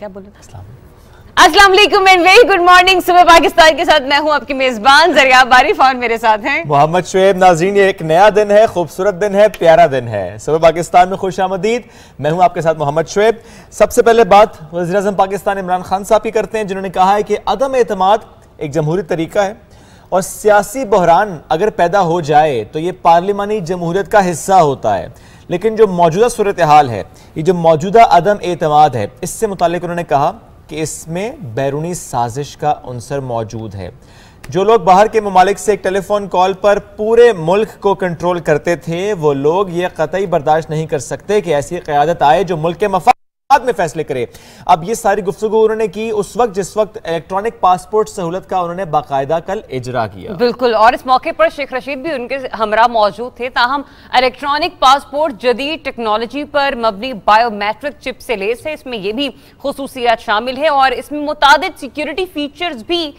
کیا بولے السلام علیکم اینڈ ویری گڈ مارننگ. صبح پاکستان کے ساتھ میں ہوں آپ کی میزبان زریعہ بارف اور میرے ساتھ ہیں محمد شعیب. ناظرین یہ ایک نیا دن ہے, خوبصورت دن ہے, پیارا دن ہے. صبح پاکستان میں خوش آمدید. میں ہوں آپ کے ساتھ محمد شعیب. سب سے پہلے بات وزیر اعظم پاکستان عمران خان صاحب کی کرتے ہیں, جنہوں نے کہا ہے کہ عدم اعتماد ایک جمہوری طریقہ ہے اور سیاسی بحران اگر پیدا ہو جائے تو یہ پارلیمانی جمہوریت کا حصہ ہوتا ہے. لیکن جو موجودہ صورتحال ہے, یہ جو موجودہ عدم اعتماد ہے, اس سے متعلق انہوں نے کہا کہ اس میں بیرونی سازش کا عنصر موجود ہے. جو لوگ باہر کے ممالک سے ایک ٹیلی فون کال پر پورے ملک کو کنٹرول کرتے تھے, وہ لوگ یہ قطعی برداشت نہیں کر سکتے کہ ایسی قیادت آئے جو ملک کے مفاد میں فیصلے کرے. اب یہ ساری گفتگو انہوں نے کی اس وقت جس وقت الیکٹرانک پاسپورٹ سہولت کا انہوں نے باقاعدہ کل اجرا کیا. بالکل, اور اس موقع پر شیخ رشید بھی ان کے ہمراہ موجود تھے. تاہم الیکٹرانک پاسپورٹ جدید ٹیکنالوجی پر مبنی بائیو میٹرک چپ سے لیس ہے. اس میں یہ بھی خصوصیات شامل ہیں اور اس میں متعدد سیکیورٹی فیچرز بھی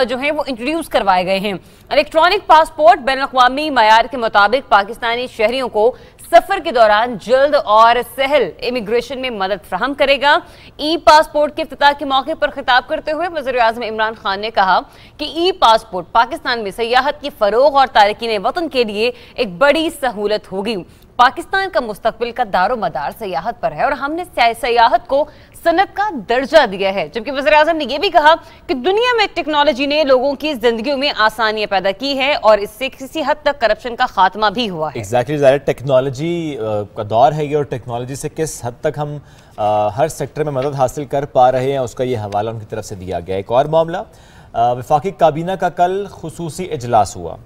جو ہیں وہ انٹروڈیوس کروائے گئے ہیں. الیکٹرانک پاسپورٹ بین الاقوامی معیار کے مطابق پاکستانی شہریوں کو سفر کے دوران جلد اور سہل امیگریشن میں مدد فراہم کرے گا. ای پاسپورٹ کے افتتاح کے موقع پر خطاب کرتے ہوئے وزیر اعظم عمران خان نے کہا کہ ای پاسپورٹ پاکستان میں سیاحت کی فروغ اور تارکین وطن کے لیے ایک بڑی سہولت ہوگی. پاکستان کا مستقبل کا دار و مدار سیاحت پر ہے اور ہم نے سیاحت کو صنعت کا درجہ دیا ہے. جبکہ وزیر اعظم نے یہ بھی کہا کہ دنیا میں ٹیکنالوجی نے لوگوں کی زندگیوں میں آسانیاں پیدا کی ہے اور اس سے کسی حد تک کرپشن کا خاتمہ بھی ہوا ہے. ایگزیکٹلی, ظاہر ٹیکنالوجی کا دور ہے یہ, اور ٹیکنالوجی سے کس حد تک ہم ہر سیکٹر میں مدد حاصل کر پا رہے ہیں اس کا یہ حوالہ ان کی طرف سے دیا گیا. ایک اور معاملہ, وفاقی کابینہ کا کل خصوصی اجلاس ہوا.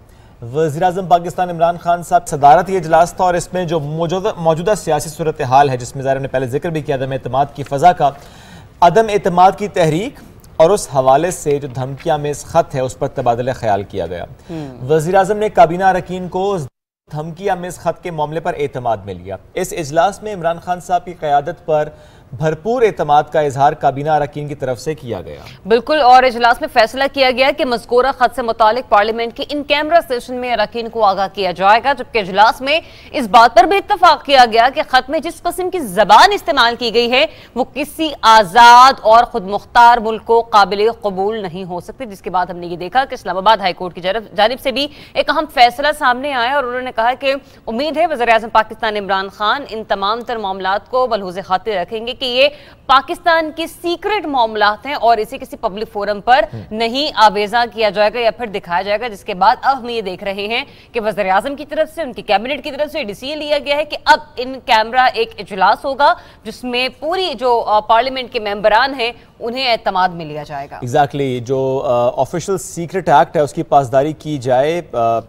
وزیر اعظم پاکستان عمران خان صاحب صدارت یہ اجلاس تھا اور اس میں جو موجودہ سیاسی صورتحال ہے, جس میں ظاہر نے پہلے ذکر بھی کیا عدم اعتماد کی فضا کا, عدم اعتماد کی تحریک اور اس حوالے سے جو دھمکی آمیز خط ہے اس پر تبادلہ خیال کیا گیا. وزیر اعظم نے کابینہ اراکین کو دھمکی آمیز خط کے معاملے پر اعتماد میں لیا. اس اجلاس میں عمران خان صاحب کی قیادت پر بھرپور اعتماد کا اظہار کابینہ اراکین کی طرف سے کیا گیا. بالکل, اور اجلاس میں فیصلہ کیا گیا کہ مذکورہ خط سے متعلق پارلیمنٹ کے ان کیمرہ سیشن میں اراکین کو آگاہ کیا جائے گا. جبکہ اجلاس میں اس بات پر بھی اتفاق کیا گیا کہ خط میں جس قسم کی زبان استعمال کی گئی ہے وہ کسی آزاد اور خود مختار ملک کو قابل قبول نہیں ہو سکتی. جس کے بعد ہم نے یہ دیکھا کہ اسلام آباد ہائی کورٹ کی جانب سے بھی ایک اہم فیصلہ سامنے آیا اور انہوں نے کہا کہ امید ہے وزیر اعظم پاکستان عمران خان ان تمام تر معاملات کو ملحوظ خاطر رکھیں گے کہ یہ پاکستان کی سیکرٹ معاملات ہیں اور اسے کسی پبلک فورم پر نہیں آویزاں کیا جائے گا یا پھر دکھایا جائے گا. جس کے بعد اب ہم یہ دیکھ رہے ہیں کہ وزیر اعظم کی طرف سے, ان کی کیبنٹ کی طرف سے ڈیسیژن لیا گیا ہے کہ اب ان کیمرہ ایک اجلاس ہوگا جس میں پوری جو پارلیمنٹ کے ممبران ہیں انہیں اعتماد میں لیا جائے گا. ایگزیکٹلی, جو آفیشل سیکرٹ ایکٹ ہے اس کی پاسداری کی جائے.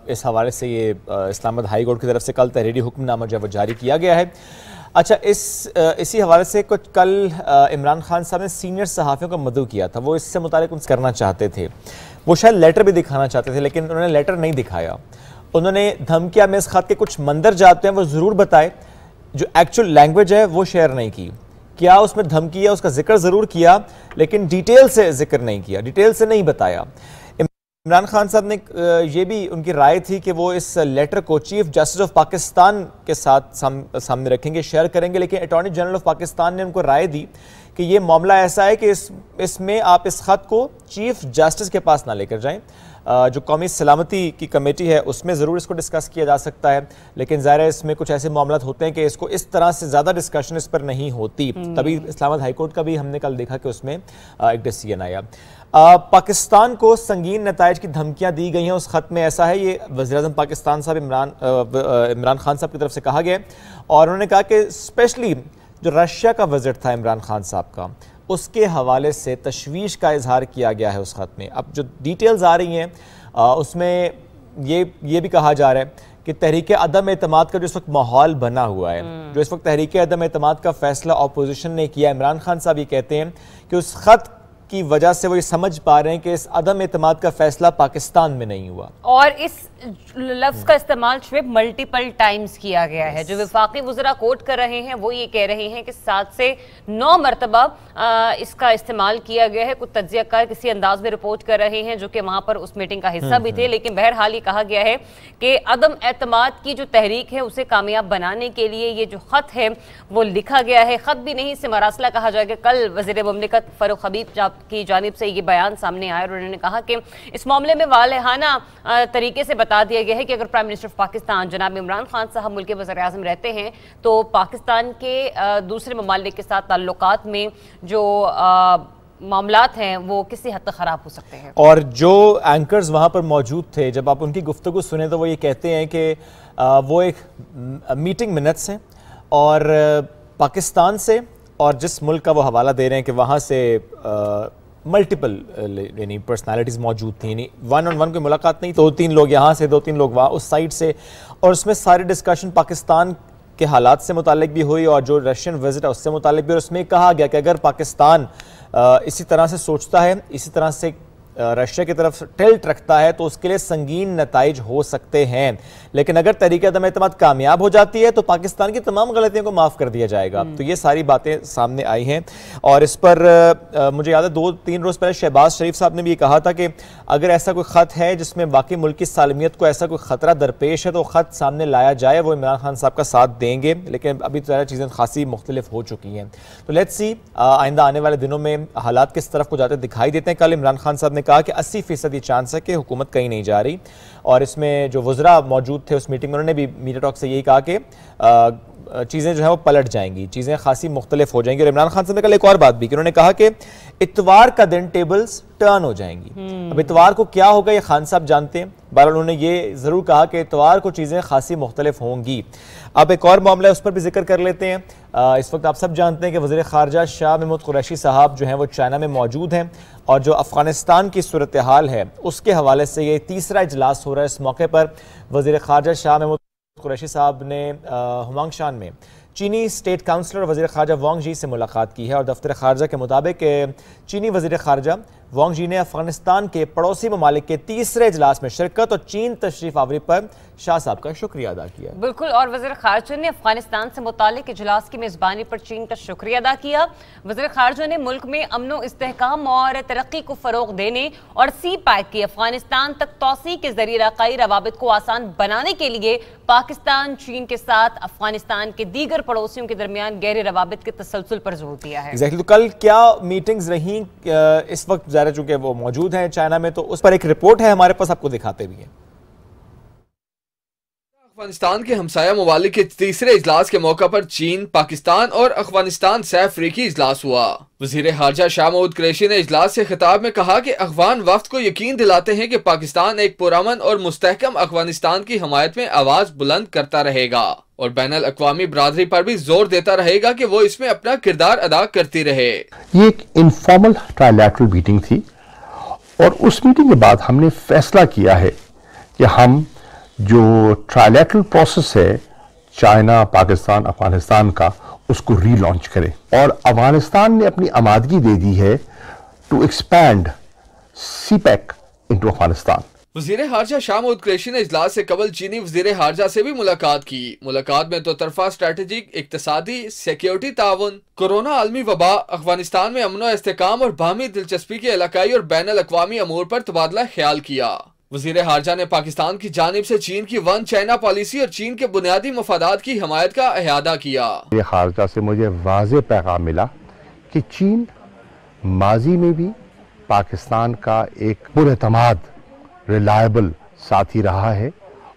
اس حوالے سے یہ اسلام آباد ہائی کورٹ کی طرف سے کل تحریری حکم نامہ جو ہے وہ جاری کیا گیا ہے. اچھا, اسی حوالے سے کچھ کل عمران خان صاحب نے سینئر صحافیوں کا مدعو کیا تھا. وہ اس سے متعلق ان سے کرنا چاہتے تھے, وہ شاید لیٹر بھی دکھانا چاہتے تھے لیکن انہوں نے لیٹر نہیں دکھایا. انہوں نے دھمکی آمیز خط کے کچھ مندر جاتے ہیں وہ ضرور بتائے, جو ایکچول لینگویج ہے وہ شیئر نہیں کی. کیا اس میں دھمکی ہے اس کا ذکر ضرور کیا لیکن ڈیٹیل سے ذکر نہیں کیا, ڈیٹیل سے نہیں بتایا. عمران خان صاحب نے یہ بھی ان کی رائے تھی کہ وہ اس لیٹر کو چیف جسٹس آف پاکستان کے ساتھ سامنے رکھیں گے, شیئر کریں گے. لیکن اٹارنی جنرل آف پاکستان نے ان کو رائے دی کہ یہ معاملہ ایسا ہے کہ اس میں آپ اس خط کو چیف جسٹس کے پاس نہ لے کر جائیں. جو قومی سلامتی کی کمیٹی ہے اس میں ضرور اس کو ڈسکس کیا جا سکتا ہے, لیکن ظاہر ہے اس میں کچھ ایسے معاملات ہوتے ہیں کہ اس کو اس طرح سے زیادہ ڈسکشن اس پر نہیں ہوتی. تبھی اسلام آباد ہائی کورٹ کا بھی ہم نے کل دیکھا کہ اس میں ایک ڈیسیژن آیا. پاکستان کو سنگین نتائج کی دھمکیاں دی گئی ہیں اس خط میں, ایسا ہے. یہ وزیر اعظم پاکستان صاحب عمران خان صاحب کی طرف سے کہا گیا اور انہوں نے کہا کہ اسپیشلی جو رشیا کا وزٹ تھا عمران خان صاحب کا, اس کے حوالے سے تشویش کا اظہار کیا گیا ہے اس خط میں. اب جو ڈیٹیلز آ رہی ہیں اس میں یہ بھی کہا جا رہا ہے کہ تحریک عدم اعتماد کا جو اس وقت ماحول بنا ہوا ہے, جو اس وقت تحریک عدم اعتماد کا فیصلہ اپوزیشن نے کیا, عمران خان صاحب یہ کہتے ہیں کہ اس خط کی وجہ سے وہ یہ سمجھ پا رہے ہیں کہ اس عدم اعتماد کا فیصلہ پاکستان میں نہیں ہوا. اور اس لفظ کا استعمال شعیب ملٹیپل ٹائمز کیا گیا ہے. جو وفاقی وزراء کوٹ کر رہے ہیں وہ یہ کہہ رہے ہیں کہ 7 سے 9 مرتبہ اس کا استعمال کیا گیا ہے. کچھ تجزیہ کار کسی انداز میں رپورٹ کر رہے ہیں جو کہ وہاں پر اس میٹنگ کا حصہ بھی تھے, لیکن بہرحال یہ کہا گیا ہے کہ عدم اعتماد کی جو تحریک ہے اسے کامیاب بنانے کے لیے یہ جو خط ہے وہ لکھا گیا ہے. خط بھی نہیں, اسے مراسلہ کہا جائے گا. کل وزیر مملکت فاروق حبیب کی جانب سے یہ بیان سامنے آیا اور انہوں نے کہا کہ اس معاملے میں والہانہ طریقے سے بتا دیا گیا ہے کہ اگر پرائم منسٹر آف پاکستان جناب عمران خان صاحب ملک کے وزیر اعظم رہتے ہیں تو پاکستان کے دوسرے ممالک کے ساتھ تعلقات میں جو معاملات ہیں وہ کسی حد تک خراب ہو سکتے ہیں. اور جو اینکرز وہاں پر موجود تھے, جب آپ ان کی گفتگو سنیں تو وہ یہ کہتے ہیں کہ وہ ایک میٹنگ منٹس ہیں اور پاکستان سے اور جس ملک کا وہ حوالہ دے رہے ہیں کہ وہاں سے ملٹیپل یعنی پرسنالٹیز موجود تھیں, یعنی 1-on-1 کوئی ملاقات نہیں, 2-3 لوگ یہاں سے 2-3 لوگ وہاں اس سائڈ سے, اور اس میں ساری ڈسکشن پاکستان کے حالات سے متعلق بھی ہوئی اور جو رشین وزٹ ہے اس سے متعلق بھی. اور اس میں کہا گیا کہ اگر پاکستان اسی طرح سے سوچتا ہے, اسی طرح سے رشیا کی طرف ٹلٹ رکھتا ہے تو اس کے لیے سنگین نتائج ہو سکتے ہیں, لیکن اگر تحریک عدم اعتماد کامیاب ہو جاتی ہے تو پاکستان کی تمام غلطیوں کو معاف کر دیا جائے گا. تو یہ ساری باتیں سامنے آئی ہیں اور اس پر مجھے یاد ہے 2-3 روز پہلے شہباز شریف صاحب نے بھی یہ کہا تھا کہ اگر ایسا کوئی خط ہے جس میں واقعی ملک کی سالمیت کو ایسا کوئی خطرہ درپیش ہے تو خط سامنے لایا جائے, وہ عمران خان صاحب کا ساتھ دیں گے, لیکن ابھی تو چیزیں خاصی مختلف ہو چکی ہیں. تو لیٹس سی آئندہ آنے والے دنوں میں حالات کس طرف کو جاتے دکھائی دیتے ہیں. کل عمران خان صاحب نے کہا کہ 80% یہ چانس ہے کہ حکومت کہیں نہیں جا رہی, اور اس میں جو وزراء موجود تھے اس میٹنگ میں انہوں نے بھی میڈیا ٹاک سے یہی کہا کہ چیزیں جو ہیں وہ پلٹ جائیں گی, چیزیں خاصی مختلف ہو جائیں گی. اور عمران خان صاحب نے کل ایک اور بات بھی کہ انہوں نے کہا کہ اتوار کا دن ٹیبلز ٹرن ہو جائیں گی. اب اتوار کو کیا ہوگا یہ خان صاحب جانتے ہیں, بہرحال انہوں نے یہ ضرور کہا کہ اتوار کو چیزیں خاصی مختلف ہوں گی. اب ایک اور معاملہ ہے اس پر بھی ذکر کر لیتے ہیں. اس وقت آپ سب جانتے ہیں کہ وزیر خارجہ شاہ محمود قریشی صاحب جو ہیں وہ چائنا میں موجود ہیں, اور جو افغانستان کی صورتحال ہے اس کے حوالے سے یہ تیسرا اجلاس ہو رہا ہے. اس موقع پر وزیر خارجہ شاہ محمود قریشی صاحب نے ہمانگشان میں چینی اسٹیٹ کاؤنسلر وزیر خارجہ وانگ جی سے ملاقات کی ہے, اور دفتر خارجہ کے مطابق چینی وزیر خارجہ وانگ جی نے افغانستان کے پڑوسی ممالک کے تیسرے اجلاس میں شرکت اور چین تشریف آوری پر شاہ صاحب کا شکریہ ادا کیا. بالکل, اور وزیر خارجہ نے افغانستان سے متعلق اجلاس کی میزبانی پر چین کا شکریہ ادا کیا. وزیر خارجہ نے ملک میں امن و استحکام اور ترقی کو فروغ دینے اور سی پیک کی افغانستان تک توسیع کے ذریعے علاقائی روابط کو آسان بنانے کے لیے پاکستان چین کے ساتھ افغانستان کے دیگر پڑوسیوں کے درمیان گہرے روابط کے تسلسل پر زور دیا ہے. تو کل کیا میٹنگز رہیں, اس وقت ظاہر چونکہ وہ موجود ہیں چائنا میں, تو اس پر ایک رپورٹ ہے ہمارے پاس, آپ کو دکھاتے بھی ہیں. افغانستان کے ہمسایہ ممالک کے تیسرے اجلاس کے موقع پر چین، پاکستان اور افغانستان سے افریقی اجلاس ہوا. وزیر خارجہ شاہ محمود قریشی نے اجلاس سے خطاب میں کہا کہ افغان وفد کو یقین دلاتے ہیں کہ پاکستان ایک پرامن اور مستحکم افغانستان کی حمایت میں آواز بلند کرتا رہے گا اور بین الاقوامی برادری پر بھی زور دیتا رہے گا کہ وہ اس میں اپنا کردار ادا کرتی رہے. یہ ایک انفارمل ٹرائلیٹرل میٹنگ تھی اور اس میٹنگ کے بعد ہم نے فیصلہ کیا ہے کہ ہم جو ٹرائلیٹرل پروسیس ہے چائنا، پاکستان، افغانستان کا، اس کو ری لانچ کریں. اور افغانستان نے اپنی آمادگی دے دی ہے to expand CPEC into Afghanistan. وزیر خارجہ شاہ محمود قریشی نے اجلاس سے قبل چینی وزیر خارجہ سے بھی ملاقات کی. ملاقات میں دو طرفہ اسٹریٹجک، اقتصادی، سیکیورٹی تعاون، کورونا عالمی وبا، افغانستان میں امن و استحکام اور باہمی دلچسپی کے علاقائی اور بین الاقوامی امور پر تبادلہ خیال کیا. وزیر خارجہ نے پاکستان کی جانب سے چین کی ون چائنا پالیسی اور چین کے بنیادی مفادات کی حمایت کا احاطہ کیا. وزیر خارجہ سے مجھے واضح پیغام ملا کہ چین ماضی میں بھی پاکستان کا ایک پراعتماد ریلائبل ساتھی رہا ہے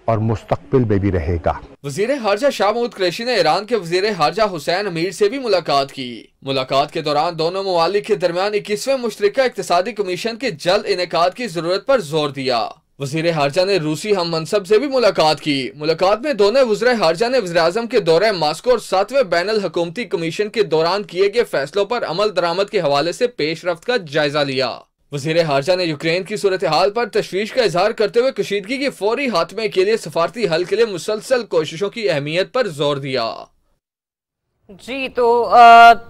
اور مستقبل میں بھی رہے گا. وزیر خارجہ شاہ محمود قریشی نے ایران کے وزیر خارجہ حسین امیر سے بھی ملاقات کی. ملاقات کے دوران دونوں ممالک کے درمیان 21ویں مشترکہ اقتصادی کمیشن کے جلد انعقاد کی ضرورت پر زور دیا. وزیر خارجہ نے روسی ہم منصب سے بھی ملاقات کی. ملاقات میں دونوں وزراء خارجہ نے وزیر اعظم کے دورہ ماسکو اور 7ویں بین الحکومتی کمیشن کے دوران کیے گئے فیصلوں پر عمل درآمد کے حوالے سے پیش رفت کا جائزہ لیا. وزیر خارجہ نے یوکرین کی صورتحال پر تشویش کا اظہار کرتے ہوئے کشیدگی کے فوری خاتمے کے لیے سفارتی حل کے لیے مسلسل کوششوں کی اہمیت پر زور دیا. جی تو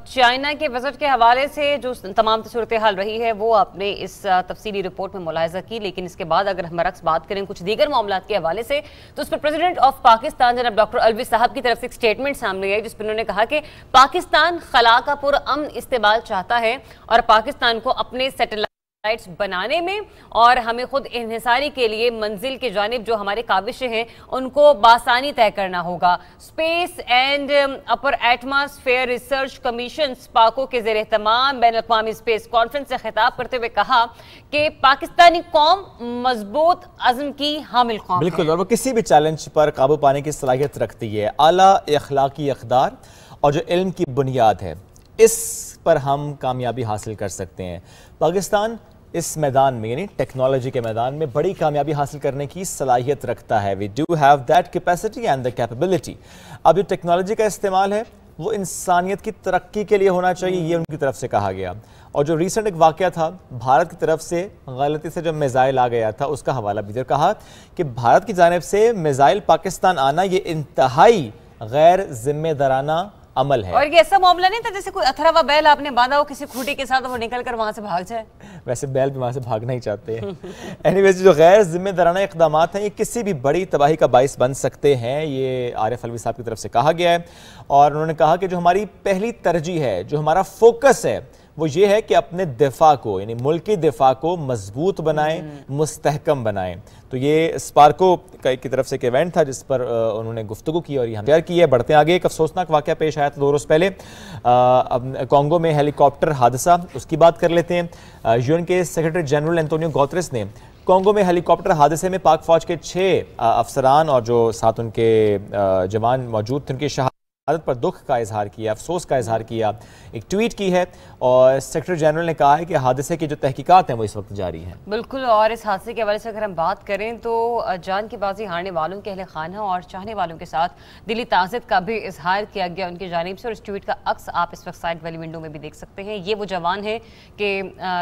چائنا کے وزٹ کے حوالے سے جو تمام صورتحال رہی ہے وہ آپ نے اس تفصیلی رپورٹ میں ملاحظہ کی، لیکن اس کے بعد اگر ہم برعکس بات کریں کچھ دیگر معاملات کے حوالے سے تو اس پر پریزیڈنٹ آف پاکستان جناب ڈاکٹر الوی صاحب کی طرف سے ایک سٹیٹمنٹ سامنے آئی جس پر انہوں نے کہا کہ پاکستان خلا کا پرامن استعمال چاہتا ہے اور پاکستان کو اپنے سیٹلائٹس بنانے میں اور ہمیں خود انحصاری کے لیے منزل کی جانب جو ہمارے کاوشیں ہیں ان کو بآسانی طے کرنا ہوگا۔ Space and upper atmosphere research commission SUPARCO کے زیر اہتمام بین الاقوامی اسپیس کانفرنس سے خطاب کرتے ہوئے کہا کہ پاکستانی قوم مضبوط عزم کی حامل قوم ہے۔ بالکل، اور وہ کسی بھی چیلنج پر قابو پانے کی صلاحیت رکھتی ہے۔ اعلیٰ اخلاقی اقدار اور جو علم کی بنیاد ہے اس پر ہم کامیابی حاصل کر سکتے ہیں۔ پاکستان اس میدان میں یعنی ٹیکنالوجی کے میدان میں بڑی کامیابی حاصل کرنے کی صلاحیت رکھتا ہے۔ We do have that capacity and the capability۔ اب جو ٹیکنالوجی کا استعمال ہے وہ انسانیت کی ترقی کے لیے ہونا چاہیے، یہ ان کی طرف سے کہا گیا۔ اور جو ریسنٹ ایک واقعہ تھا بھارت کی طرف سے غلطی سے جو میزائل آ گیا تھا اس کا حوالہ بھی دیا، کہا کہ بھارت کی جانب سے میزائل پاکستان آنا یہ انتہائی غیر ذمہ دارانہ عمل ہے۔ اور یہ ایسا معاملہ نہیں تھا جیسے کوئی اتھرا ہوا بیل آپ نے باندھا ہو کسی کھوٹی کے ساتھ وہ نکل کر وہاں سے بھاگ جائے۔ ویسے بیل بھی وہاں سے بھاگنا ہی چاہتے ہیں۔ اینیویز جو غیر ذمہ دارانہ اقدامات ہیں یہ کسی بھی بڑی تباہی کا باعث بن سکتے ہیں، یہ عارف الوی صاحب کی طرف سے کہا گیا ہے۔ اور انہوں نے کہا کہ جو ہماری پہلی ترجیح ہے، جو ہمارا فوکس ہے وہ یہ ہے کہ اپنے دفاع کو یعنی ملکی دفاع کو مضبوط بنائیں، مستحکم بنائیں۔ تو یہ اسپارکو کی طرف سے ایک ایونٹ تھا جس پر انہوں نے گفتگو کی اور یہ ہم شیئر کی ہے۔ بڑھتے آگے، ایک افسوسناک واقعہ پیش آیا تھا 2 روز پہلے کانگو میں ہیلی کاپٹر حادثہ، اس کی بات کر لیتے ہیں۔ یون کے سیکرٹری جنرل انتونیو گوتریس نے کانگو میں ہیلی کاپٹر حادثے میں پاک فوج کے 6 افسران اور جو ساتھ ان کے جوان موجود تھے ان کی شہادت پر دکھ کا اظہار کیا، افسوس کا اظہار کیا، ایک ٹویٹ کی ہے اور سیکرٹری جنرل نے کہا ہے کہ حادثے کی جو تحقیقات ہیں وہ اس وقت جاری ہیں۔ بالکل، اور اس حادثے کے حوالے سے اگر ہم بات کریں تو جان کی بازی ہارنے والوں کے اہل خانہ اور چاہنے والوں کے ساتھ دلی تعزیت کا بھی اظہار کیا گیا ان کی جانب سے، اور اس ٹویٹ کا عکس آپ اس وقت سائٹ والی ونڈو میں بھی دیکھ سکتے ہیں۔ یہ وہ جوان ہیں کہ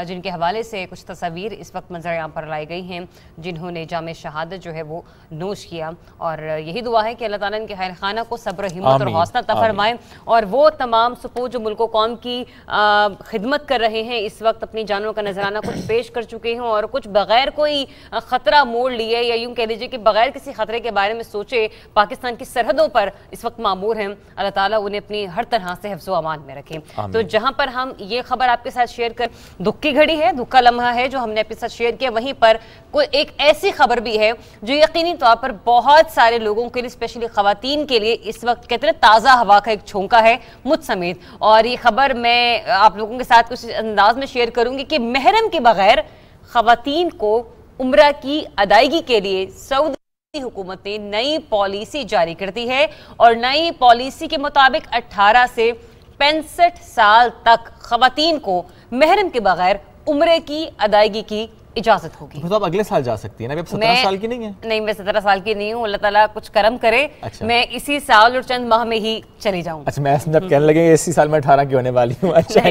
جن کے حوالے سے کچھ تصاویر اس وقت منظر عام پر لائی گئی ہیں جنہوں نے جام شہادت جو ہے وہ نوش کیا، اور یہی دعا ہے کہ اللہ تعالیٰ ان کے اہل خانہ کو صبر و ہمت اور حوصلہ عطا فرمائے، اور وہ تمام سپوت جو ملک و قوم کی خدمت کر رہے ہیں اس وقت اپنی جانوں کا نذرانہ کچھ پیش کر چکے ہیں اور کچھ بغیر کوئی خطرہ موڑ لیے یا یوں کہہ لیجیے کہ بغیر کسی خطرے کے بارے میں سوچے پاکستان کی سرحدوں پر اس وقت معمور ہیں، اللہ تعالیٰ انہیں اپنی ہر طرح سے حفظ و امان میں رکھیں۔ تو جہاں پر ہم یہ خبر آپ کے ساتھ شیئر کر دکھ کی گھڑی ہے، دکھ کا لمحہ ہے جو ہم نے آپ کے ساتھ شیئر کیا، وہیں پر کوئی ایک ایسی خبر بھی ہے جو یقینی طور پر بہت سارے لوگوں کے لیے اسپیشلی خواتین کے لیے اس وقت کہتے ہیں تازہ ہوا کا ایک چھونکا ہے مجھ سمیت، اور یہ خبر میں آپ لوگوں کے ساتھ کچھ انداز میں شیئر کروں گی کہ محرم کے بغیر خواتین کو عمرہ کی ادائیگی کے لیے سعودی حکومت نے نئی پالیسی جاری کر دی ہے، اور نئی پالیسی کے مطابق 18 سے 65 سال تک خواتین کو محرم کے بغیر عمرے کی ادائیگی کی اجازت ہوگی۔ تو آپ اگلے سال جا سکتی ہیں نا، اب 17 سال کی نہیں ہیں؟ نہیں، میں 17 سال کی نہیں ہوں، اللہ تعالیٰ کچھ کرم کرے میں اسی سال اور چند ماہ میں ہی چلی جاؤں۔ اچھا، میں جب کہنے لگے اسی سال میں 18 کی ہونے والی ہوں۔ اچھا،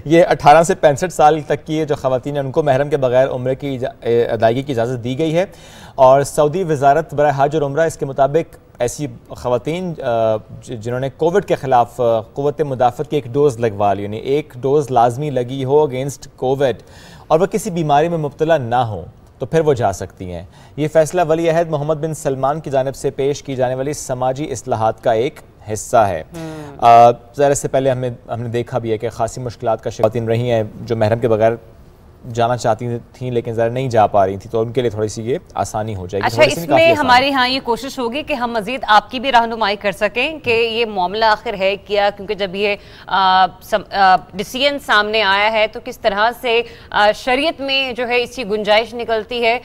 یہ 18 سے 65 سال تک کی جو خواتین ہیں ان کو محرم کے بغیر عمرے کی ادائیگی کی اجازت دی گئی ہے، اور سعودی وزارت برائے حج اور عمرہ اس کے مطابق ایسی خواتین جنہوں نے کووڈ کے خلاف قوت مدافعت کی ایک ڈوز لگوا لی، یعنی ایک ڈوز لازمی لگی ہو اگینسٹ کووڈ اور وہ کسی بیماری میں مبتلا نہ ہوں، تو پھر وہ جا سکتی ہیں۔ یہ فیصلہ ولی عہد محمد بن سلمان کی جانب سے پیش کی جانے والی سماجی اصلاحات کا ایک حصہ ہے۔ ظاہر سے پہلے ہم نے دیکھا بھی ہے کہ خاصی مشکلات کا خواتین رہی ہیں جو محرم کے بغیر جانا چاہتی تھیں لیکن ذرا نہیں جا پا رہی تھی، تو ان کے لیے تھوڑی سی یہ آسانی ہو جائے گی۔ اچھا، اس میں ہماری ہاں یہ کوشش ہوگی کہ ہم مزید آپ کی بھی رہنمائی کر سکیں کہ یہ معاملہ آخر ہے کیا، کیونکہ جب یہ ڈیسیژن سامنے آیا ہے تو کس طرح سے شریعت میں جو ہے اس کی گنجائش نکلتی ہے،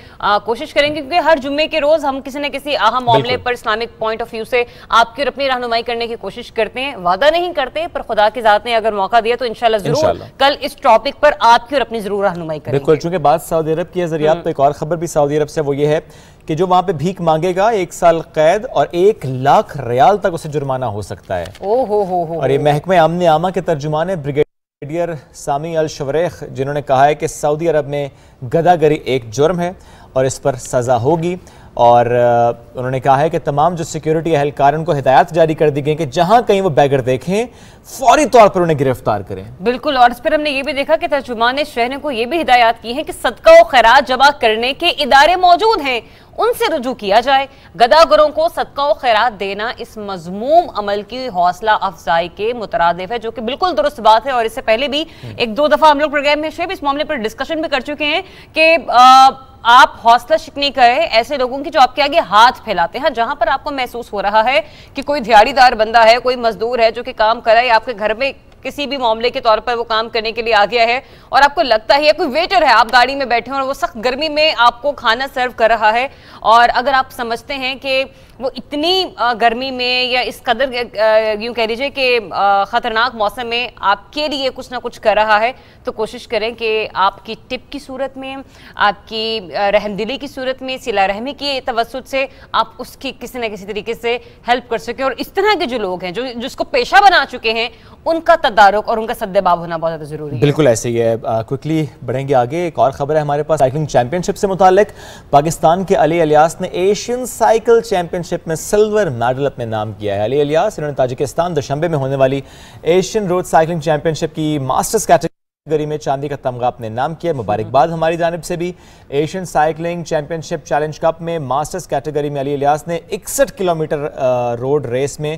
کوشش کریں گے کیونکہ ہر جمعے کے روز ہم کسی نہ کسی اہم معاملے پر اسلامک پوائنٹ آف ویو سے آپ کی اور اپنی رہنمائی کرنے کی کوشش کرتے ہیں۔ وعدہ نہیں کرتے، پر خدا کی ذات نے اگر موقع دیا تو انشاءاللہ ضرور کل اس ٹاپک پر آپ کی اور اپنی ضرور رہنمائی کریں گے۔ بالکل، چونکہ بات سعودی عرب کی ہے ذریعہ تو ایک اور خبر بھی سعودی عرب سے، وہ یہ ہے کہ جو وہاں پہ بھیک مانگے گا 1 سال قید اور 1 لاکھ ریال تک اسے جرمانہ ہو سکتا ہے۔ اور یہ محکمہ امن عامہ کے ترجمان بریگیڈیئر سامی الشوریخ جنہوں نے کہا ہے کہ سعودی عرب میں گداگری ایک جرم ہے اور اس پر سزا ہوگی۔ اور انہوں نے کہا ہے کہ تمام جو سیکیورٹی اہلکار ان کو ہدایات جاری کر دی گئی کہ جہاں کہیں وہ بیگر دیکھیں فوری طور پر انہیں گرفتار کریں. بالکل. اور اس پر ہم نے یہ بھی دیکھا کہ ترجمان شہریوں کو یہ بھی ہدایات کی ہیں کہ صدقہ و خیرات جمع کرنے کے ادارے موجود ہیں, ان سے رجوع کیا جائے. گداگروں کو صدقہ و خیرات دینا اس مذموم عمل کی حوصلہ افزائی کے مترادف ہے, جو کہ بالکل درست بات ہے. اور اس سے پہلے بھی ایک دو دفعہ ہم لوگ پروگرام میں شعیب اس معاملے پر ڈسکشن بھی کر چکے ہیں کہ آپ حوصلہ شکنی کریں ایسے لوگوں کی جو آپ کے آگے ہاتھ پھیلاتے ہیں. جہاں پر آپ کو محسوس ہو رہا ہے کہ کوئی دیہڑی دار بندہ ہے, کوئی مزدور ہے جو کہ کام کر رہا ہے, آپ کے گھر میں کسی بھی معاملے کے طور پر وہ کام کرنے کے لیے آ گیا ہے, اور آپ کو لگتا ہے کوئی ویٹر ہے, آپ گاڑی میں بیٹھے ہیں اور وہ سخت گرمی میں آپ کو کھانا سرو کر رہا ہے, اور اگر آپ سمجھتے ہیں کہ وہ اتنی گرمی میں یا اس قدر یوں کہہ لیجیے کہ خطرناک موسم میں آپ کے لیے کچھ نہ کچھ کر رہا ہے, تو کوشش کریں کہ آپ کی ٹپ کی صورت میں, آپ کی رحم دلی کی صورت میں, صلہ رحمی کی توسط سے آپ اس کی کسی نہ کسی طریقے سے ہیلپ کر سکیں. اور اس طرح کے جو لوگ ہیں جو جس کو پیشہ بنا چکے ہیں, ان کا تدارک اور ان کا سدباب ہونا بہت زیادہ ضروری ہے. بالکل ایسے ہی ہے. کوئکلی بڑھیں گے آگے. ایک اور خبر ہے ہمارے پاس سائیکلنگ چیمپئن شپ سے متعلق. پاکستان کے علی الیاس نے ایشین سائیکل چیمپئن شپ میں سلور میڈل اپنے نام کیا ہے. علی الیاس انہوں نے تاجکستان دوشنبے میں ہونے والی ایشین روڈ سائیکلنگ چیمپئن شپ کی ماسٹرز کیٹیگری میں چاندی کا تمغہ اپنے نام کیا. مبارکباد ہماری جانب سے بھی. ایشین سائیکلنگ چیمپئن شپ چیلنج کپ میں ماسٹرز کیٹیگری میں علی الیاس نے 61 کلومیٹر روڈ ریس میں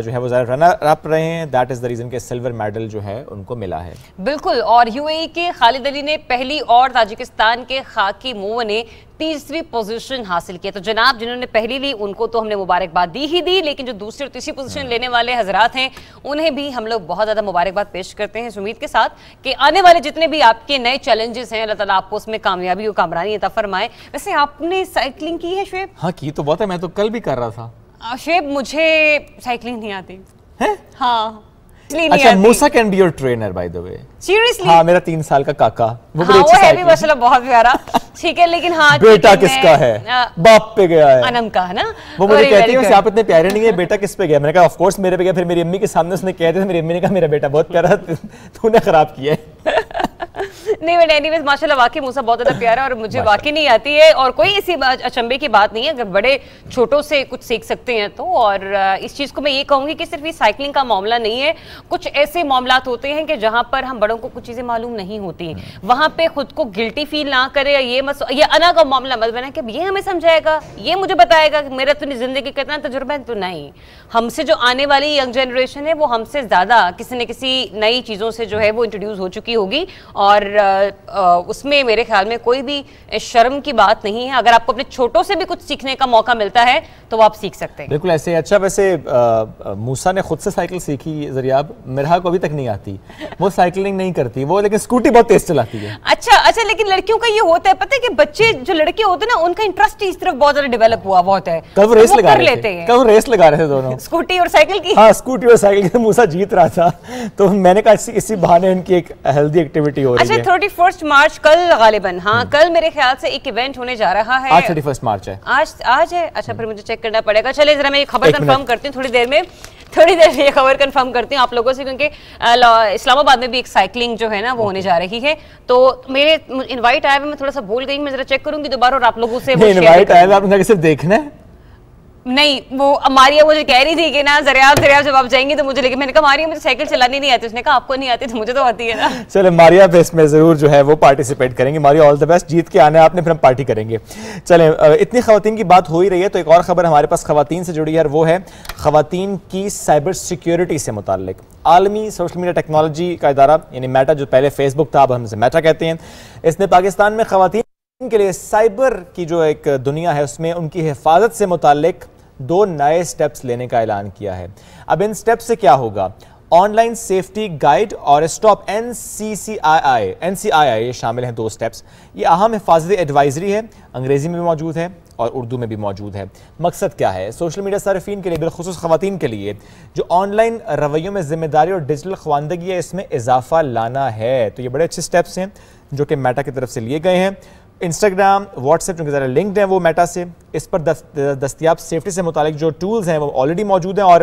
جو ہے وہ ذرا رنر اپ رہے ہیں. دیٹ از دا ریزن کہ سلور میڈل جو ہے ان کو ملا ہے. بالکل. اور یو اے ای کے خالد علی نے پہلی اور تاجکستان کے خاکی مو نے تیسری پوزیشن حاصل کیا. تو جناب جنہوں نے پہلی لی ان کو تو ہم نے مبارکباد دی ہی دی, لیکن جو دوسری اور تیسری پوزیشن لینے والے حضرات ہیں انہیں بھی ہم لوگ بہت زیادہ مبارکباد پیش کرتے ہیں, اس امید کے ساتھ کہ آنے والے جتنے بھی آپ کے نئے چیلنجز ہیں اللہ تعالیٰ آپ کو اس میں کامیابی و کامرانی عطا فرمائے. ویسے آپ نے سائیکلنگ کی ہے شعیب؟ ہاں کی تو بہت ہے, میں تو کل بھی کر رہا تھا. شعیب مجھے سائیکلنگ نہیں آتی. ہاں اچھا, Musa can be your trainer by the way. Seriously? ہاں میرا 3 سال کا کاکا, وہ بڑی اچھی سائیکل ہے ماشاءاللہ, بہت پیارا. ٹھیک ہے, لیکن ہاں بیٹا کس کا ہے؟ باپ پہ گیا ہے. انم کا ہے نا. وہ مجھے کہتی ہے آپ اتنے پیارے نہیں ہیں, بیٹا کس پہ گیا؟ میں نے کہا آف کورس میرے پہ گیا. پھر میری امی کے سامنے اس نے کہہ دیا, میری امی نے کہا میرا بیٹا بہت پیارا, تو نے خراب کیا ہے. نہیں بٹ اینی ویز ماشاءاللہ واقعی موسیٰ بہت زیادہ پیارا ہے, اور مجھے واقعی نہیں آتی ہے, اور کوئی اسی اچنبے کی بات نہیں ہے اگر بڑے چھوٹوں سے کچھ سیکھ سکتے ہیں تو. اور اس چیز کو میں یہ کہوں گی کہ صرف یہ سائیکلنگ کا معاملہ نہیں ہے, کچھ ایسے معاملات ہوتے ہیں کہ جہاں پر ہم بڑوں کو کچھ چیزیں معلوم نہیں ہوتی, وہاں پہ خود کو گلٹی فیل نہ کرے, یہ انا کا معاملہ مت بنا کہ یہ ہمیں سمجھائے گا, یہ مجھے بتائے گا کہ میرا تو زندگی کا اتنا تجربہ ہے. تو نہیں, ہم سے جو آنے والی ینگ جنریشن ہے وہ ہم سے زیادہ کسی نہ کسی نئی چیزوں سے جو ہے وہ انٹروڈیوس ہو چکی ہوگی, اور اس میں میرے خیال میں کوئی بھی شرم کی بات نہیں ہے. اگر آپ کو اپنے چھوٹوں سے بھی کچھ سیکھنے کا موقع ملتا ہے تو وہ آپ سیکھ سکتے ہیں. بالکل ایسے. اچھا ویسے موسیٰ نے خود سے سائیکل سیکھی ذریعہ, مرحا کو ابھی تک نہیں آتی, وہ سائیکلنگ نہیں کرتی وہ, لیکن اسکوٹی بہت تیز چلاتی ہے. اچھا لیکن لڑکیوں کا یہ ہوتا ہے پتہ ہے کہ بچے جو لڑکے ہوتے ہیں نا ان کا انٹرسٹ اس طرف بہت زیادہ ڈیولپ ہوا بہت ہے. کل ریس لگا رہے تھے دونوں, اسکوٹی اور سائیکل کی. ہاں اسکوٹی اور سائیکل کی. موسیٰ جیت رہا تھا تو میں نے کہا اسی بہانے ان کی ایک ہیلدی ایکٹیویٹی ہو رہی ہے. اچھا 31 مارچ کل غالباً, ہاں کل میرے خیال سے ایک ایونٹ ہونے جا رہا ہے. آج 31 مارچ ہے. آج ہے. اچھا پھر مجھے چیک کرنا پڑے گا. چلے ذرا میں یہ خبر کنفرم کرتی ہوں تھوڑی دیر میں یہ خبر کنفرم کرتی ہوں آپ لوگوں سے, کیونکہ اسلام آباد میں بھی ایک سائیکلنگ جو ہے نا وہ ہونے جا رہی ہے. تو میرے انوائٹ آیا میں تھوڑا سا بھول گئی, میں ذرا چیک کروں گی دوبارہ اور آپ لوگوں سے. انوائٹ آیا آپ نے صرف دیکھنا ہے؟ نہیں, وہ ماریا مجھے کہہ رہی تھی کہ نا دریاب جب آپ جائیں گے تو مجھے, لیکن میں نے کہا ماریا مجھے سائیکل چلانی نہیں آتی. اس نے کہا آپ کو نہیں آتی تو مجھے تو آتی ہے نا. چلے ماریا اس میں ضرور جو ہے وہ پارٹیسپیٹ کریں گے. ماریا آل دا بیسٹ, جیت کے آنا ہے آپ نے, پھر ہم پارٹی کریں گے. چلیں اتنی خواتین کی بات ہو ہی رہی ہے تو ایک اور خبر ہمارے پاس خواتین سے جڑی ہے, اور وہ ہے خواتین کی سائبر سیکیورٹی سے متعلق. عالمی سوشل میڈیا ٹیکنالوجی کا ادارہ یعنی میٹا, جو پہلے فیس بک تھا اب ہم اسے میٹا کہتے ہیں, اس نے پاکستان میں خواتین کے لیے سائبر کی جو ایک دنیا ہے اس میں ان کی حفاظت سے متعلق 2 نئے سٹیپس لینے کا اعلان کیا ہے. اب ان سٹیپ سے کیا ہوگا؟ آن لائن سیفٹی گائیڈ اور اسٹاپ NCII یہ شامل ہیں 2 سٹیپس. یہ اہم حفاظتی ایڈوائزری ہے, انگریزی میں بھی موجود ہے اور اردو میں بھی موجود ہے. مقصد کیا ہے؟ سوشل میڈیا صارفین کے لیے, بالخصوص خواتین کے لیے جو آن لائن رویوں میں ذمہ داری اور ڈیجیٹل خواندگی ہے, اس میں اضافہ لانا ہے. تو یہ بڑے اچھے سٹیپس ہیں جو کہ میٹا کی طرف سے لیے گئے ہیں. انسٹاگرام, واٹس ایپ چونکہ ذرا لنکڈ ہیں وہ میٹا سے, اس پر دستیاب سیفٹی سے متعلق جو ٹولز ہیں وہ آلریڈی موجود ہیں, اور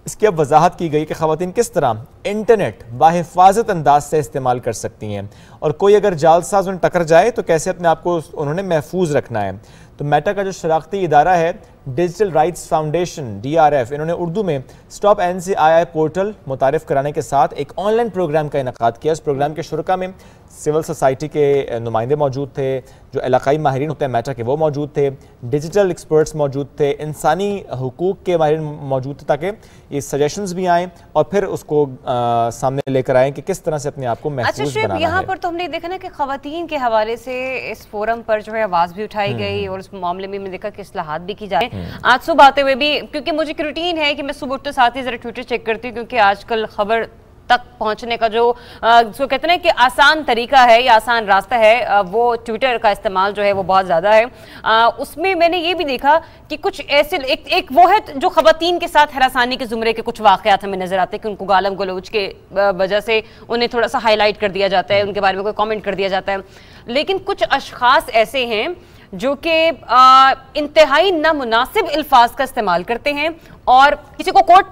اس کی اب وضاحت کی گئی کہ خواتین کس طرح انٹرنیٹ باحفاظت انداز سے استعمال کر سکتی ہیں, اور کوئی اگر جعل ساز انہیں ٹکر جائے تو کیسے اپنے آپ کو انہوں نے محفوظ رکھنا ہے. तो मेटा का जो शराकती इदारा है डिजिटल राइट्स फाउंडेशन DRF, इन्होंने उर्दू में स्टॉप NCII पोर्टल मुतारिफ कराने के साथ एक ऑनलाइन प्रोग्राम का इनेकाद किया। इस प्रोग्राम के शुरका में सिविल सोसाइटी के नुमाइंदे मौजूद थे, जो इलाकाई माहिरीन होते हैं मेटा के वो मौजूद थे, डिजिटल एक्सपर्ट्स मौजूद थे, इंसानी हुकूक के माहिरीन मौजूद थे, ताकि ये सजेशंस भी आएँ और फिर उसको सामने लेकर आएँ कि किस तरह से अपने आप को महफूज बनाना है। यहाँ पर तो हमने देखा ना कि ख़वातीन के हवाले से इस फोरम पर जो है आवाज़ भी उठाई गई और उस मामले में मैंने देखा कि इस्लाहात भी की जाए। आज सुबह आते हुए भी, क्योंकि मुझे एक रूटीन है कि मैं सुबह उठते साथ ही ज़रा ट्विटर चेक करती हूँ, क्योंकि आजकल खबर तक पहुंचने का जो इसको कहते हैं कि आसान तरीका है या आसान रास्ता है, वो ट्विटर का इस्तेमाल जो है वो बहुत ज़्यादा है। उसमें मैंने ये भी देखा कि कुछ ऐसे एक वो है जो ख़वातीन के साथ हरासानी के ज़ुमरे के कुछ वाक़यात हमें नज़र आते हैं कि उनको गालम गलोच के वजह से उन्हें थोड़ा सा हाईलाइट कर दिया जाता है, उनके बारे में कोई कॉमेंट कर दिया जाता है। लेकिन कुछ अशख़ास ऐसे हैं जो कि इंतहाई नामुनासिब अल्फाज का इस्तेमाल करते हैं और किसी को कोट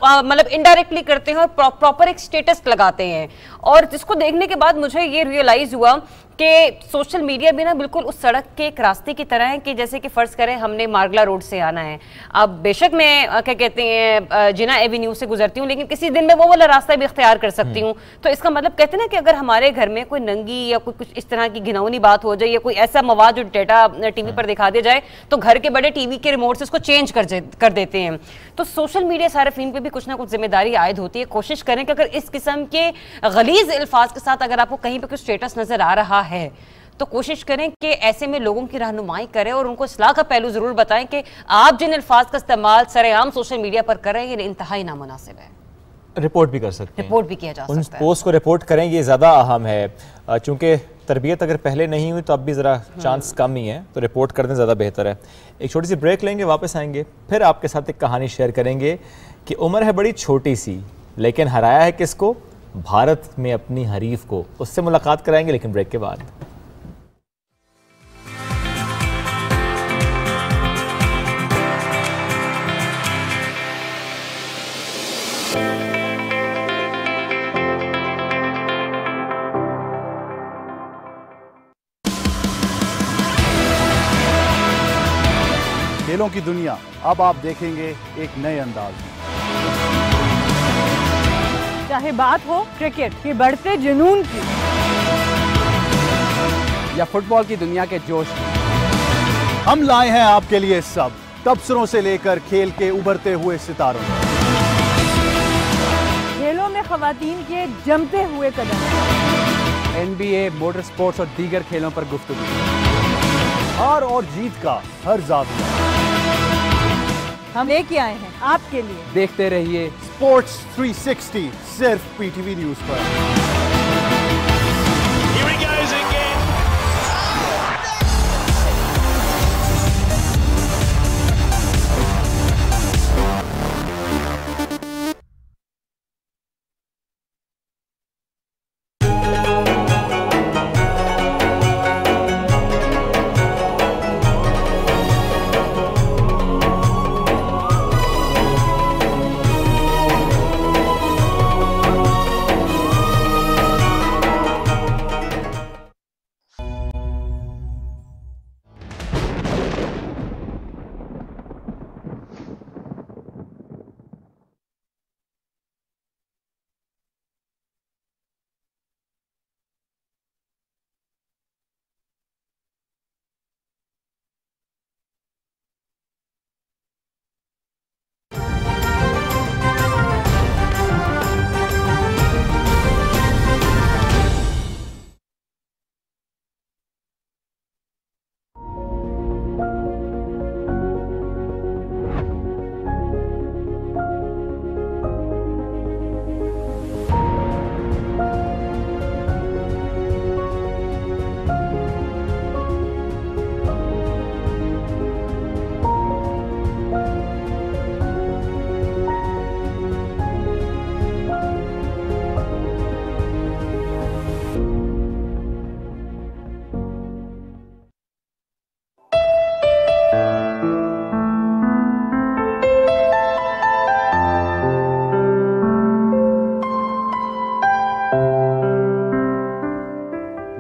मतलब इनडायरेक्टली करते हैं और प्रॉपर एक स्टेटस लगाते हैं, और जिसको देखने के बाद मुझे ये रियलाइज हुआ कि सोशल मीडिया भी ना बिल्कुल उस सड़क के एक रास्ते की तरह है कि जैसे कि फ़र्ज़ करें हमने मार्गला रोड से आना है। अब बेशक मैं क्या कहते हैं जिना एवेन्यू से गुजरती हूँ, लेकिन किसी दिन मैं वो वाला रास्ता भी इख्तियार कर सकती हूँ। तो इसका मतलब कहते हैं ना कि अगर हमारे घर में कोई नंगी या कोई कुछ इस तरह की घिनौनी बात हो जाए या कोई ऐसा मवाद जो डेटा टीवी पर दिखा दिया जाए तो घर के बड़े टीवी के रिमोट से उसको चेंज कर देते हैं। तो सोशल मीडिया सार्फिन पे भी कुछ ना कुछ जिम्मेदारी आयद होती है। कोशिश करें कि अगर इस किस्म के गलीज अल्फाज के साथ अगर आपको कहीं पे कुछ स्टेटस नजर आ रहा है तो कोशिश करें कि ऐसे में लोगों की रहनुमाई करें और उनको इस्लाह का पहलू जरूर बताएं कि आप जिन अल्फाज का इस्तेमाल सरेआम सोशल मीडिया पर कर रहे हैं ये इंतहाई नामुनासिब है। रिपोर्ट भी कर सकते हैं, रिपोर्ट भी किया जा सकता है, उन पोस्ट को रिपोर्ट करें, ये ज़्यादा अहम है, चूँकि तरबियत अगर पहले नहीं हुई तो अब भी ज़रा चांस कम ही है, तो रिपोर्ट कर दें ज़्यादा बेहतर है। एक छोटी सी ब्रेक लेंगे, वापस आएंगे, फिर आपके साथ एक कहानी शेयर करेंगे कि उम्र है बड़ी छोटी सी लेकिन हराया है किसको? भारत में अपनी हरीफ को। उससे मुलाकात कराएंगे लेकिन ब्रेक के बाद। खेलों की दुनिया अब आप देखेंगे एक नए अंदाज में। चाहे बात हो क्रिकेट के बढ़ते जुनून की या फुटबॉल की दुनिया के जोश की, हम लाए हैं आपके लिए सब, तबसरों से लेकर खेल के उभरते हुए सितारों, खेलों में खवातीन के जमते हुए कदम, NBA, मोटर स्पोर्ट्स और दीगर खेलों पर गुफ्तगू, हार और जीत का हर जाविया हम लेके आए हैं आपके लिए। देखते रहिए स्पोर्ट्स 360 सिर्फ PTV न्यूज पर।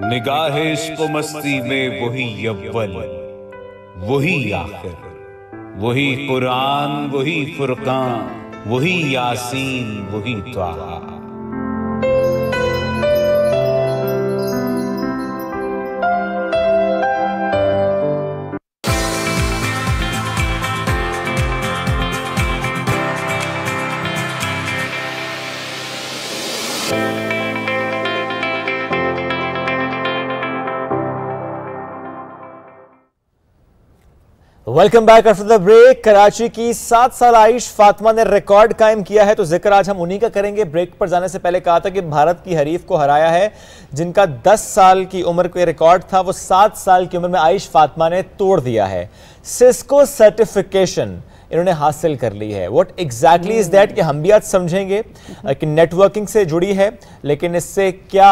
निगाहे इश्क़ो मस्ती में वही यव्वल वही आखिर, वही कुरान, वही फुरकान, वही यासीन, वही Taha. Welcome back after the break. Karachi की 7 साल आयुष फातिमा ने रिकॉर्ड कायम किया है, तो जिक्र आज हम उन्हीं का करेंगे। ब्रेक पर जाने से पहले कहा था कि भारत की हरीफ को हराया है जिनका 10 साल की उम्र का रिकॉर्ड था, वो 7 साल की उम्र में आयुष फातिमा ने तोड़ दिया है। सिस्को सर्टिफिकेशन इन्होंने हासिल कर ली है। व्हाट एग्जैक्टली इज दैट, कि हम भी आज समझेंगे कि नेटवर्किंग से जुड़ी है, लेकिन इससे क्या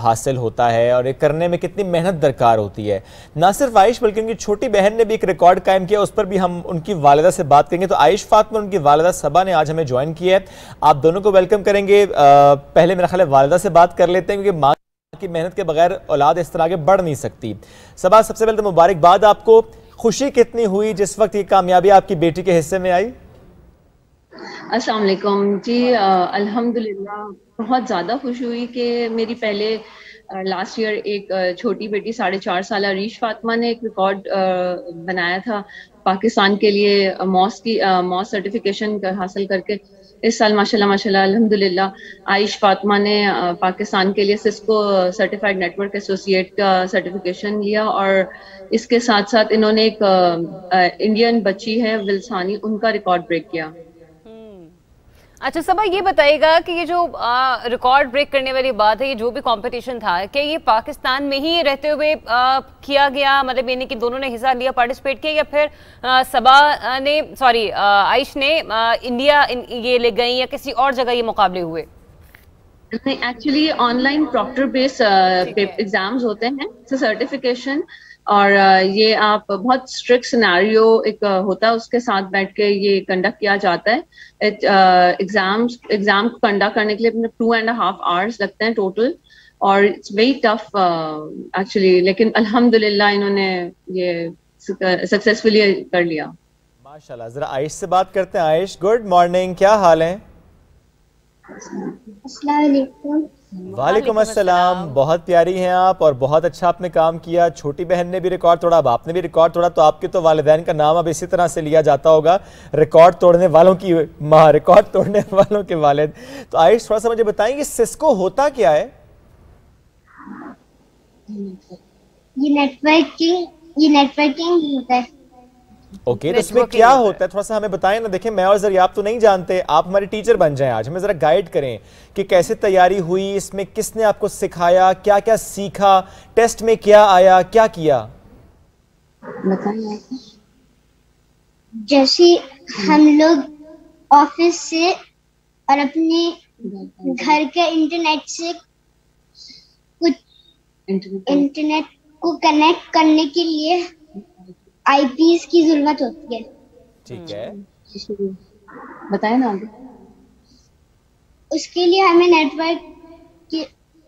हासिल होता है और ये करने में कितनी मेहनत दरकार होती है। ना सिर्फ आयुष बल्कि उनकी छोटी बहन ने भी एक रिकॉर्ड कायम किया, उस पर भी हम उनकी वालिदा से बात करेंगे। तो आयुष फातिमा उनकी वालिदा सबा ने आज हमें ज्वाइन किया है। आप दोनों को वेलकम करेंगे। पहले मेरा ख्याल है वालिदा से बात कर लेते हैं, क्योंकि माँ की मेहनत के बगैर औलाद इस तरह आगे बढ़ नहीं सकती। सबा, सबसे पहले तो मुबारकबाद आपको। खुशी कितनी हुई जिस वक्त ये कामयाबी आपकी बेटी के हिस्से में आई? अस्सलाम वालेकुम जी। अल्हम्दुलिल्लाह बहुत ज़्यादा खुशी हुई कि मेरी पहले लास्ट ईयर एक छोटी बेटी 4.5 साल आयुष फातिमा ने एक रिकॉर्ड बनाया था पाकिस्तान के लिए मॉस सर्टिफिकेशन हासिल करके। इस साल माशाल्लाह अल्हम्दुलिल्लाह आयुष फातिमा ने पाकिस्तान के लिए सिस्को सर्टिफाइड नेटवर्क एसोसिएट का सर्टिफिकेशन लिया, और इसके साथ साथ इन्होंने एक इंडियन बच्ची है विल्सानी, उनका रिकॉर्ड ब्रेक किया। अच्छा सबा, ये बताइएगा कि ये जो रिकॉर्ड ब्रेक करने वाली बात है, ये जो भी कंपटीशन था, क्या ये पाकिस्तान में ही रहते हुए किया गया, मतलब यानी कि दोनों ने हिस्सा लिया, पार्टिसिपेट किया, या फिर आयुष ने इंडिया ये ले गई या किसी और जगह ये मुकाबले हुए? नहीं, actually online proctor based exams होते हैं सर्टिफिकेशन, और ये आप बहुत स्ट्रिक्ट सिनेरियो एक होता है, उसके साथ बैठ के ये कंडक्ट किया जाता है। एग्जाम को कंडक्ट करने के लिए 2.5 आवर्स लगते हैं टोटल, और इट्स वेरी टफ एक्चुअली, लेकिन अल्हम्दुलिल्लाह इन्होंने ये सक्सेसफुली कर लिया। माशाल्लाह। जरा आयुष से बात करते हैं। आयुष, गुड मॉर्निंग, क्या हाल है? अस्सलाम वालेकुम। वालेकुम अस्सलाम। बहुत प्यारी हैं आप और बहुत अच्छा आपने काम किया। छोटी बहन ने भी रिकॉर्ड तोड़ा, अब आपने भी रिकॉर्ड तोड़ा, तो आपके तो वालिदैन का नाम अब इसी तरह से लिया जाता होगा, रिकॉर्ड तोड़ने वालों की माँ, रिकॉर्ड तोड़ने वालों के वालिद। तो आयुष, थोड़ा सा मुझे बताएंगे सिस्को होता क्या है? ये नेटवर्किंग होता है। ओके, तो इसमें क्या होता है, थोड़ा सा हमें बताएं ना। देखें, मैं और जरा आप तो नहीं जानते, आप हमारे टीचर बन जाएं आज, हमें जरा गाइड करें कि कैसे तैयारी हुई, इसमें किसने आपको सिखाया, क्या क्या सीखा, टेस्ट में क्या आया, क्या किया? जैसे हम लोग ऑफिस से और अपने घर के इंटरनेट से कुछ इंटरनेट को कनेक्ट करने के लिए आईपीएस की जरूरत होती है। ठीक है, बताएं ना आगे। उसके लिए हमें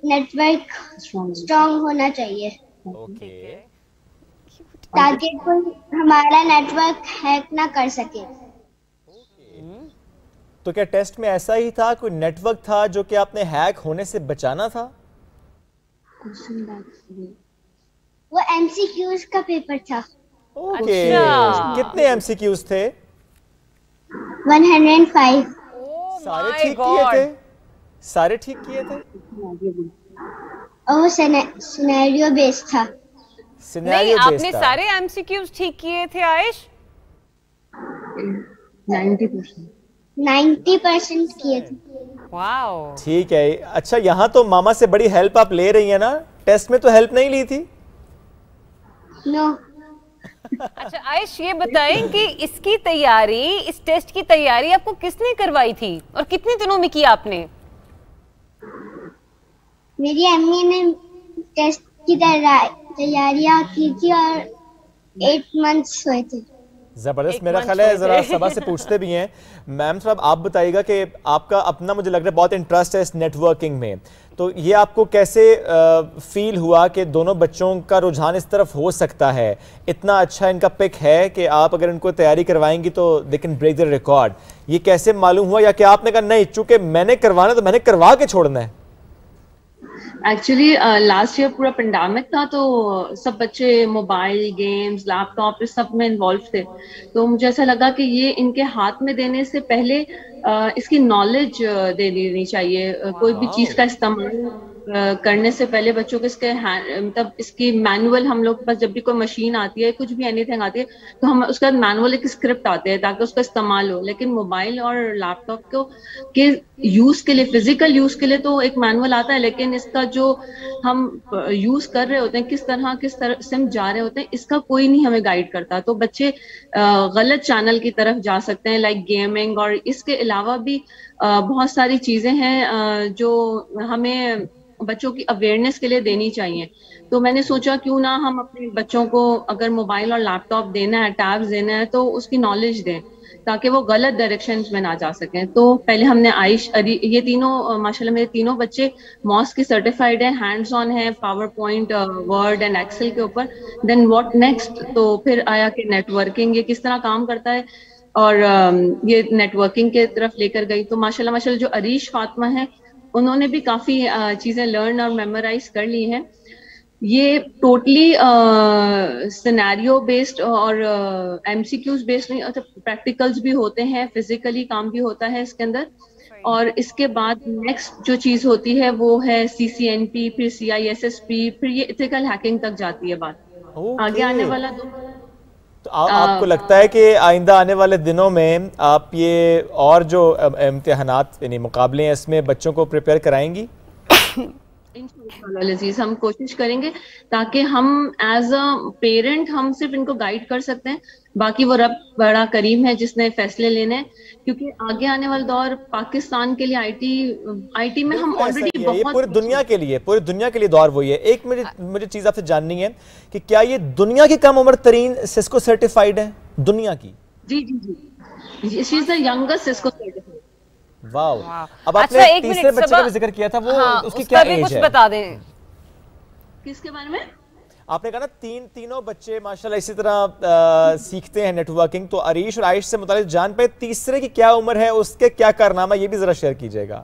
नेटवर्क स्ट्रॉन्ग होना चाहिए। ओके, ताकि कोई हमारा नेटवर्क हैक ना कर सके। तो क्या टेस्ट में ऐसा ही था, कोई नेटवर्क था जो कि आपने हैक होने से बचाना था? वो एमसीक्यूज का पेपर था। ओके, कितने एमसीक्यूज थे? 105। सारे ठीक किए थे? सारे ठीक किए थे? और वो सिनेरियो बेस्ड था। नहीं, आपने सारे एमसीक्यूज ठीक किए थे आयुष? 90% किए थे। वाओ, ठीक है। अच्छा, यहाँ तो मामा से बड़ी हेल्प आप ले रही है ना, टेस्ट में तो हेल्प नहीं ली थी? नो। अच्छा आयुष, ये बताएं कि इसकी तैयारी, इस टेस्ट की तैयारी आपको किसने करवाई थी और कितने दिनों में की आपने? मेरी अम्मी ने टेस्ट की तैयारियां की थी और 8 मंथ्स हुए थे। जबरदस्त। मेरा ख्याल है जरा सभा से पूछते भी हैं। मैम साहब, आप बताइएगा कि आपका अपना, मुझे लग रहा है बहुत इंटरेस्ट है इस नेटवर्किंग में, تو یہ آپ کو کیسے فیل ہوا کہ دونوں بچوں کا رجحان اس طرف ہو سکتا ہے؟ اتنا اچھا ان کا پک ہے کہ آپ اگر ان کو تیاری کروائیں گی تو they can break the record. یہ کیسے معلوم ہوا، یا کہ آپ نے کہا نہیں چونکہ میں نے کروانا تو میں نے کروا کے چھوڑنا ہے؟ ایکچولی لاسٹ ایئر پورا پینڈیمک تھا تو سب بچے موبائل گیمز لیپ ٹاپ اس سب میں انوالو تھے، تو مجھے ایسا لگا کہ یہ ان کے ہاتھ میں دینے سے پہلے اس کی نالج دے دینی چاہیے. کوئی بھی چیز کا استعمال کرنے سے پہلے بچوں کو اس کے مطلب اس کی مینول، ہم لوگ کے پاس جب بھی کوئی مشین آتی ہے کچھ بھی اینی تھنگ آتی ہے تو ہم اس کا مینول ایک اسکرپٹ آتے ہیں تاکہ اس کا استعمال ہو. لیکن موبائل اور لیپ ٹاپ کو کے یوز کے لیے، فزیکل یوز کے لیے تو ایک مینول آتا ہے، لیکن اس کا جو ہم یوز کر رہے ہوتے ہیں کس طرح سمجھ جا رہے ہوتے ہیں اس کا کوئی نہیں ہمیں گائیڈ کرتا. تو بچے غلط چینل کی طرف جا سکتے ہیں لائک گیمنگ، اور اس کے علاوہ بھی بہت ساری چیزیں ہیں جو ہمیں بچوں کی اویئرنیس کے لیے دینی چاہیے. تو میں نے سوچا کیوں نہ ہم اپنے بچوں کو اگر موبائل اور لیپ ٹاپ دینا ہے، ٹیبز دینا ہے، تو اس کی نالج دیں تاکہ وہ غلط ڈائریکشنز میں نہ جا سکیں. تو پہلے ہم نے یہ تینوں ماشاءاللہ میرے تینوں بچے ماس کی سرٹیفائڈ ہیں، ہینڈز آن ہیں PowerPoint, Word and Excel کے اوپر. Then what next? تو پھر آیا کہ نیٹ ورکنگ یہ کس طرح کام کرتا ہے، اور یہ نیٹ ورکنگ کے طرف لے کر گئی. تو ماشاءاللہ جو عریش فاطمہ ہے انہوں نے بھی کافی چیزیں لرن اور میمورائز کر لی ہیں. یہ ٹوٹلی سینیریو بیسڈ اور ایم سی کیوز بیسڈ نہیں، پریکٹیکلز بھی ہوتے ہیں، فزیکلی کام بھی ہوتا ہے اس کے اندر. اور اس کے بعد نیکسٹ جو چیز ہوتی ہے وہ ہے CCNP، پھر CISSP، پھر یہ ایتھیکل ہیکنگ تک جاتی ہے بات. آگے آنے والا تو آپ کو لگتا ہے کہ آئندہ آنے والے دنوں میں آپ یہ اور جو امتحانات یعنی مقابلے ہیں اس میں بچوں کو پریپیئر کرائیں گی؟ انشاءاللہ العزیز ہم کوشش کریں گے تاکہ ہم ایز اے پیرنٹ ہم صرف ان کو گائیڈ کر سکتے ہیں، باقی وہ رب بڑا کریم ہے جس نے فیصلے لینے ہیں. کیونکہ آگے آنے والا دور پاکستان کے لیے آئی ٹی میں ہم آلریڈی بہت پوری دنیا کے لیے دور وہی ہے. ایک مجھے چیز آپ سے جاننی ہے کہ کیا یہ دنیا کی کم عمر ترین سسکو سرٹیفائیڈ ہے دنیا کی؟ جی جی جی، شی از دی ینگسٹ سسکو سرٹیفائیڈ. واو. اب آپ نے تیسرے بچے کا بھی ذکر کیا تھا، وہ اس کی کیا ایج ہے؟ بتا دیں کس کے بارے میں. آپ نے کہا نا تینوں بچے ماشاءاللہ اسی طرح سیکھتے ہیں نیٹ ورکنگ، تو عریش اور عائش سے متعلق جان پہ تیسرے کی کیا عمر ہے، اس کے کیا کارنامہ، یہ بھی ذرا شیئر کیجئے گا.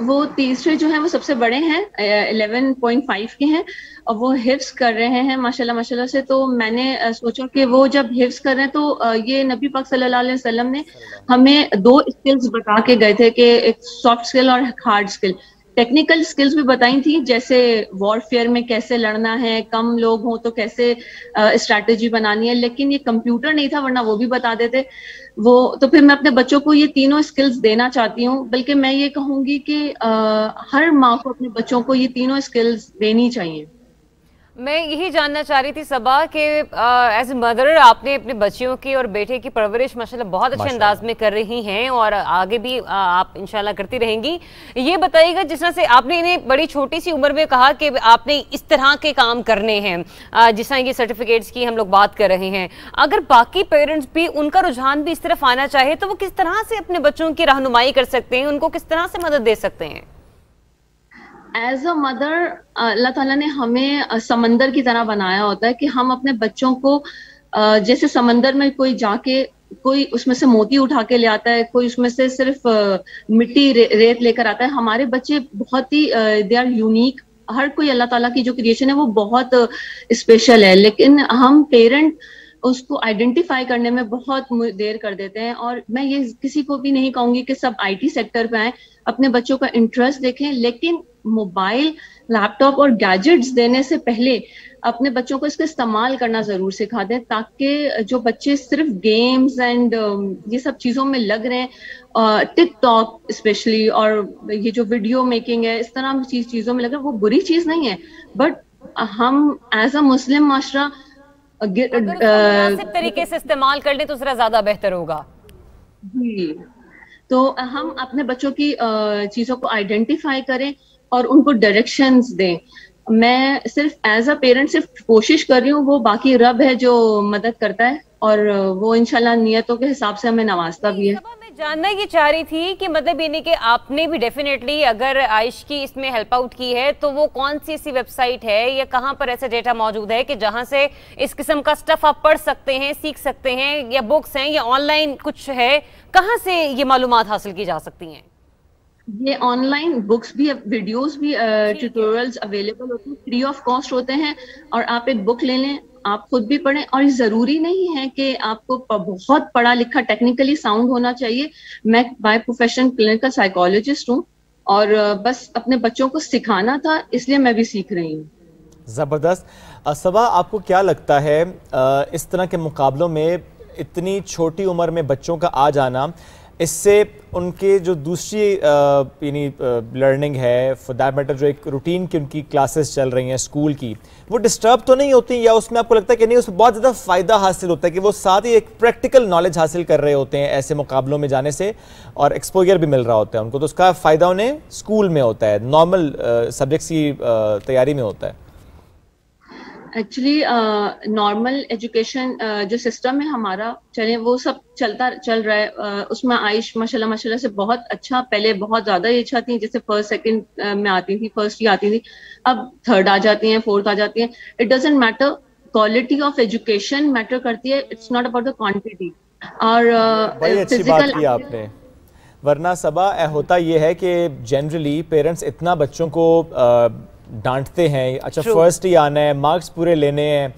وہ تیسرے جو ہیں وہ سب سے بڑے ہیں، 11.5 کے ہیں، اور وہ حفظ کر رہے ہیں ماشاءاللہ سے. تو میں نے سوچا کہ وہ جب حفظ کر رہے ہیں تو یہ نبی پاک صلی اللہ علیہ وسلم نے ہمیں 2 اسکلز بتا کے گئے تھے کہ ایک سافٹ اسکل اور ہارڈ اسکل. ٹیکنیکل اسکلز بھی بتائی تھی، جیسے وارفیئر میں کیسے لڑنا ہے، کم لوگ ہوں تو کیسے اسٹریٹجی بنانی ہے، لیکن یہ کمپیوٹر نہیں تھا ورنہ وہ بھی بتا دیتے وہ. تو پھر میں اپنے بچوں کو یہ تینوں اسکلز دینا چاہتی ہوں، بلکہ میں یہ کہوں گی کہ ہر ماں کو اپنے بچوں کو یہ تینوں اسکلز دینی چاہیے. میں یہی جاننا چاہ رہی تھی صبا کہ ایز اے مدر آپ نے اپنے بچیوں کی اور بیٹے کی پرورش ماشاءاللہ بہت اچھے انداز میں کر رہی ہیں اور آگے بھی آپ انشاءاللہ کرتی رہیں گی. یہ بتائیے گا جس طرح سے آپ نے انہیں بڑی چھوٹی سی عمر میں کہا کہ آپ نے اس طرح کے کام کرنے ہیں، جس طرح یہ سرٹیفکیٹس کی ہم لوگ بات کر رہے ہیں، اگر باقی پیرنٹس بھی ان کا رجحان بھی اس طرف آنا چاہے تو وہ کس طرح سے اپنے بچوں کی رہنمائی کر سکتے ہیں، ان کو کس طرح سے مدد دے سکتے ہیں؟ ایز اے مدر اللہ تعالیٰ نے ہمیں سمندر کی طرح بنایا ہوتا ہے کہ ہم اپنے بچوں کو جیسے سمندر میں کوئی جا کے کوئی اس میں سے موتی اٹھا کے لے آتا ہے، کوئی اس میں سے صرف مٹی ریت لے کر آتا ہے. ہمارے بچے بہت ہی دے آر یونیک، ہر کوئی اللہ تعالیٰ کی جو کریشن ہے وہ بہت اسپیشل ہے، لیکن ہم پیرنٹ اس کو آئیڈینٹیفائی کرنے میں بہت دیر کر دیتے ہیں. اور میں یہ کسی کو بھی نہیں کہوں گی کہ سب IT سیکٹر پہ آئیں، اپنے بچوں کا انٹرسٹ دیکھیں، لیکن موبائل لیپ ٹاپ اور گیجٹس دینے سے پہلے اپنے بچوں کو اس کا استعمال کرنا ضرور سکھا دیں، تاکہ جو بچے صرف گیمز اینڈ یہ سب چیزوں میں لگ رہے ہیں، ٹک ٹاک اسپیشلی، اور یہ جو ویڈیو میکنگ ہے، اس طرح چیزوں میں لگ رہے ہیں، وہ بری چیز نہیں ہے، بٹ ہم ایز اے مسلم معاشرہ مناسب طریقے سے استعمال کر لیں تو ذرا زیادہ بہتر ہوگا. جی، تو ہم اپنے بچوں کی چیزوں کو آئیڈینٹیفائی کریں اور ان کو ڈائریکشنز دیں. میں صرف ایز اے پیرنٹ صرف کوشش کر رہی ہوں، وہ باقی رب ہے جو مدد کرتا ہے، اور وہ انشاءاللہ نیتوں کے حساب سے ہمیں نوازتا بھی ہے. जानना ये चाह रही थी कि मतलब यानी कि आपने भी डेफिनेटली अगर आयश की इसमें हेल्प आउट की है तो वो कौन सी ऐसी वेबसाइट है या कहाँ पर ऐसा डेटा मौजूद है कि जहाँ से इस किस्म का स्टफ आप पढ़ सकते हैं, सीख सकते हैं, या बुक्स हैं या ऑनलाइन कुछ है, कहाँ से ये मालूमात हासिल की जा सकती हैं? ये ऑनलाइन बुक्स भी, वीडियोस भी, ट्यूटोरियल्स अवेलेबल होते हैं, फ्री ऑफ कॉस्ट होते हैं, और आप एक बुक ले लें, आप खुद भी पढ़ें। और ज़रूरी नहीं है कि आपको बहुत पढ़ा लिखा टेक्निकली साउंड होना चाहिए। मैं बाय प्रोफेशन क्लिनिकल साइकोलॉजिस्ट हूँ और बस अपने बच्चों को सिखाना था, इसलिए मैं भी सीख रही हूँ। ज़बरदस्त। सबा, आपको क्या लगता है इस तरह के मुकाबलों में इतनी छोटी उम्र में बच्चों का आ जाना, इससे उनके जो दूसरी यानी लर्निंग है, फॉर दैट मैटर जो एक रूटीन की उनकी क्लासेस चल रही हैं स्कूल की, वो डिस्टर्ब तो नहीं होती, या उसमें आपको लगता है कि नहीं उसमें बहुत ज़्यादा फ़ायदा हासिल होता है कि वो साथ ही एक प्रैक्टिकल नॉलेज हासिल कर रहे होते हैं ऐसे मुकाबलों में जाने से, और एक्सपोजर भी मिल रहा होता है उनको, तो उसका फ़ायदा उन्हें स्कूल में होता है, नॉर्मल सब्जेक्ट्स की तैयारी में होता है? एक्चुअली नॉर्मल एजुकेशन जो सिस्टम है हमारा चले, वो सब चल रहा है। उसमें आयश माशाल्लाह से बहुत अच्छा, पहले बहुत ज्यादा एज आती है, जैसे फर्स्ट सेकंड में आती थी, फर्स्ट ही आती थी, अब थर्ड आ जाती हैं, फोर्थ आ जाती हैं। It doesn't matter, quality of education matter करती है, it's not about the quantity. और बड़ी अच्छी बात की आपने, वरना सबा होता ये है कि जनरली पेरेंट्स इतना बच्चों को डांटते हैं, अच्छा फर्स्ट ही आना है, मार्क्स पूरे लेने हैं,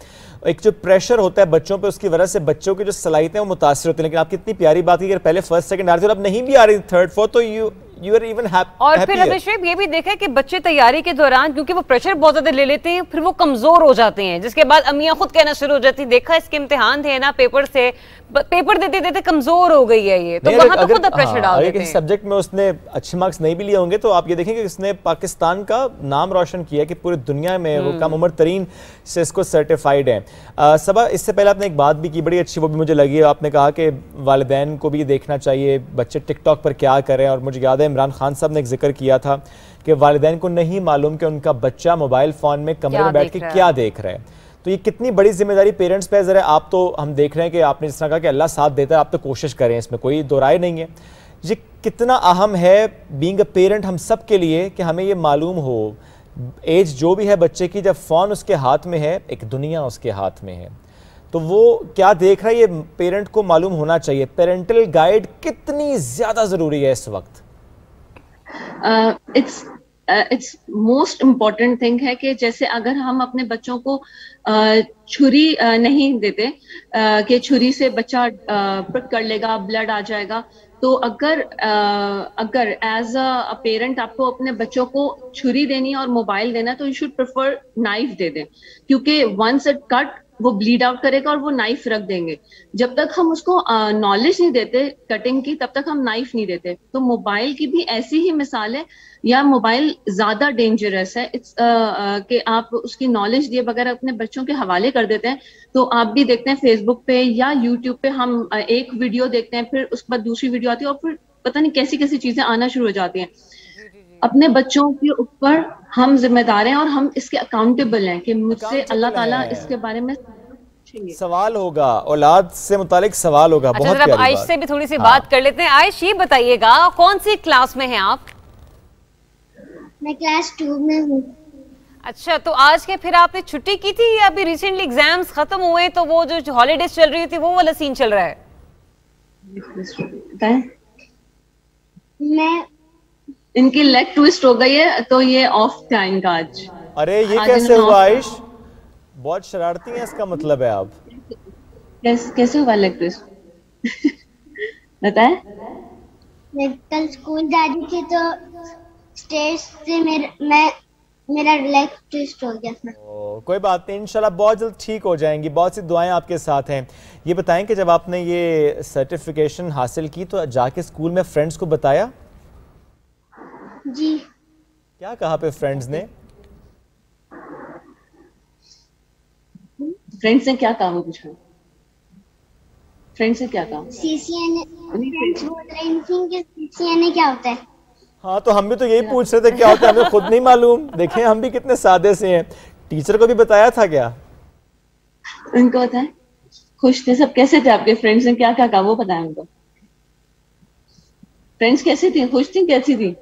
एक जो प्रेशर होता है बच्चों पे, उसकी वजह से बच्चों की जो सलाहियतें वो मुतासिर होती हैं। लेकिन आपकी इतनी प्यारी बात की, अगर पहले फर्स्ट सेकंड आ रही थी और अब नहीं भी आ रही थर्ड फोर्थ, तो यू आर इवन हैप्पी। और फिर रमेश भाई ये भी देखा है कि बच्चे तैयारी के दौरान क्योंकि वो प्रेशर बहुत ज्यादा ले लेते हैं, फिर वो कमजोर हो जाते हैं, जिसके बाद अम्मियां खुद कहना शुरू हो जाती, देखा इसके इम्तिहान थे ना, पेपर देते देते कमजोर हो गई है ये, तो वहां तो खुद प्रेशर डाल देते हैं। सब्जेक्ट में उसने अच्छे मार्क्स नहीं भी लिए होंगे तो आप ये देखेंगे कि इसने पाकिस्तान का नाम रोशन किया कि पूरी दुनिया में वो कम उम्र तरीन से इसको सर्टिफाइड है। सबा, इससे पहले आपने एक बात भी की बड़ी अच्छी, वो भी मुझे लगी, आपने कहा कि वालिदैन को भी देखना चाहिए बच्चे टिकटॉक पर क्या करें, और मुझे याद है इमरान खान साहब ने एक जिक्र किया था कि वालिदैन को नहीं मालूम कि उनका बच्चा मोबाइल फ़ोन में कमरे में बैठ के क्या देख रहा है। तो ये कितनी बड़ी जिम्मेदारी पेरेंट्स पे है। ज़रा आप तो, हम देख रहे हैं कि आपने जिस तरह कहा कि अल्लाह साथ देता है, आप तो कोशिश करें, इसमें कोई दो राय नहीं है, ये कितना अहम है बीइंग अ पेरेंट हम सब के लिए कि हमें ये मालूम हो, एज जो भी है बच्चे की, जब फ़ोन उसके हाथ में है, एक दुनिया उसके हाथ में है, तो वो क्या देख रहा है ये पेरेंट को मालूम होना चाहिए। पेरेंटल गाइड कितनी ज़्यादा ज़रूरी है इस वक्त? इट्स मोस्ट इम्पॉर्टेंट थिंग है कि जैसे अगर हम अपने बच्चों को छुरी नहीं देते कि छुरी से बच्चा prick कर लेगा, ब्लड आ जाएगा, तो अगर एज अ पेरेंट आपको अपने बच्चों को छुरी देनी और मोबाइल देना, तो यू शुड प्रेफर नाइफ दे दें, क्योंकि वंस इट कट वो ब्लीड आउट करेगा और वो नाइफ रख देंगे। जब तक हम उसको नॉलेज नहीं देते कटिंग की, तब तक हम नाइफ नहीं देते। तो मोबाइल की भी ऐसी ही मिसाल है, या मोबाइल ज्यादा डेंजरस है इट्स कि आप उसकी नॉलेज दिए बगैर अपने बच्चों के हवाले कर देते हैं। तो आप भी देखते हैं फेसबुक पे या यूट्यूब पे, हम एक वीडियो देखते हैं, फिर उसके बाद दूसरी वीडियो आती है, और फिर पता नहीं कैसी कैसी चीजें आना शुरू हो जाती हैं। अपने बच्चों के ऊपर हम जिम्मेदार हैं और हम इसके अकाउंटेबल हैं कि मुझसे अल्लाह ताला इसके बारे में सवाल होगा, औलाद से मुतालिक सवाल होगा। अच्छा, बहुत प्यारी आयश से भी थोड़ी सी बात कर लेते हैं। आयश, ये बताइएगा कौन सी क्लास में हैं आप? मैं क्लास 2 में हूँ। अच्छा, तो आज के फिर आपने छुट्टी की थी या अभी रिसेंटली एग्जाम्स खत्म हुए तो वो जो हॉलीडेज चल रही थी वो वाला सीन चल रहा है? मैं इनकी लेग ट्विस्ट हो गई है तो ये ऑफ टाइम का आज। अरे ये कैसे हुआ आयश? बहुत शरारती है इसका मतलब है आप। कैसे हुआ लेग ट्विस्ट? बताए? मैं कल स्कूल जा रही थी तो स्टेज से मेरा लेग ट्विस्ट हो गया था। कोई बात नहीं, इंशाल्लाह बहुत जल्द ठीक हो जाएंगी, बहुत सी दुआएं आपके साथ हैं। ये बताएं कि जब आपने ये सर्टिफिकेशन हासिल की तो जाके स्कूल में फ्रेंड्स को बताया? जी। क्या कहा पे फ्रेंड्स ने? फ्रेंड्स ने क्या कहा वो पूछा? फ्रेंड्स ने क्या कहा? सीसीएन फ्रेंड्स बोल रही थी कि सीसीएन क्या होता है। हाँ, तो हम भी तो यही पूछ रहे थे क्या होता है, हमें खुद नहीं मालूम। देखें हम भी कितने सादे से हैं। टीचर को भी बताया था क्या? उनको बताया, खुश थे सब। कैसे थे आपके फ्रेंड्स ने क्या क्या कहा वो बताया उनको? फ्रेंड्स कैसी थी, खुश थी, कैसी थी?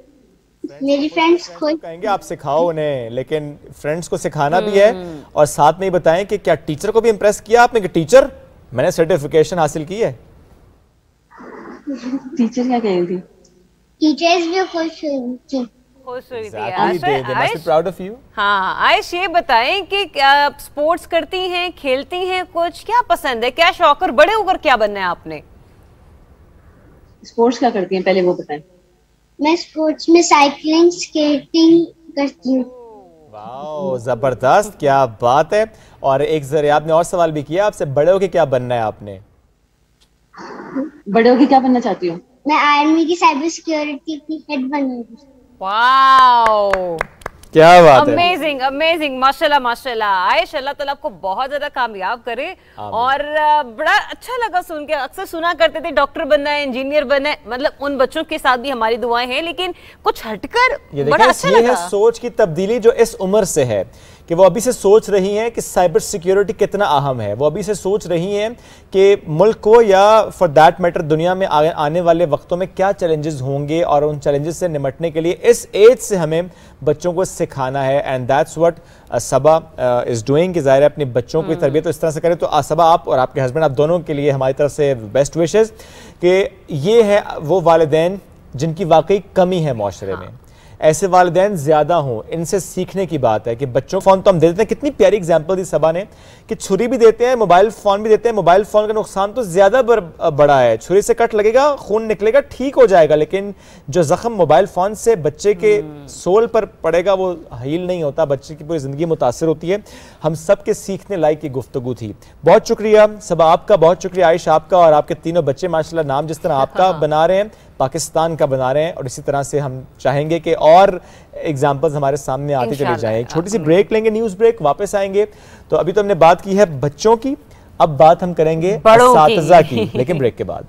मेरी फ्रेंड्स खुश। कहेंगे आप सिखाओ उन्हें, लेकिन फ्रेंड्स को सिखाना भी है और साथ में ही बताएं कि क्या टीचर को भी इम्प्रेस किया आपने कि टीचर मैंने सर्टिफिकेशन हासिल की है? टीचर क्या कह रही थी? टीचर्स भी खुश हुई थी। खुश हुई थी। Exactly, they must be proud of you. हाँ, आयश ये बताएं कि स्पोर्ट्स करती हैं, खेलती हैं, कुछ क्या पसंद है, क्या शौक, और बड़े होकर क्या बनना है आपने? स्पोर्ट्स क्या करती हैं पहले वो बताएं। मैं स्पोर्ट्स में साइकिलिंग, स्केटिंग करती हूँ। वाओ, जबरदस्त, क्या बात है। और एक जरिए आपने और सवाल भी किया आपसे, बड़े होके क्या बनना है आपने? बड़े होके क्या बनना चाहती हूँ? मैं आर्मी की साइबर सिक्योरिटी की हेड बनूंगी। वाओ, क्या बात है। अमेजिंग अमेजिंग, माशाल्लाह माशाल्लाह। आयश, अल्लाह ताला आपको बहुत ज्यादा कामयाब करे। और बड़ा अच्छा लगा सुन के। अक्सर सुना करते थे डॉक्टर बनना है, इंजीनियर बनना है, मतलब उन बच्चों के साथ भी हमारी दुआएं हैं, लेकिन कुछ हटकर बड़ा अच्छा लगा। ये है सोच की तब्दीली जो इस उम्र से है कि वो अभी से सोच रही हैं कि साइबर सिक्योरिटी कितना अहम है। वो अभी से सोच रही हैं कि मुल्क को या फॉर दैट मैटर दुनिया में आने वाले वक्तों में क्या चैलेंजेस होंगे और उन चैलेंजेस से निपटने के लिए इस एज से हमें बच्चों को सिखाना है। And that's what Saba is doing कि ज़ाहिर है अपने बच्चों की तरबियत तो इस तरह से करें। तो सबा, आप और आपके हस्बैंड, आप दोनों के लिए हमारी तरफ से बेस्ट विशेस कि ये है वो वालिदैन जिनकी वाकई कमी है माशरे में। ऐसे वालिदैन ज़्यादा हों, इनसे सीखने की बात है कि बच्चों फ़ोन तो हम दे देते हैं। कितनी प्यारी एग्जांपल दी सबा ने कि छुरी भी देते हैं, मोबाइल फ़ोन भी देते हैं। मोबाइल फ़ोन का नुकसान तो ज़्यादा बड़ा है, छुरी से कट लगेगा, खून निकलेगा, ठीक हो जाएगा, लेकिन जो ज़ख्म मोबाइल फ़ोन से बच्चे के सोल पर पड़ेगा वो हील नहीं होता, बच्चे की पूरी ज़िंदगी मुतासर होती है। हम सब के सीखने लायक की गुफ्तगू थी। बहुत शुक्रिया सबा आपका, बहुत शुक्रिया आयश आपका, और आपके तीनों बच्चे माशाल्लाह नाम जिस तरह आपका बना रहे हैं, पाकिस्तान का बना रहे हैं, और इसी तरह से हम चाहेंगे कि और एग्जाम्पल्स हमारे सामने आते चले जाएं। एक छोटी सी ब्रेक लेंगे, न्यूज़ ब्रेक, वापस आएंगे। तो अभी तो हमने बात की है बच्चों की, अब बात हम करेंगे असातिज़ा की, लेकिन ब्रेक के बाद।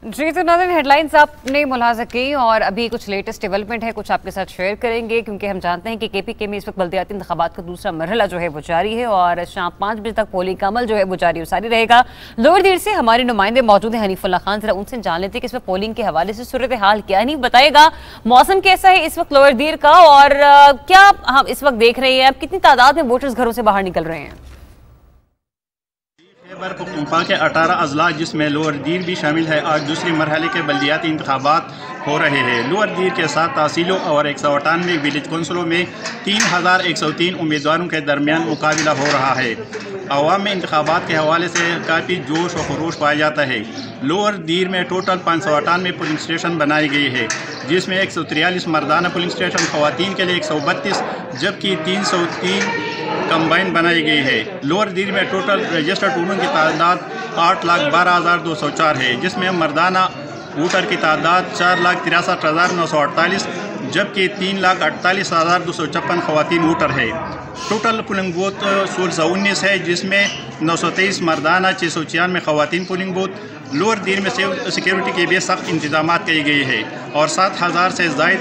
जी, तो नाज़रीन, हेडलाइंस आपने मुलाज़ा की और अभी कुछ लेटेस्ट डेवलपमेंट है, कुछ आपके साथ शेयर करेंगे, क्योंकि हम जानते हैं कि KPK में इस वक्त बल्दियाती इंतखाबात का दूसरा मरहला जो है वो जारी है और शाम 5 बजे तक पोलिंग का अमल जो है वो जारी सारी रहेगा। लोअर दीर से हमारे नुमाइंदे मौजूद हैं, हनीफुल्लाह खान, जरा उनसे जान लेते हैं कि इस वक्त पोलिंग के हवाले से सूरत हाल क्या नहीं बताएगा। मौसम कैसा है इस वक्त लोअर दीर का, और क्या हम इस वक्त देख रहे हैं, अब कितनी तादाद में वोटर्स घरों से बाहर निकल रहे हैं? खैबर पख्तूनख्वा के 18 अजला जिसमें लोअर दीर भी शामिल है, आज दूसरे मरहले के बल्दियाती इंतखाबात हो रहे हैं। लोअर दीर के 7 तहसीलों और 198 विलेज कौंसलों में 3103 उम्मीदवारों के दरमियान मुकाबला हो रहा है। अवाम में इंतखाबात के हवाले से काफ़ी जोश व खरोश पाया जाता है। लोअर दीर में टोटल 598 पोलिंग स्टेशन बनाए गए हैं, जिसमें 143 मर्दाना पोलिंग स्टेशन, ख़वातीन के लिए 132 जबकि 303 कंबाइन बनाई गई है। लोअर दीर में टोटल रजिस्टर्ड वोटरों की तादाद 8,12,204 है, जिसमें मर्दाना वोटर की तादाद 4,63,948 जबकि 3,48,256 ख़वातीन वोटर है। टोटल पोलिंग बूथ 1619 है, जिसमें 923 मर्दाना, 696 ख़वातीन पोलिंग बूथ। लोअर दीर में सिक्योरिटी के भी सख्त इंतजाम किए गए हैं और 7,000 से ज़ायद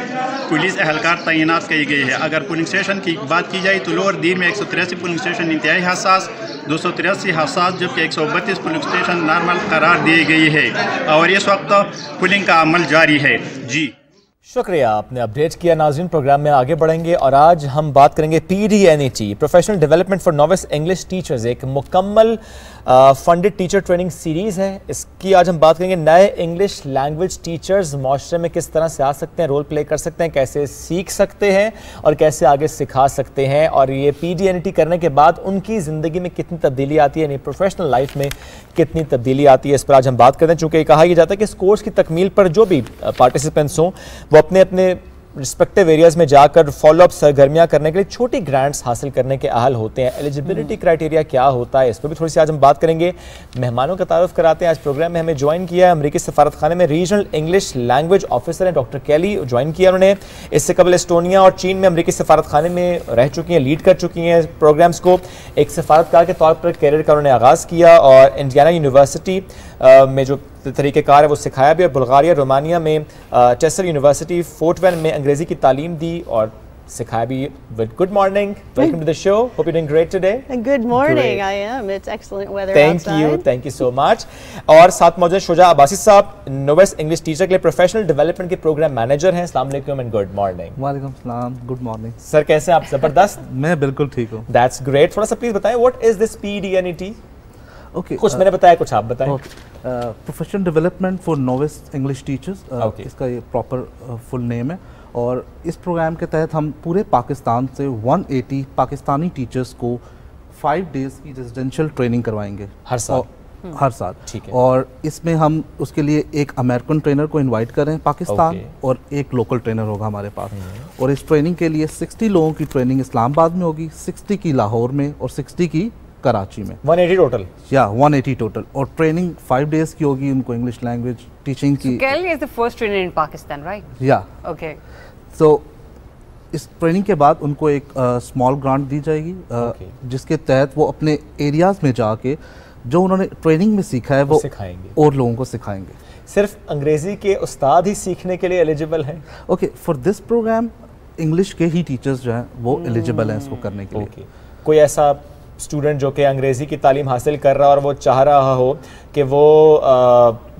पुलिस एहलकार तैनात किए गए हैं। अगर पोलिंग स्टेशन की बात की जाए तो लोअर दीर में 183 पोलिंग स्टेशन इंतहाई हसास, 283 हसास जबकि 132 पोलिंग स्टेशन नॉर्मल करार दिए गए हैं और इस वक्त पोलिंग का अमल जारी है। जी शुक्रिया, आपने अपडेट किया। नाज़रीन, प्रोग्राम में आगे बढ़ेंगे और आज हम बात करेंगे PDNET, professional development for novice English teachers, एक मुकम्मल फंडेड टीचर ट्रेनिंग सीरीज़ है। इसकी आज हम बात करेंगे नए इंग्लिश लैंग्वेज टीचर्स माशरे में किस तरह से आ सकते हैं, रोल प्ले कर सकते हैं, कैसे सीख सकते हैं और कैसे आगे सिखा सकते हैं, और ये PDNET करने के बाद उनकी ज़िंदगी में कितनी तब्दीली आती है, यानी प्रोफेशनल लाइफ में कितनी तब्दीली आती है। इस पर आज हम बात करते हैं, चूँकि कहा यह जाता है कि इस कोर्स की तकमील पर जो भी पार्टिसिपेंट्स हों वो अपने अपने रिस्पेक्टिव एरियाज में जाकर फॉलोअप सरगर्मियाँ करने के लिए छोटी ग्रांट्स हासिल करने के अहल होते हैं। एलिजिबिलिटी क्राइटेरिया क्या होता है, इस पर भी थोड़ी सी आज हम बात करेंगे। मेहमानों का तारुफ कराते हैं। आज प्रोग्राम में हमें ज्वाइन किया है अमरीकी सफारत खाने में रीजनल इंग्लिश लैंग्वेज ऑफिसर हैं डॉक्टर कैली, ज्वाइन किया उन्होंने। इससे कबल एस्टोनिया और चीन में अमरीकी सफारत खाने में रह चुकी हैं, लीड कर चुकी हैं प्रोग्राम्स को। एक सफारतकार के तौर पर कैरियर का उन्होंने आगाज़ किया और इंडियाना यूनिवर्सिटी में जो طریقہ کار ہے وہ سکھایا بھی, اور بلغاریہ رومانیہ میں ٹیسر یونیورسٹی فورٹ وین میں انگریزی کی تعلیم دی اور سکھایا بھی. Good morning, welcome to the show. Hope you're doing great today. Good morning. Great. I am. It's excellent weather outside. Thank you so much. اور ساتھ موجود شجاع عباسی صاحب, نوویس انگلش ٹیچر کے لیے پروفیشنل ڈیولپمنٹ کے پروگرام مینیجر ہیں. السلام علیکم اینڈ گڈ مارننگ. وعلیکم السلام, گڈ مارننگ. سر کیسے ہیں آپ؟ زبردست. میں بالکل ٹھیک ہوں. That's great. تھوڑا سا پلیز بتائیں what is this PDNET؟ Okay, کچھ میں نے بتایا, کچھ آپ بتائیں. Professional development for novice English teachers, اس کا یہ پراپر فل نیم ہے. اور اس پروگرام کے تحت ہم پورے پاکستان سے 180 پاکستانی ٹیچرز کو 5 days کی ریزیڈینشیل ٹریننگ کروائیں گے ہر سال. ٹھیک ہے. اور اس میں ہم اس کے لیے ایک امریکن ٹرینر کو انوائٹ کر رہے ہیں پاکستان, اور ایک لوکل ٹرینر ہوگا ہمارے پاس. اور اس ٹریننگ کے لیے 60 لوگوں کی ٹریننگ اسلام آباد میں ہوگی, 60 کی لاہور میں, اور 60 کی کراچی میں. 180 ٹوٹل. 180 ٹوٹل. اور ٹریننگ 5 days کی ہوگی ان کو انگلش لینگویج ٹیچنگ کی. Kelly is the first trainer in Pakistan, right? Yeah. Okay. So us training کے بعد ان کو ایک اسمال گرانٹ دی جائے گی, جس کے تحت وہ اپنے ایریاز میں جا کے جو انہوں نے ٹریننگ میں سیکھا ہے وہ سکھائیں گے, اور لوگوں کو سکھائیں گے. صرف انگریزی کے استاد ہی سیکھنے کے لیے ایلیجیبل ہیں؟ Okay, for this program English کے ہی ٹیچرز جو ہیں وہ ایلیجیبل ہیں اس کو کرنے کے لیے. کوئی ایسا اسٹوڈنٹ جو کہ انگریزی کی تعلیم حاصل کر رہا اور وہ چاہ رہا ہو کہ وہ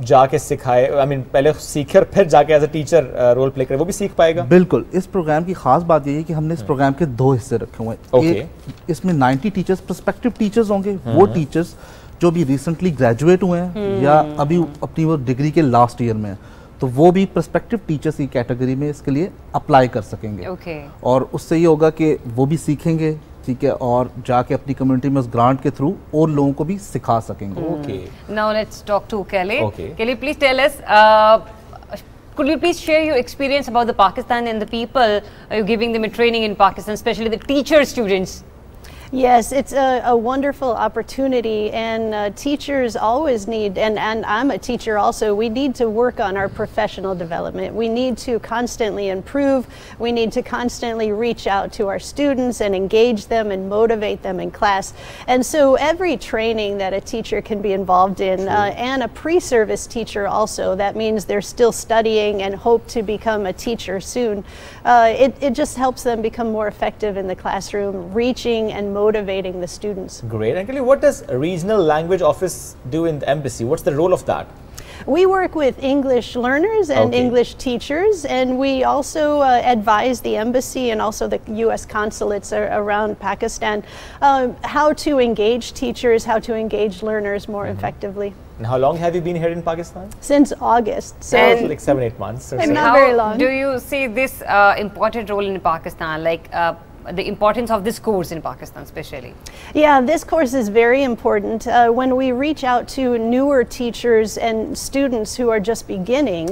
جا کے سکھائے, پہلے سیکھے اور پھر جا کے as a teacher role play کرے, وہ بھی سیکھ پائے گا؟ بالکل. اس پروگرام کی خاص بات یہ ہے کہ ہم نے اس پروگرام کے 2 حصے رکھے ہوئے ہیں. ایک اس میں 90 ٹیچرز پرسپیکٹیو ٹیچرز ہوں گے, وہ ٹیچرز جو بھی ریسنٹلی گریجویٹ ہوئے ہیں یا ابھی اپنی وہ ڈگری کے لاسٹ ایئر میں ہیں, تو وہ بھی پرسپیکٹیو ٹیچرز کی کیٹیگری میں اس کے لیے اپلائی کر سکیں گے. اور اس سے یہ ہوگا کہ وہ بھی سیکھیں گے, ٹھیک ہے, اور جا کے اپنی کمیونٹی میں اس گرانٹ کے تھرو اور لوگوں کو بھی سکھا سکیں گے. Now let's talk to Kelly. Kelly, please tell us, could you please share your experience about the Pakistan and the people giving them a training in Pakistan, especially the teacher students? Yes, it's a wonderful opportunity, and teachers always need, and I'm a teacher also, we need to work on our professional development. We need to constantly improve. We need to constantly reach out to our students and engage them and motivate them in class. And so every training that a teacher can be involved in, and a pre-service teacher also, that means they're still studying and hope to become a teacher soon. It just helps them become more effective in the classroom, reaching and motivating the students. Great. And what does Regional Language Office do in the embassy? What's the role of that? We work with English learners and English teachers, and we also advise the embassy and also the U.S. consulates around Pakistan how to engage teachers, how to engage learners more effectively. And how long have you been here in Pakistan? Since August. So like 7-8 months or so. Not very long. Do you see this important role in Pakistan, like the importance of this course in Pakistan especially? Yeah, this course is very important. When we reach out to newer teachers and students who are just beginning,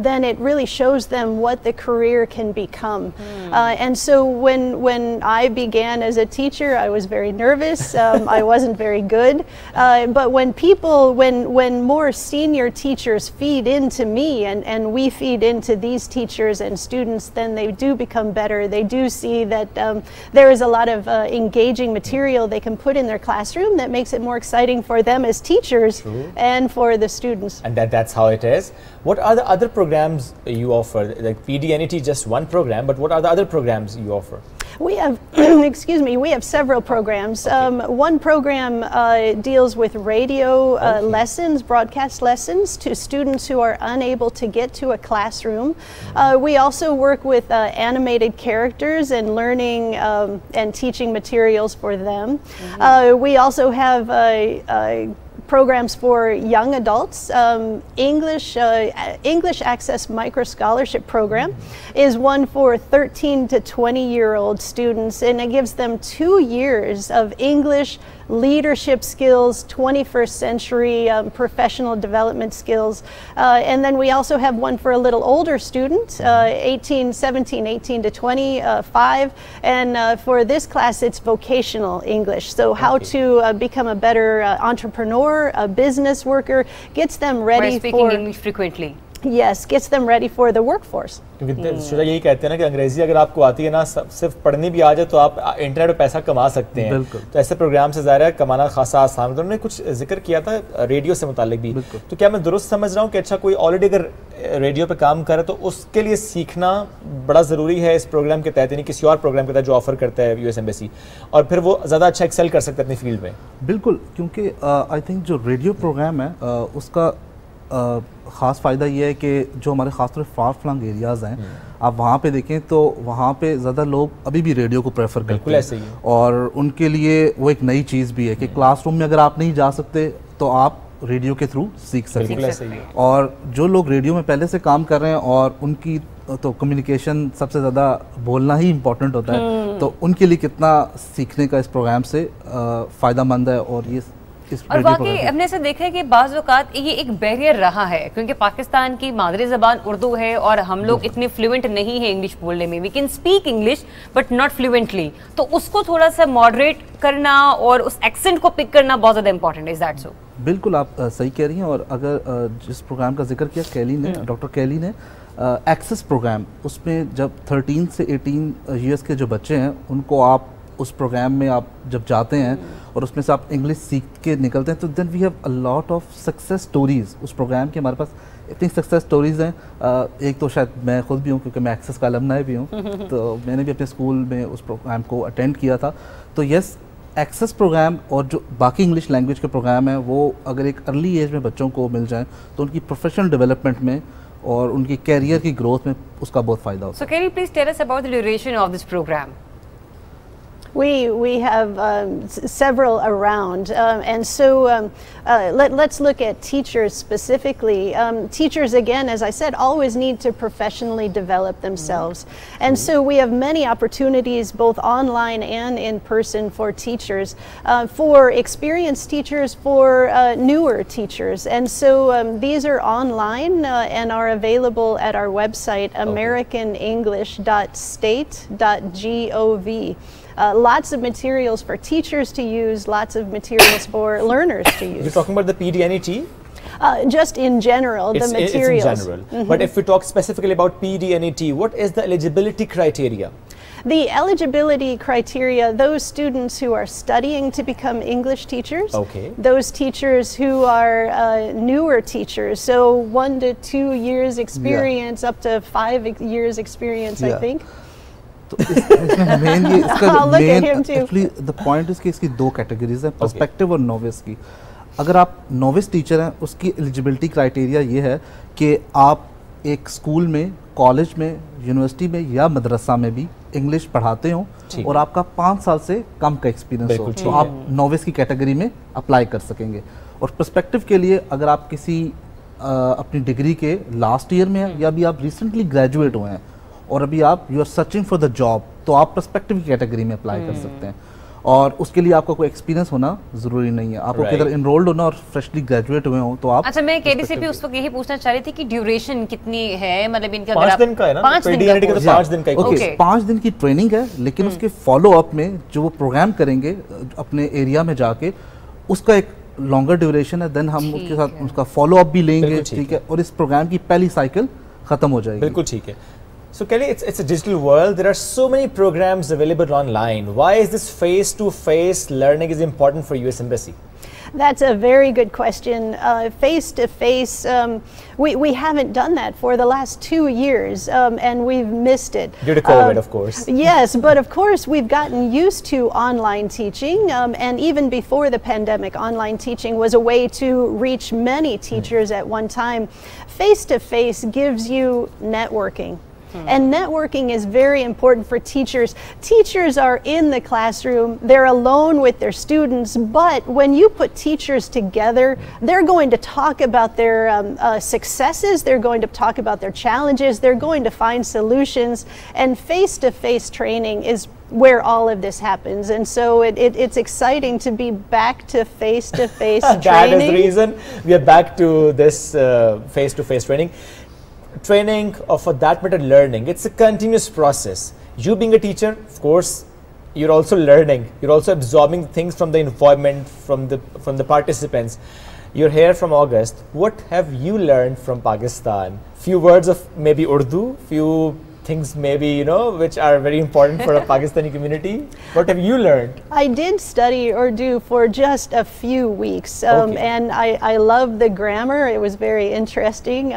then it really shows them what the career can become. And so when I began as a teacher, I was very nervous. I wasn't very good. But when more senior teachers feed into me, and we feed into these teachers and students, then they do become better. They do see that there is a lot of engaging material they can put in their classroom that makes it more exciting for them as teachers and for the students. And that's how it is. What are the other programs you offer? Like PDNET is just one program, but what are the other programs you offer? We have, we have several programs. One program deals with radio lessons, broadcast lessons to students who are unable to get to a classroom. We also work with animated characters and learning and teaching materials for them. We also have programs for young adults. English Access Micro Scholarship Program is one for 13 to 20-year-old students, and it gives them 2 years of English leadership skills, 21st century professional development skills. And then we also have one for a little older student, 18 to 25. And for this class, it's vocational English. So how to become a better entrepreneur, a business worker, gets them ready for... speaking English frequently. Yes, gets them ready for the workforce. क्योंकि शुजा यही कहते हैं ना कि अंग्रेजी अगर आपको आती है ना, सिर्फ पढ़नी भी आ जाए तो आप इंटरनेट पे पैसा कमा सकते हैं। तो ऐसे प्रोग्राम से ज़ाहिर है कमाना खासा आसान है। तो उन्होंने कुछ जिक्र किया था रेडियो से मुतालिक भी, तो क्या मैं दुरुस्त समझ रहा हूँ कि अच्छा कोई ऑलरेडी अगर रेडियो पे काम करे तो उसके लिए सीखना बड़ा ज़रूरी है इस प्रोग्राम के तहत, यानी किसी और प्रोग्राम के तहत जो ऑफर करता है यूएस एम्बेसी, और फिर वो ज़्यादा अच्छा एक्सेल कर सकते हैं अपनी फील्ड में? बिल्कुल, क्योंकि आई थिंक जो रेडियो प्रोग्राम है उसका ख़ास फ़ायदा ये है कि जो हमारे ख़ासतौर पर फार फ्लंग एरियाज़ हैं, आप वहाँ पे देखें तो वहाँ पे ज़्यादा लोग अभी भी रेडियो को प्रेफर करते हैं। ऐसे ही है। और उनके लिए वो एक नई चीज़ भी है कि क्लासरूम में अगर आप नहीं जा सकते तो आप रेडियो के थ्रू सीख सकते हैं। और जो लोग रेडियो में पहले से काम कर रहे हैं और उनकी तो कम्युनिकेशन सबसे ज़्यादा बोलना ही इम्पोर्टेंट होता है, तो उनके लिए कितना सीखने का इस प्रोग्राम से फ़ायदा मंद है। और ये और वाकई हमने ऐसे देखा है कि बाज़ औक़ात ये एक बैरियर रहा है, क्योंकि पाकिस्तान की मादरी ज़बान उर्दू है और हम लोग इतने फ्लुएंट नहीं है इंग्लिश बोलने में। We can speak English but not fluently, तो उसको थोड़ा सा मॉडरेट करना और उस एक्सेंट को पिक करना बहुत ज़्यादा इंपॉर्टेंट है। Is that so? बिल्कुल, आप सही कह रही हैं। और अगर जिस प्रोग्राम का जिक्र किया कैली ने, डॉक्टर कैली ने, एक्सेस प्रोग्राम, उसमें जब 13 से 18 यूएस के जो बच्चे हैं उनको आप उस प्रोग्राम में आप जब जाते हैं और उसमें से आप इंग्लिश सीख के निकलते हैं, तो then we have a lot of success stories. उस प्रोग्राम की हमारे पास इतनी सक्सेस स्टोरीज़ हैं। एक तो शायद मैं खुद भी हूँ क्योंकि मैं एक्सेस का अलमनाई भी हूँ, तो मैंने भी अपने स्कूल में उस प्रोग्राम को अटेंड किया था। तो यस, एक्सेस प्रोग्राम और जो बाकी इंग्लिश लैंग्वेज के प्रोग्राम हैं वो अगर एक अर्ली एज में बच्चों को मिल जाएँ तो उनकी प्रोफेशनल डेवलपमेंट में और उनकी कैरियर की ग्रोथ में उसका बहुत फ़ायदा होता है। So can you please tell us about the duration of this program? We have several around, and so let's look at teachers specifically. Teachers, again, as I said, always need to professionally develop themselves, and so we have many opportunities both online and in person for teachers, for experienced teachers, for newer teachers, and so these are online and are available at our website, americanenglish.state.gov. Lots of materials for teachers to use, lots of materials for learners to use. You're talking about the PDNET? Just in general, the materials. It's in general. But if we talk specifically about PDNET, what is the eligibility criteria? The eligibility criteria, those students who are studying to become English teachers, those teachers who are newer teachers, so 1 to 2 years experience, up to 5 years experience, I think. तो इसमें main ये इसका actually the point is कि इसकी दो categories हैं, perspective और novice की। अगर आप नोविस टीचर हैं उसकी एलिजिबिलिटी क्राइटेरिया ये है कि आप एक स्कूल में, कॉलेज में, यूनिवर्सिटी में या मदरसा में भी इंग्लिश पढ़ाते हो और आपका 5 साल से कम का एक्सपीरियंस हो, तो आप नोविस की कैटेगरी में अप्लाई कर सकेंगे। और पर्सपेक्टिव के लिए अगर आप किसी अपनी डिग्री के लास्ट ईयर में हैं या अभी आप रिसेंटली ग्रेजुएट हुए हैं और अभी आप you are searching for the job, तो आप पर्सपेक्टिव की कैटेगरी में अप्लाई कर सकते हैं। और उसके लिए आपका कोई एक्सपीरियंस होना जरूरी नहीं है, आपको किधर एनरोल्ड होना और फ्रेशली ग्रेजुएट हुए हो तो आप। अच्छा, मैं केडीसीपी उस वक्त यही पूछना चाह रही थी कि ड्यूरेशन कितनी है, मतलब इनका 5 दिन का है ना? 5 दिन का। ओके, 5 दिन की ट्रेनिंग है, लेकिन उसके फॉलो अप में जो वो प्रोग्राम करेंगे अपने एरिया में जाके, उसका एक लॉन्गर ड्यूरेशन है। देन हम उसके साथ उसका फॉलो अप भी लेंगे, ठीक है, और इस प्रोग्राम की पहली साइकिल खत्म हो जाएगी। बिल्कुल ठीक है। So Kelly, it's a digital world. There are so many programs available online. Why is this face-to-face learning is important for US Embassy? That's a very good question. Face-to-face, we haven't done that for the last 2 years, and we've missed it. Due to COVID, of course. Yes, but of course we've gotten used to online teaching, and even before the pandemic, online teaching was a way to reach many teachers at one time. Face-to-face gives you networking. And networking is very important for teachers. Teachers are in the classroom, they're alone with their students, but when you put teachers together, they're going to talk about their successes, they're going to talk about their challenges, they're going to find solutions, and face-to-face training is where all of this happens. And so it's exciting to be back to face-to-face training. That is the reason we are back to this face-to-face training, or for that matter learning. It's a continuous process. You being a teacher, of course, you're also learning, you're also absorbing things from the environment, from the participants. You're here from August. What have you learned from Pakistan? Few words of maybe Urdu, few things maybe, you know, which are very important for a Pakistani community. What have you learned? I did study Urdu for just a few weeks, and I love the grammar. It was very interesting.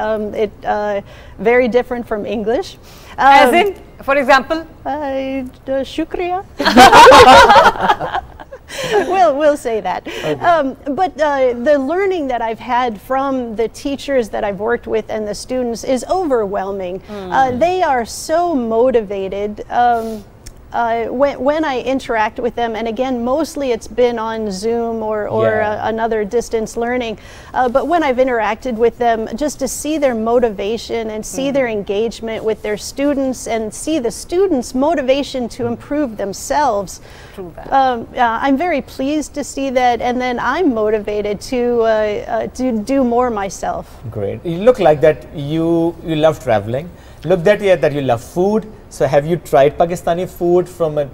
Very different from English. As in, for example? Shukriya. We'll say that. But the learning that I've had from the teachers that I've worked with and the students is overwhelming. They are so motivated. When I interact with them, and again, mostly it's been on Zoom or another distance learning, but when I've interacted with them, just to see their motivation and see their engagement with their students and see the students' motivation to improve themselves, I'm very pleased to see that, and then I'm motivated to do more myself. Great. You look like that you love traveling. Look that you love food. So have you tried Pakistani food from a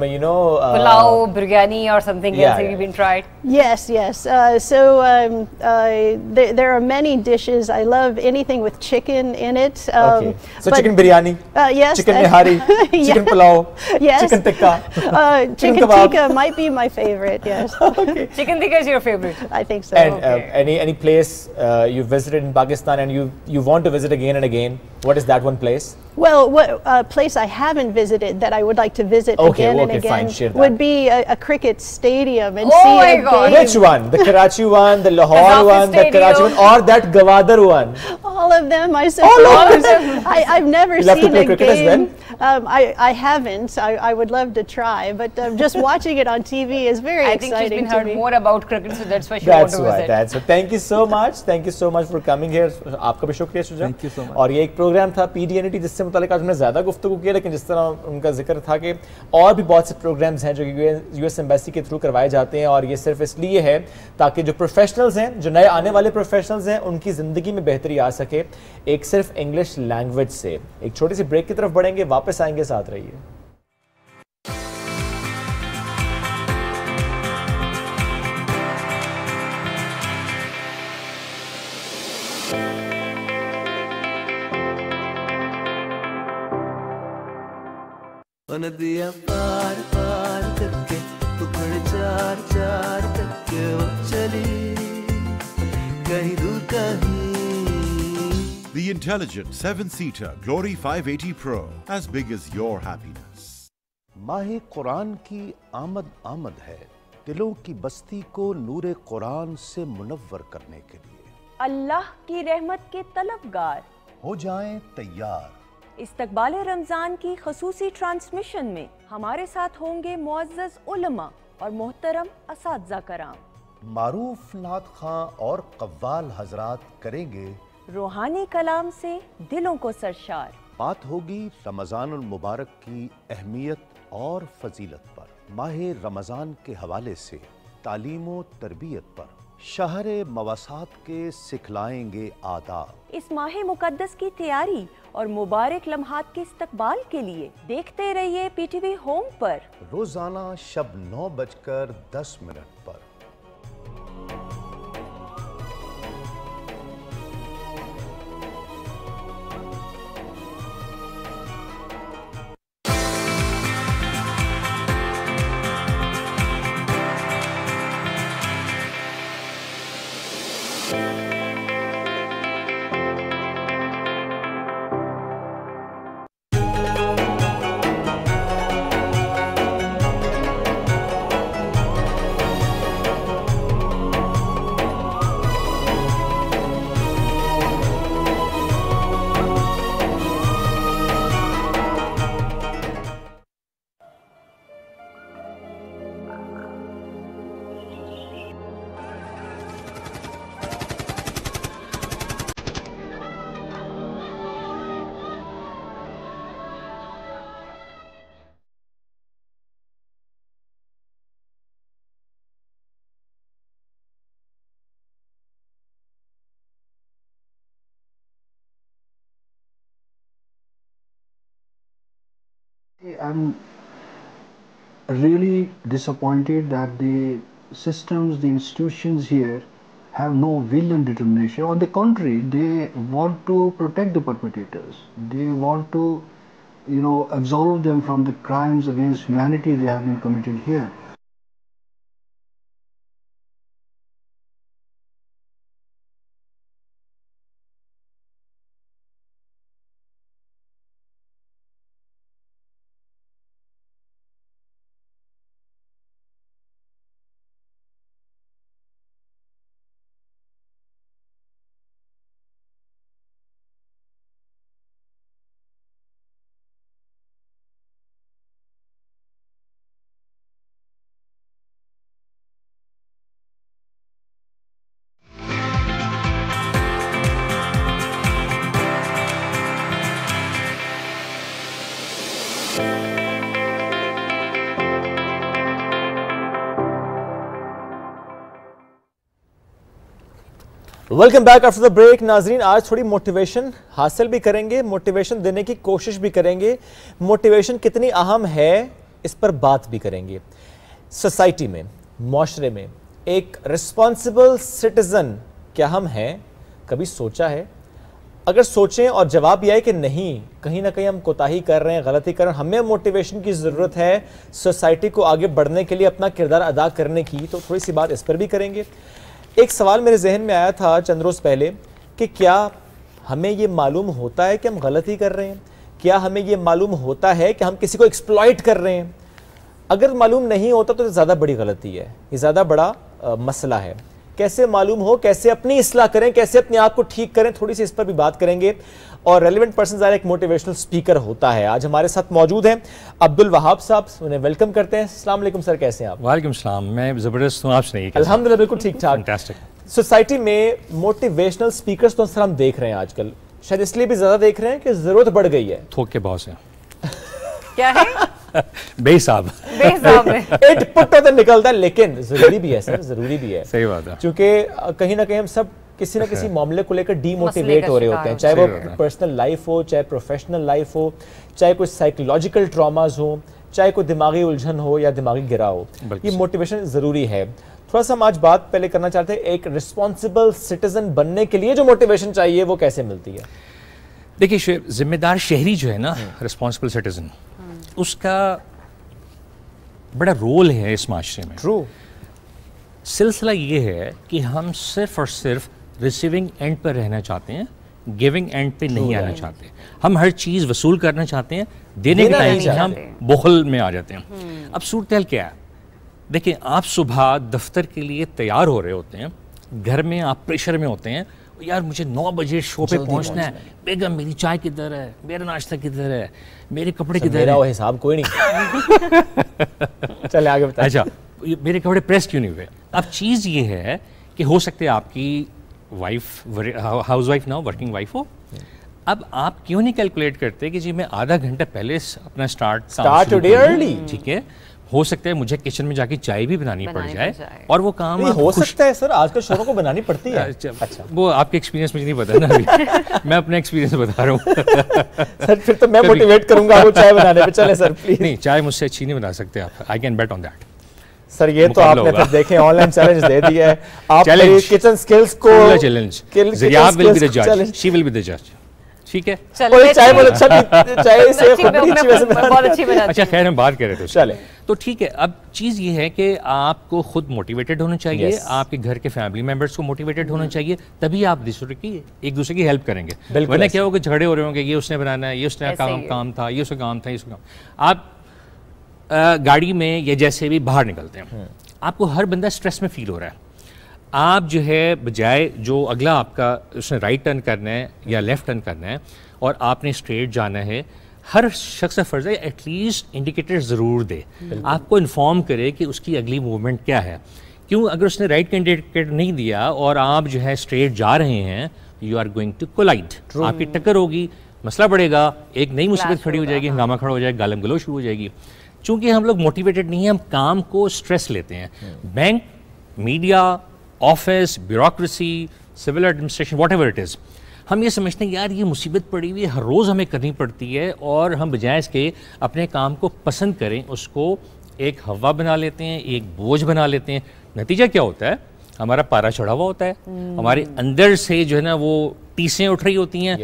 you know pulao, biryani or something else? Have you been tried? Yes. There are many dishes. I love anything with chicken in it. So chicken biryani. Yes. Chicken nihari. Chicken pulao. Yes. Chicken tikka. Chicken tikka might be my favorite. Yes. Chicken tikka is your favorite? I think so. And any place you visited in Pakistan and you want to visit again and again? What is that one place? Well, what place I haven't visited that I would like to visit again and again would be a cricket stadium and see a game. Which one? The Karachi one, the Lahore one, the Karachi one, or that Gwadar one? All of them, I suppose. All of them. I've never seen a game. As well? I haven't. I would love to try, but just watching it on TV is very exciting. I think she's been heard more about cricket, so that's why she wants to visit. That's why. Thank you so much. Thank you so much for coming here. आपका भी शुक्रिया Shuja. Thank you so much. और ये एक programme था PDNET जिससे मुतालिक आज हमने ज़्यादा गुफ्तगू किया, लेकिन जिस तरह उनका जिक्र था कि और भी बहुत से प्रोग्राम्स हैं जो कि US एम्बेसी के थ्रू करवाए जाते हैं, और ये सिर्फ इसलिए है ताकि जो प्रोफेशनल्स हैं, जो नए आने वाले प्रोफेशनल्स हैं, उनकी ज़िंदगी में बेहतरी आ सके एक सिर्फ इंग्लिश लैंग्वेज से. एक छोटी सी ब्रेक की तरफ बढ़ेंगे, वापस आएंगे, साथ रहिए. नदियाँ पार पार करके टुकड़े चार चार करके वो चली कहीं दूर कहीं. The intelligent 7-seater Glory 580 Pro, as big as your happiness. माह कुरान की आमद है दिलों की बस्ती को नूरे कुरान से मुनव्वर करने के लिए. अल्लाह की रहमत के तलबगार हो जाएं तैयार. इस्तकबाल रमज़ान की खसूसी ट्रांसमिशन में हमारे साथ होंगे मुअज़्ज़ज़ उलमा और मोहतरम असातिज़ा कराम. मारूफ नात खां और कव्वाल हजरात करेंगे रूहानी कलाम से दिलों को सरशार. बात होगी रमज़ानुल मुबारक की अहमियत और फजीलत पर. माह रमज़ान के हवाले से तालीम व तरबियत पर शहर मवासात के सिखलाएंगे आदाब. इस माह मुकद्दस की तैयारी और मुबारक लम्हात के इस्तकबाल के लिए देखते रहिए PTV होम पर रोजाना शब 9:10 पर. I'm really disappointed that the systems, the institutions here have no will and determination. On the contrary, they want to protect the perpetrators. They want to, absolve them from the crimes against humanity they have been committed here. Welcome back after the break. नाजरीन, आज थोड़ी motivation हासिल भी करेंगे, motivation देने की कोशिश भी करेंगे। मोटिवेशन कितनी अहम है इस पर बात भी करेंगे। सोसाइटी में, माशरे में एक रिस्पॉन्सिबल सिटीजन क्या हम हैं? कभी सोचा है? अगर सोचें और जवाब यह है कि नहीं, कहीं ना कहीं हम कोताही कर रहे हैं, गलती कर रहे हैं, हमें मोटिवेशन की ज़रूरत है सोसाइटी को आगे बढ़ने के लिए, अपना किरदार अदा करने की, तो थोड़ी सी बात इस पर भी करेंगे। एक सवाल मेरे जहन में आया था चंद रोज़ पहले कि क्या हमें ये मालूम होता है कि हम गलती कर रहे हैं? क्या हमें ये मालूम होता है कि हम किसी को एक्सप्लॉइट कर रहे हैं? अगर मालूम नहीं होता तो ज़्यादा बड़ी गलती है, ये ज़्यादा बड़ा मसला है। कैसे मालूम हो, कैसे अपनी इस्लाह करें, कैसे अपने आप को ठीक करें, थोड़ी सी इस पर भी बात करेंगे। और रेलिवेंट पर्सन ज़रा एक मोटिवेशनल स्पीकर होता है। आज हमारे साथ मौजूद हैं अब्दुल वहाब साहब, उन्हें वेलकम करते हैं। अस्सलाम वालेकुम सर, कैसे हैं आप? वालेकुम सलाम, मैं ज़बरदस्त हूँ, आप सुनाइए? अल्हम्दुलिल्लाह बिल्कुल ठीक ठाक। फैंटास्टिक। सोसाइटी में मोटिवेशनल स्पीकर्स तो सर हम देख रहे हैं आजकल, शायद इसलिए भी ज़्यादा देख रहे हैं कि ज़रूरत बढ़ गई है। थोक के बॉस हैं। क्या है? बेहिसाब इट पुट तो निकलता है, लेकिन जरूरी भी है सर, जरूरी भी है। सही बात है, क्योंकि कहीं ना कहीं हम सब किसी ना किसी मामले को लेकर डीमोटिवेट हो रहे होते हैं, चाहे वो पर्सनल लाइफ हो, चाहे प्रोफेशनल लाइफ हो, चाहे कोई साइकोलॉजिकल ट्रॉमास हो, चाहे कोई दिमागी उलझन हो या दिमागी गिरा हो। ये मोटिवेशन जरूरी है। थोड़ा सा हम आज बात पहले करना चाहते हैं, एक रिस्पॉन्सिबल सिटीजन बनने के लिए जो मोटिवेशन चाहिए वो कैसे मिलती है? देखिए, जिम्मेदार शहरी जो है ना, रिस्पॉन्सिबल सिटीजन, उसका बड़ा रोल है इस माशरे में। ट्रू। सिलसिला ये है कि हम सिर्फ और सिर्फ रिसीविंग एंड पर रहना चाहते हैं, गिविंग एंड पे नहीं आना चाहते। हम हर चीज़ वसूल करना चाहते हैं, देने के टाइम हम बुखल में आ जाते हैं। अब सूरत क्या है? देखिए, आप सुबह दफ्तर के लिए तैयार हो रहे होते हैं, घर में आप प्रेशर में होते हैं, यार मुझे 9 बजे शो पे पहुंचना है, बेगम मेरी चाय किधर है, मेरा नाश्ता किधर है, मेरे कपड़े किधर है? मेरा वो हिसाब कोई नहीं। चले आगे बताइए। अच्छा, मेरे कपड़े प्रेस क्यों नहीं हुए? अब चीज़ ये है कि हो सकता है आपकी वाइफ हाउस वाइफ ना हो, वर्किंग वाइफ हो। अब आप क्यों नहीं कैलकुलेट करते कि जी मैं आधा घंटा पहले अपना स्टार्ट टुडे अर्ली, ठीक है, हो सकता है मुझे किचन में जाके चाय भी बनानी पड़ जाए और वो काम हो सकता है सर, आजकल शोरों को बनानी पड़ती है। अच्छा, वो आपके एक्सपीरियंस मुझे नहीं पता ना अभी। मैं अपना एक्सपीरियंस बता रहा हूँ। सर फिर तो मैं मोटिवेट करूंगा आपको चाय बनाने पे। चले सर प्लीज। नहीं, चाय मुझसे अच्छी नहीं बना सकते आप, I can bet on that. Sir ये तो आपने फिर देखें ऑनलाइन चैलेंज दे दिया है। आप मेरी किचन स्किल्स को challenge, Zia will be the जज, शी विल बी द जज, ठीक है? चाय बहुत अच्छा, चाय से बहुत अच्छी बना। अच्छा खैर, हम बात कर रहे थे, चले तो ठीक है। अब चीज़ ये है कि आपको खुद मोटिवेटेड होना चाहिए, आपके घर के फैमिली मेंबर्स को मोटिवेटेड होना चाहिए, तभी आप एक दूसरे की हेल्प करेंगे। वरना क्या होगा, झगड़े हो रहे होंगे, ये उसने बनाना है, ये उसने काम था, ये उसका काम था, ये उसका काम। आप गाड़ी में या जैसे भी बाहर निकलते हैं, आपको हर बंदा स्ट्रेस में फील हो रहा है। आप जो है बजाय जो अगला आपका उसने राइट टर्न करना है या लेफ़्ट टर्न करना है और आपने स्ट्रेट जाना है, हर शख्स का फ़र्ज़ है एटलीस्ट इंडिकेटर ज़रूर दे, आपको इन्फॉर्म करे कि उसकी अगली मूवमेंट क्या है। क्यों? अगर उसने राइट का इंडिकेटर नहीं दिया और आप जो है स्ट्रेट जा रहे हैं, you are going to collide, आपकी टक्कर होगी, मसला बढ़ेगा, एक नई मुसीबत खड़ी हो जाएगी, हंगामा खड़ा हो जाएगा, गालम गलोच शुरू हो जाएगी। चूँकि हम लोग मोटिवेटेड नहीं हैं, हम काम को स्ट्रेस लेते हैं। Bank, media, office, bureaucracy, civil administration, whatever it is, हम ये समझते हैं यार ये मुसीबत पड़ी हुई है, हर रोज़ हमें करनी पड़ती है, और हम बजाय इसके अपने काम को पसंद करें, उसको एक हवा बना लेते हैं, एक बोझ बना लेते हैं। नतीजा क्या होता है? ہمارا پارا چڑھا ہوا ہوتا ہے, ہمارے اندر سے جو ہے نا وہ ٹیسیں اٹھ رہی ہوتی ہیں,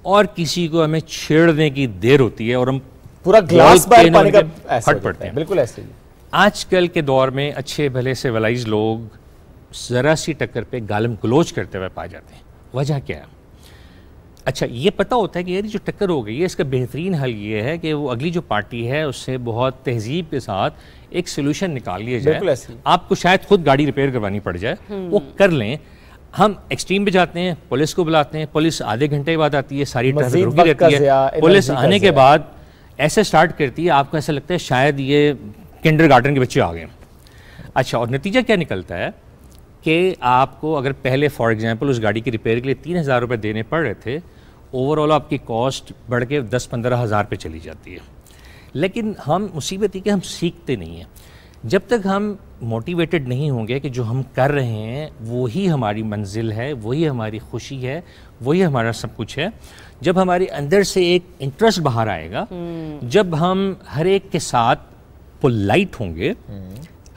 اور کسی کو ہمیں چھیڑنے کی دیر ہوتی ہے اور ہم پورا گلاس باہر پانی کا پھٹ پڑتے ہیں. بالکل ایسے ہی آج کل کے دور میں اچھے بھلے سیولائز لوگ ذرا سی ٹکر پہ گالم گلوچ کرتے ہوئے پائے جاتے ہیں. وجہ کیا ہے؟ اچھا یہ پتہ ہوتا ہے کہ یہ جو ٹکر ہو گئی ہے اس کا بہترین حل یہ ہے کہ وہ اگلی جو پارٹی ہے اس سے بہت تہذیب کے ساتھ ایک سولوشن نکال لیا جائے. آپ کو شاید خود گاڑی ریپیئر کروانی پڑ جائے, وہ کر لیں. ہم ایکسٹریم پہ جاتے ہیں, پولیس کو بلاتے ہیں, پولیس آدھے گھنٹے بعد آتی ہے, ساری ٹریفک رکی رہتی ہے, پولیس آنے کے بعد ایسے سٹارٹ کرتی ہے آپ کو ایسا لگتا ہے شاید یہ کنڈر گارڈن کے بچے آ گئے. اچھا, اور نتیجہ کیا نکلتا ہے کہ آپ کو اگر پہلے فار ایگزامپل اس گاڑی کی ریپیئر کے لیے 3,000 روپے دینے پڑ رہے تھے, اوور آل آپ کی کاسٹ بڑھ کے 10-15 ہزار پہ چلی جاتی ہے. لیکن ہم مصیبت یہ کہ ہم سیکھتے نہیں ہیں. جب تک ہم موٹیویٹڈ نہیں ہوں گے کہ جو ہم کر رہے ہیں وہی ہماری منزل ہے, وہی ہماری خوشی ہے, وہی ہمارا سب کچھ ہے, جب ہمارے اندر سے ایک انٹرسٹ باہر آئے گا, جب ہم ہر ایک کے ساتھ پولائٹ ہوں گے,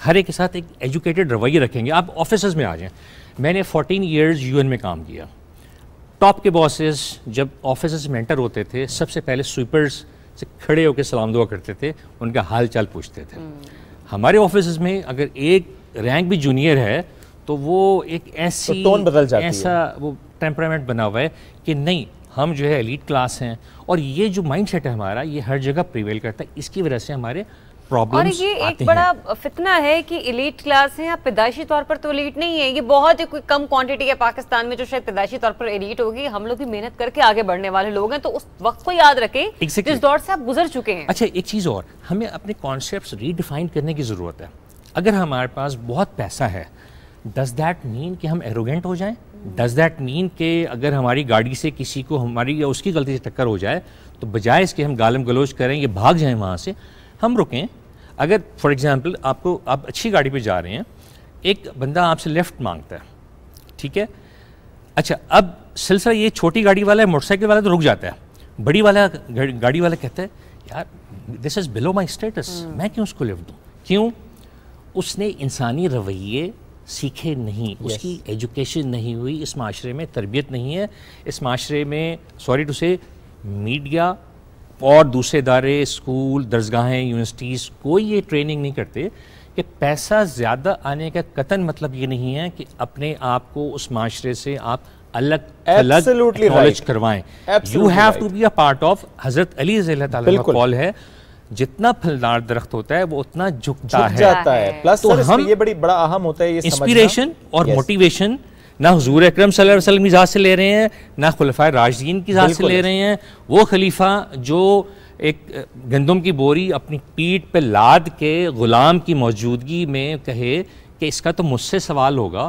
ہر ایک کے ساتھ ایک ایجوکیٹڈ رویہ رکھیں گے. آپ آفیسز میں آ جائیں, میں نے 14 ایئرز UN میں کام کیا. ٹاپ کے باسز جب آفیسز میں انٹر ہوتے تھے سب سے پہلے سویپرز سے کھڑے ہو کے سلام دعا کرتے تھے, ان کا حال چال پوچھتے تھے. ہمارے آفیسز میں اگر ایک رینک بھی جونیئر ہے تو وہ ایک ایسی ٹون بدل جاتی ہے, ایسا وہ ٹیمپرامنٹ بنا ہوا ہے کہ نہیں ہم جو ہے ایلیٹ کلاس ہیں. اور یہ جو مائنڈ سیٹ ہے ہمارا یہ ہر جگہ پریویل کرتا ہے. اس کی وجہ سے ہمارے اور یہ ایک بڑا فتنہ ہے کہ ایلیٹ کلاس ہیں, آپ پیدائشی طور پر تو ایلیٹ نہیں ہے, یہ بہت کوئی کم کوانٹٹی ہے پاکستان میں جو شاید پیدائشی طور پر ایلیٹ ہوگی. ہم لوگ بھی محنت کر کے آگے بڑھنے والے لوگ ہیں, تو اس وقت کو یاد رکھیں جس دور سے آپ گزر چکے ہیں. اچھا ایک چیز اور, ہمیں اپنے کانسیپٹس ری ڈیفائن کرنے کی ضرورت ہے. اگر ہمارے پاس بہت پیسہ ہے, ڈز دیٹ مین کہ ہم ایروگینٹ ہو جائیں؟ ڈز دیٹ مین کہ اگر ہماری گاڑی سے کسی کو ہماری یا اس کی غلطی سے ٹکر ہو جائے تو بجائے اس کے ہم گالم گلوچ کریں یا بھاگ جائیں وہاں سے, ہم رکیں. اگر فار ایگزامپل آپ اچھی گاڑی پہ جا رہے ہیں, ایک بندہ آپ سے لیفٹ مانگتا ہے, ٹھیک ہے, اچھا اب سلسلہ یہ چھوٹی گاڑی والا ہے, موٹر سائیکل والا تو رک جاتا ہے, بڑی والا گاڑی والا کہتا ہے یار دس از بلو مائی اسٹیٹس, میں کیوں اس کو لفٹ دوں؟ کیوں؟ اس نے انسانی رویے سیکھے نہیں, اس کی ایجوکیشن نہیں ہوئی, اس معاشرے میں تربیت نہیں ہے. اس معاشرے میں سوری ٹو سے میڈیا اور دوسرے ادارے, اسکول, درسگاہیں, یونیورسٹیز کوئی یہ ٹریننگ نہیں کرتے کہ پیسہ زیادہ آنے کا قطعاً مطلب یہ نہیں ہے کہ اپنے آپ کو اس معاشرے سے آپ الگ نالج کروائیں. You have to be a part of. حضرت علی رضی اللہ تعالیٰ کا قول ہے جتنا پھلدار درخت ہوتا ہے وہ اتنا جھکتا ہے. تو ہم یہ بڑا اہم ہوتا ہے یہ انسپیریشن اور موٹیویشن نہ حضور اکرم صلی اللہ علیہ وسلم کی ذات سے لے رہے ہیں, نہ خلفائے راشدین کی ذات سے لے رہے ہیں. وہ خلیفہ جو ایک گندم کی بوری اپنی پیٹھ پہ لاد کے غلام کی موجودگی میں کہے کہ اس کا تو مجھ سے سوال ہوگا,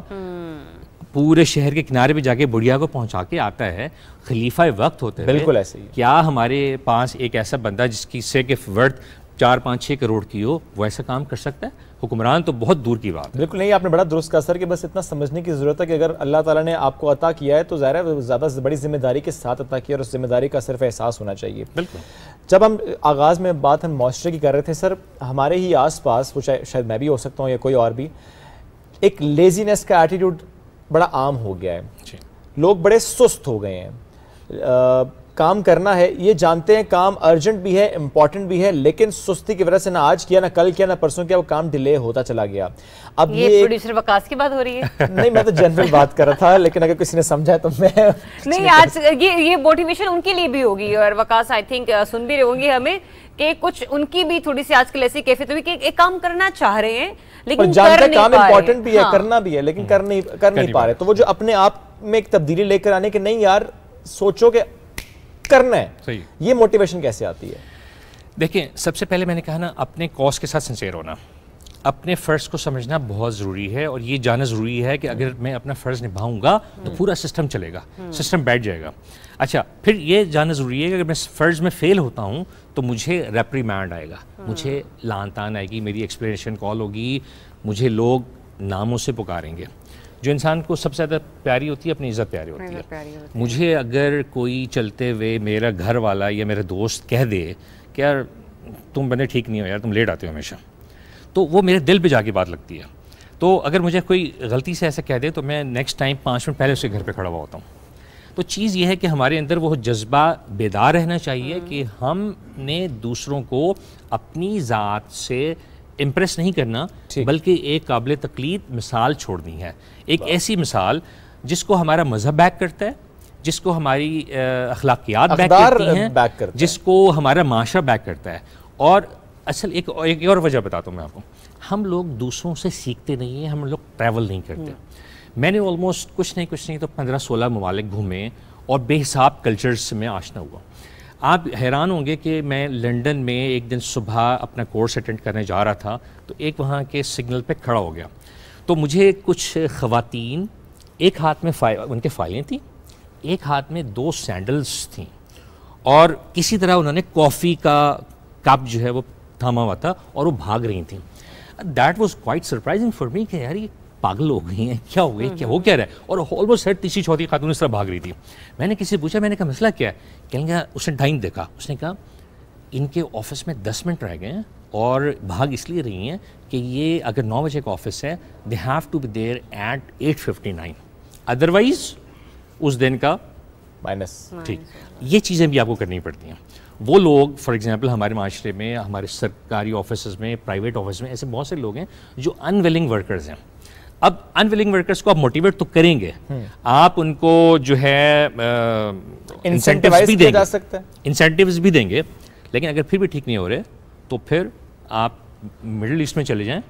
پورے شہر کے کنارے پہ جا کے بڑھیا کو پہنچا کے آتا ہے. خلیفہ وقت ہوتے ہیں. بالکل ایسے ہی. کیا ہمارے پاس ایک ایسا بندہ جس کی سے کہ ورتھ 4-5-6 کروڑ کی ہو وہ ایسا کام کر سکتا ہے؟ حکمران تو بہت دور کی بات ہے. بالکل نہیں, آپ نے بڑا درست کہا سر کہ بس اتنا سمجھنے کی ضرورت ہے کہ اگر اللہ تعالیٰ نے آپ کو عطا کیا ہے تو ظاہر ہے زیادہ بڑی ذمہ داری کے ساتھ عطا کیا, اور اس ذمہ داری کا صرف احساس ہونا چاہیے. بالکل. جب ہم آغاز میں بات ہم معاشرے کی کر رہے تھے سر, ہمارے ہی آس پاس, وہ شاید میں بھی ہو سکتا ہوں یا کوئی اور بھی, ایک لیزینس کا ایٹیٹیوڈ بڑا عام ہو گیا ہے. لوگ بڑے سست ہو گئے ہیں. کام کرنا ہے, یہ جانتے ہیں کام ارجنٹ بھی ہے, امپورٹنٹ بھی ہے, لیکن سستی کی وجہ سے نہ آج کیا, نہ کل کیا, نہ پرسوں کیا, وہ کام ڈیلے ہوتا چلا گیا. اب یہ پروڈیوسر وقاص کی بات ہو رہی ہے. نہیں, میں تو جنرل بات کر رہا تھا, لیکن اگر کسی نے سمجھا تو میں نہیں, آج یہ موٹیویشن ان کے لیے بھی ہوگی, اور وقاص آئی تھنک سن بھی رہے ہوں گے ہمیں کہ کچھ ان کی بھی تھوڑی سی آج کل ایسی کیفیت ہوئی کہ ایک کام کرنا چاہ رہے ہیں لیکن کر نہیں کام امپورٹنٹ بھی ہے, کرنا بھی ہے, لیکن کر نہیں پا رہے. تو وہ جو اپنے آپ میں ایک تبدیلی لے کر آنے کہ نہیں یار سوچو کہ کرنا ہے, یہ موٹیویشن کیسے آتی ہے؟ دیکھیں, سب سے پہلے میں نے کہا نا اپنے کاز کے ساتھ سنسیئر ہونا, اپنے فرض کو سمجھنا بہت ضروری ہے, اور یہ جاننا ضروری ہے کہ اگر میں اپنا فرض نبھاؤں گا تو پورا سسٹم چلے گا, سسٹم بیٹھ جائے گا. اچھا, پھر یہ جاننا ضروری ہے کہ اگر میں فرض میں فیل ہوتا ہوں تو مجھے ریپریمانڈ آئے گا, مجھے لان تان آئے گی, میری ایکسپلینیشن کال ہوگی, مجھے لوگ ناموں سے پکاریں گے. جو انسان کو سب سے زیادہ پیاری ہوتی ہے اپنی عزت پیاری ہوتی ہے. مجھے اگر کوئی چلتے ہوئے میرا گھر والا یا میرا دوست کہہ دے کہ یار تم بندے ٹھیک نہیں ہو یار, تم لیٹ آتے ہو ہمیشہ, تو وہ میرے دل پہ جا کے بات لگتی ہے. تو اگر مجھے کوئی غلطی سے ایسا کہہ دے تو میں نیکسٹ ٹائم 5 منٹ پہلے اس کے گھر پہ کھڑا ہوا ہوتا ہوں. تو چیز یہ ہے کہ ہمارے اندر وہ جذبہ بیدار رہنا چاہیے کہ ہم نے دوسروں کو اپنی ذات سے امپریس نہیں کرنا بلکہ ایک قابل تقلید مثال چھوڑنی ہے. ایک ایسی مثال جس کو ہمارا مذہب بیک کرتا ہے, جس کو ہماری اخلاقیات بیک کرتی ہیں, جس کو ہمارا معاشرہ بیک کرتا ہے. اور اصل ایک اور وجہ بتاتا ہوں میں آپ کو, ہم لوگ دوسروں سے سیکھتے نہیں ہیں, ہم لوگ ٹریول نہیں کرتے. میں نے آلموسٹ کچھ نہیں تو 15-16 ممالک گھومے اور بے حساب کلچرز سے میں آشنا ہوا. آپ حیران ہوں گے کہ میں لنڈن میں ایک دن صبح اپنا کورس اٹینڈ کرنے جا رہا تھا تو ایک وہاں کے سگنل پہ کھڑا ہو گیا. تو مجھے کچھ خواتین, ایک ہاتھ میں ان کے فائلیں تھیں, ایک ہاتھ میں 2 سینڈلز تھیں, اور کسی طرح انہوں نے کافی کا کپ جو ہے وہ تھاما ہوا تھا اور وہ بھاگ رہی تھیں. That was quite surprising for me کہ یار یہ پاگل ہو گئی ہیں, کیا ہو گئی, کیا ہو کیا رہا ہے. اور آلموسٹ ہر تیسری چوتھی خاتون اس طرح بھاگ رہی تھی. میں نے کسی سے پوچھا, میں نے کہا مسئلہ کیا ہے, کہیں گے اس نے ٹائم دیکھا, اس نے کہا ان کے آفس میں 10 منٹ رہ گئے ہیں اور بھاگ اس لیے رہی ہیں کہ یہ اگر 9 بجے کا آفس ہے they have to be there at 8:59, otherwise اس دن کا مائنس. ٹھیک, یہ چیزیں بھی آپ کو کرنی پڑتی ہیں. وہ لوگ فار ایگزامپل ہمارے معاشرے میں, ہمارے سرکاری آفیسز میں, پرائیویٹ آفس میں ایسے بہت سے لوگ ہیں جو ان ولنگ ورکرز ہیں. اب ان ولنگ ورکرز کو آپ موٹیویٹ تو کریں گے, آپ ان کو جو ہے انسینٹیوز بھی دیں گے, انسینٹیوز بھی دیں گے, لیکن اگر پھر بھی ٹھیک نہیں ہو رہے تو پھر آپ مڈل ایسٹ میں چلے جائیں.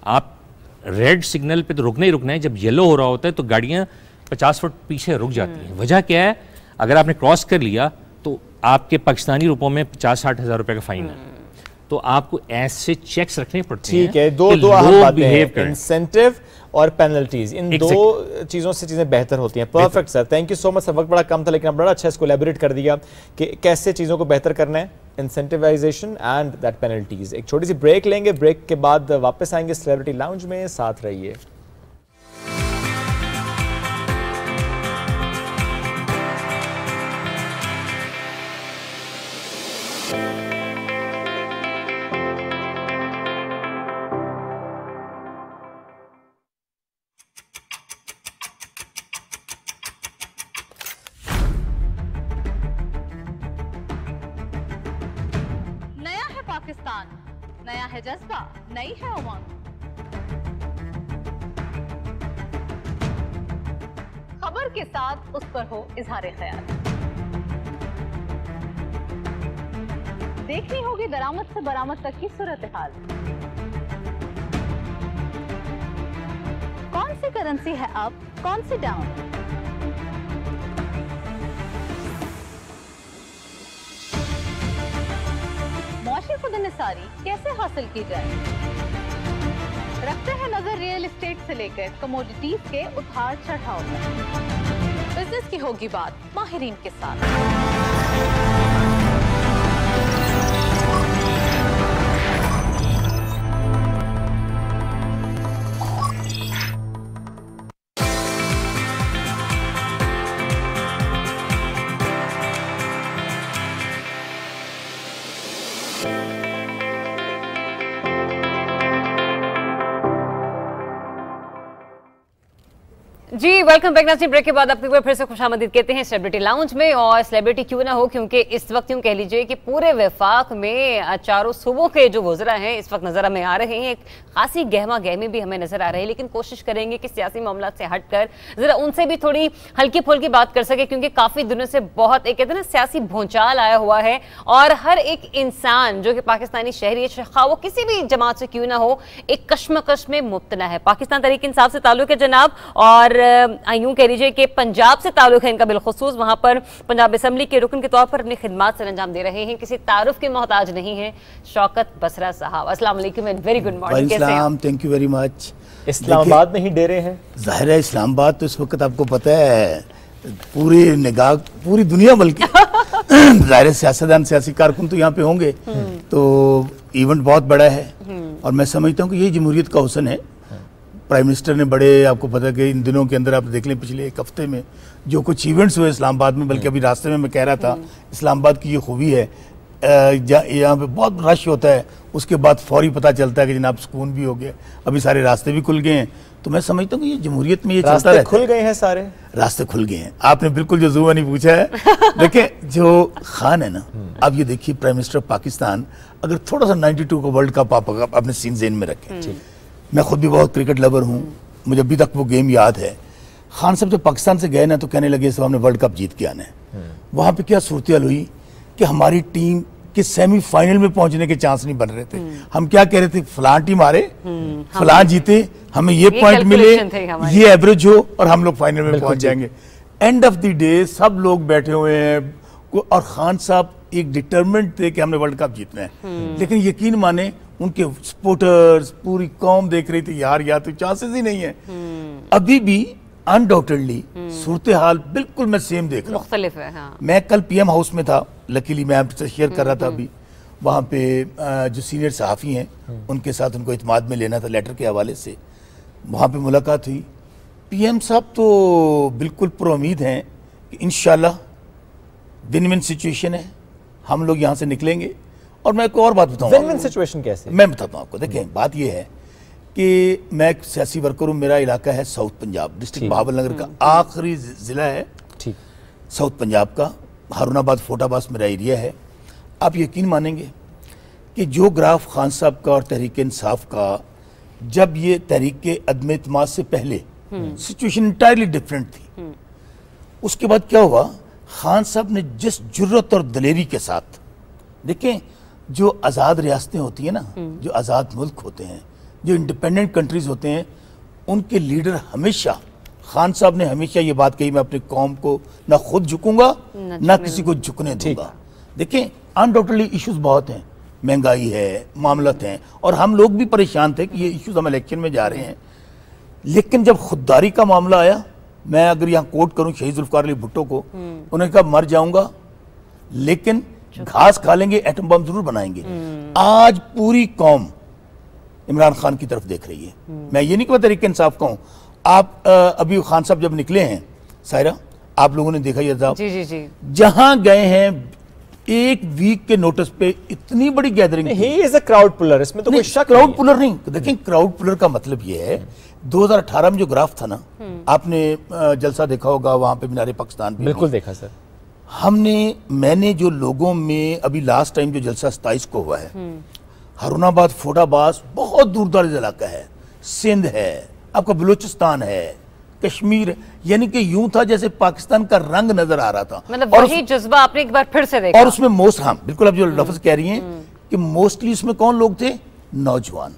آپ ریڈ سگنل پہ تو رکنا ہی رکنا ہے, جب یلو ہو رہا ہوتا ہے تو گاڑیاں 50 فٹ پیچھے رک جاتی ہیں. وجہ کیا ہے, اگر آپ نے کراس کر لیا تو آپ کے پاکستانی روپوں میں 50-60 ہزار روپے کا فائن ہے. تو آپ کو ایسے چیکس رکھنے پڑتے ہیں. ٹھیک ہے, دو اہم باتیں ہیں, انسینٹیو اور پینلٹیز, ان 2 چیزوں سے چیزیں بہتر ہوتی ہیں. Perfect sir, thank you so much. وقت بڑا کم تھا لیکن آپ بڑا اچھا اس کو ایلیبریٹ کر دیا کہ کیسے چیزوں کو بہتر کرنا ہے, انسینٹیوائزیشن اینڈ دیٹ پینلٹیز. ایک چھوٹی سی بریک لیں گے, بریک کے بعد واپس آئیں گے سیلیبریٹی لاؤنج میں, ساتھ رہیے. نیا ہے جذبہ, نئی ہے امنگ. خبر کے ساتھ اس پر ہو اظہار خیال. دیکھنی ہوگی درآمد سے برآمد تک کی صورتحال. کون سی کرنسی ہے اپ, کون سی ڈاؤن. معاشی خود انحصاری کیسے حاصل کی جائے. رکھتے ہیں نظر ریئل اسٹیٹ سے لے کر کموڈیٹیز کے اتار چڑھاؤ تک. بزنس کی ہوگی بات ماہرین کے ساتھ. جی ویلکم بیک. ناظرین, بریک کے بعد آپ کو پھر سے خوش آمدید کہتے ہیں سیلیبریٹی لاؤنج میں. اور سیلیبریٹی کیوں نہ ہو, کیونکہ اس وقت یوں کہہ لیجئے کہ پورے وفاق میں 4 صوبوں کے جو وزراء ہیں اس وقت نظر ہمیں آ رہے ہیں. ایک خاصی گہما گہمی بھی ہمیں نظر آ رہے ہیں, لیکن کوشش کریں گے کہ سیاسی معاملات سے ہٹ کر ذرا ان سے بھی تھوڑی ہلکی پھلکی بات کر سکے, کیونکہ کافی دنوں سے بہت ایک کہتے ہیں نا سیاسی بھونچال آیا ہوا ہے. اور ہر ایک انسان جو کہ پاکستانی شہری ہے, خواہ وہ کسی بھی جماعت سے کیوں نہ ہو, ایک کشمکش میں مبتلا ہے. پاکستان تحریک انصاف سے تعلق ہے جناب, اور یوں کہہ لیجئے کہ پنجاب سے تعلق ہے ان کا بالخصوص. وہاں پر پنجاب اسمبلی کے رکن کے طور پر اپنی خدمات سے انجام دے رہے ہیں, کسی تعارف کے محتاج نہیں ہیں. شوکت بسرا صاحب, السلام علیکم اینڈ ویری گڈ مارننگ. کیسے ہیں آپ؟ Thank you very much. Islamabad میں ہی ڈیرے ہیں. ظاہر ہے اسلام آباد تو اس وقت آپ کو پتہ ہے پوری نگاہ پوری دنیا, بلکہ ظاہر سیاستدان سیاسی کارکن تو یہاں پہ ہوں گے, تو ایونٹ بہت بڑا ہے. اور میں سمجھتا ہوں کہ یہ جمہوریت کا حسن ہے. پرائم منسٹر نے بڑے, آپ کو پتہ کہ ان دنوں کے اندر آپ دیکھ لیں پچھلے 1 ہفتے میں جو کچھ ایونٹس ہوئے اسلام آباد میں, بلکہ ابھی راستے میں کہہ رہا تھا اسلام آباد کی یہ خوبی ہے यहाँ पे बहुत रश होता है, उसके बाद फौरी पता चलता है कि जनाब सुकून भी हो गया, अभी सारे रास्ते भी खुल गए हैं। तो मैं समझता हूँ कि ये जमहूरियत में ये चलता रहता है। खुल गए हैं, सारे रास्ते खुल गए हैं। आपने बिल्कुल जो जुबानी पूछा है, देखिए जो खान है ना, अब ये देखिए प्राइम मिनिस्टर पाकिस्तान, अगर थोड़ा सा 92 का वर्ल्ड कप आप अपने सीन ज़हन में रखें, मैं खुद भी बहुत क्रिकेट लवर हूँ, मुझे अभी तक वो गेम याद है। खान साहब जब पाकिस्तान से गए ना तो कहने लगे सब हमने वर्ल्ड कप जीत के आना है। वहाँ पे क्या सूरत हाल हुई कि हमारी टीम के सेमीफाइनल में पहुंचने के चांस नहीं बन रहे थे। हम क्या कह रहे थे, फलां टीम हारे, फलां जीते, हमें ये पॉइंट मिले, ये एवरेज हो और हम लोग फाइनल में पहुंच जाएंगे। एंड ऑफ द डे सब लोग बैठे हुए हैं और खान साहब एक डिटरमेंट थे कि हमने वर्ल्ड कप जीतना है। लेकिन यकीन माने उनके सपोर्टर्स, पूरी कौम देख रही थी यार तो चांसेस ही नहीं है। अभी भी अनडाउटेडली सूरत हाल बिल्कुल मैं सेम देख रहा हूँ, मुख्तलिफ है। हाँ। मैं कल पीएम हाउस में था, लकीली मैं आपसे शेयर कर रहा था अभी, वहाँ पे जो सीनियर सहाफ़ी हैं उनके साथ उनको इत्माद में लेना था लेटर के हवाले से, वहाँ पे मुलाकात हुई। पीएम साहब तो बिल्कुल पुरुम्मीद हैं कि इंशाल्लाह विन विन सिचुएशन है, हम लोग यहाँ से निकलेंगे। और मैं एक और बात बताऊँ, विन विन सिचुएशन कैसे, मैं बताता हूँ आपको। देखें बात ये है कि मैं एक सियासी वर्कर हूँ, मेरा इलाका है साउथ पंजाब, डिस्ट्रिक्ट बहावलनगर का आखिरी ज़िला है ठीक साउथ पंजाब का, हारूनाबाद फोटाबास मेरा एरिया है। आप यकीन मानेंगे कि जो ग्राफ खान साहब का और तहरीक इंसाफ का, जब ये तहरीक के अदम इत्माद से पहले सिचुएशन इंटायरली डिफरेंट थी, उसके बाद क्या हुआ, खान साहब ने जिस जुर्रत और दलेरी के साथ, देखें जो आज़ाद रियासतें होती हैं ना, जो आज़ाद मुल्क होते हैं, जो इंडिपेंडेंट कंट्रीज होते हैं, उनके लीडर हमेशा, खान साहब ने हमेशा ये बात कही, मैं अपनी कौम को ना खुद झुकूंगा ना किसी को झुकने दूंगा। देखें अनडाउटेडली इश्यूज बहुत हैं, महंगाई है, मामलत हैं, और हम लोग भी परेशान थे कि ये इश्यूज हम इलेक्शन में जा रहे हैं। लेकिन जब खुददारी का मामला आया, मैं अगर यहाँ कोट करूँ शहीद जुल्फ़िकार अली भुट्टो को, उन्होंने कहा मर जाऊंगा लेकिन घास खा लेंगे, एटम बम जरूर बनाएंगे। आज पूरी कौम इमरान खान की तरफ देख रही है। मैं ये नहीं कहता तहरीक इंसाफ का हूं। आप अभी खान साहब जब निकले हैं, सायरा आप लोगों ने देखा ये जी, जहां गए हैं एक वीक के नोटिस पे इतनी बड़ी gathering, he is a crowd puller, इसमें तो कोई शक क्राउड पुलर नहीं। देखें क्राउड पुलर का मतलब ये है, 2018 में जो ग्राफ था ना, आपने जलसा देखा होगा, वहां पे मीनारे पाकिस्तान पे बिल्कुल देखा सर। मैंने जो लोगों में अभी लास्ट टाइम जो जलसा 27 को हुआ है, हारूनाबाद फोटाबास बहुत दूर दराज इलाका है, सिंध है, आपका बलूचिस्तान है, कश्मीर, यानी कि यूं था जैसे पाकिस्तान का रंग नजर आ रहा था। मतलब वही जज्बा आपने एक बार फिर से देखा। और उसमें बिल्कुल आप जो लफ्ज कह रही हैं कि मोस्टली उसमें कौन लोग थे, नौजवान।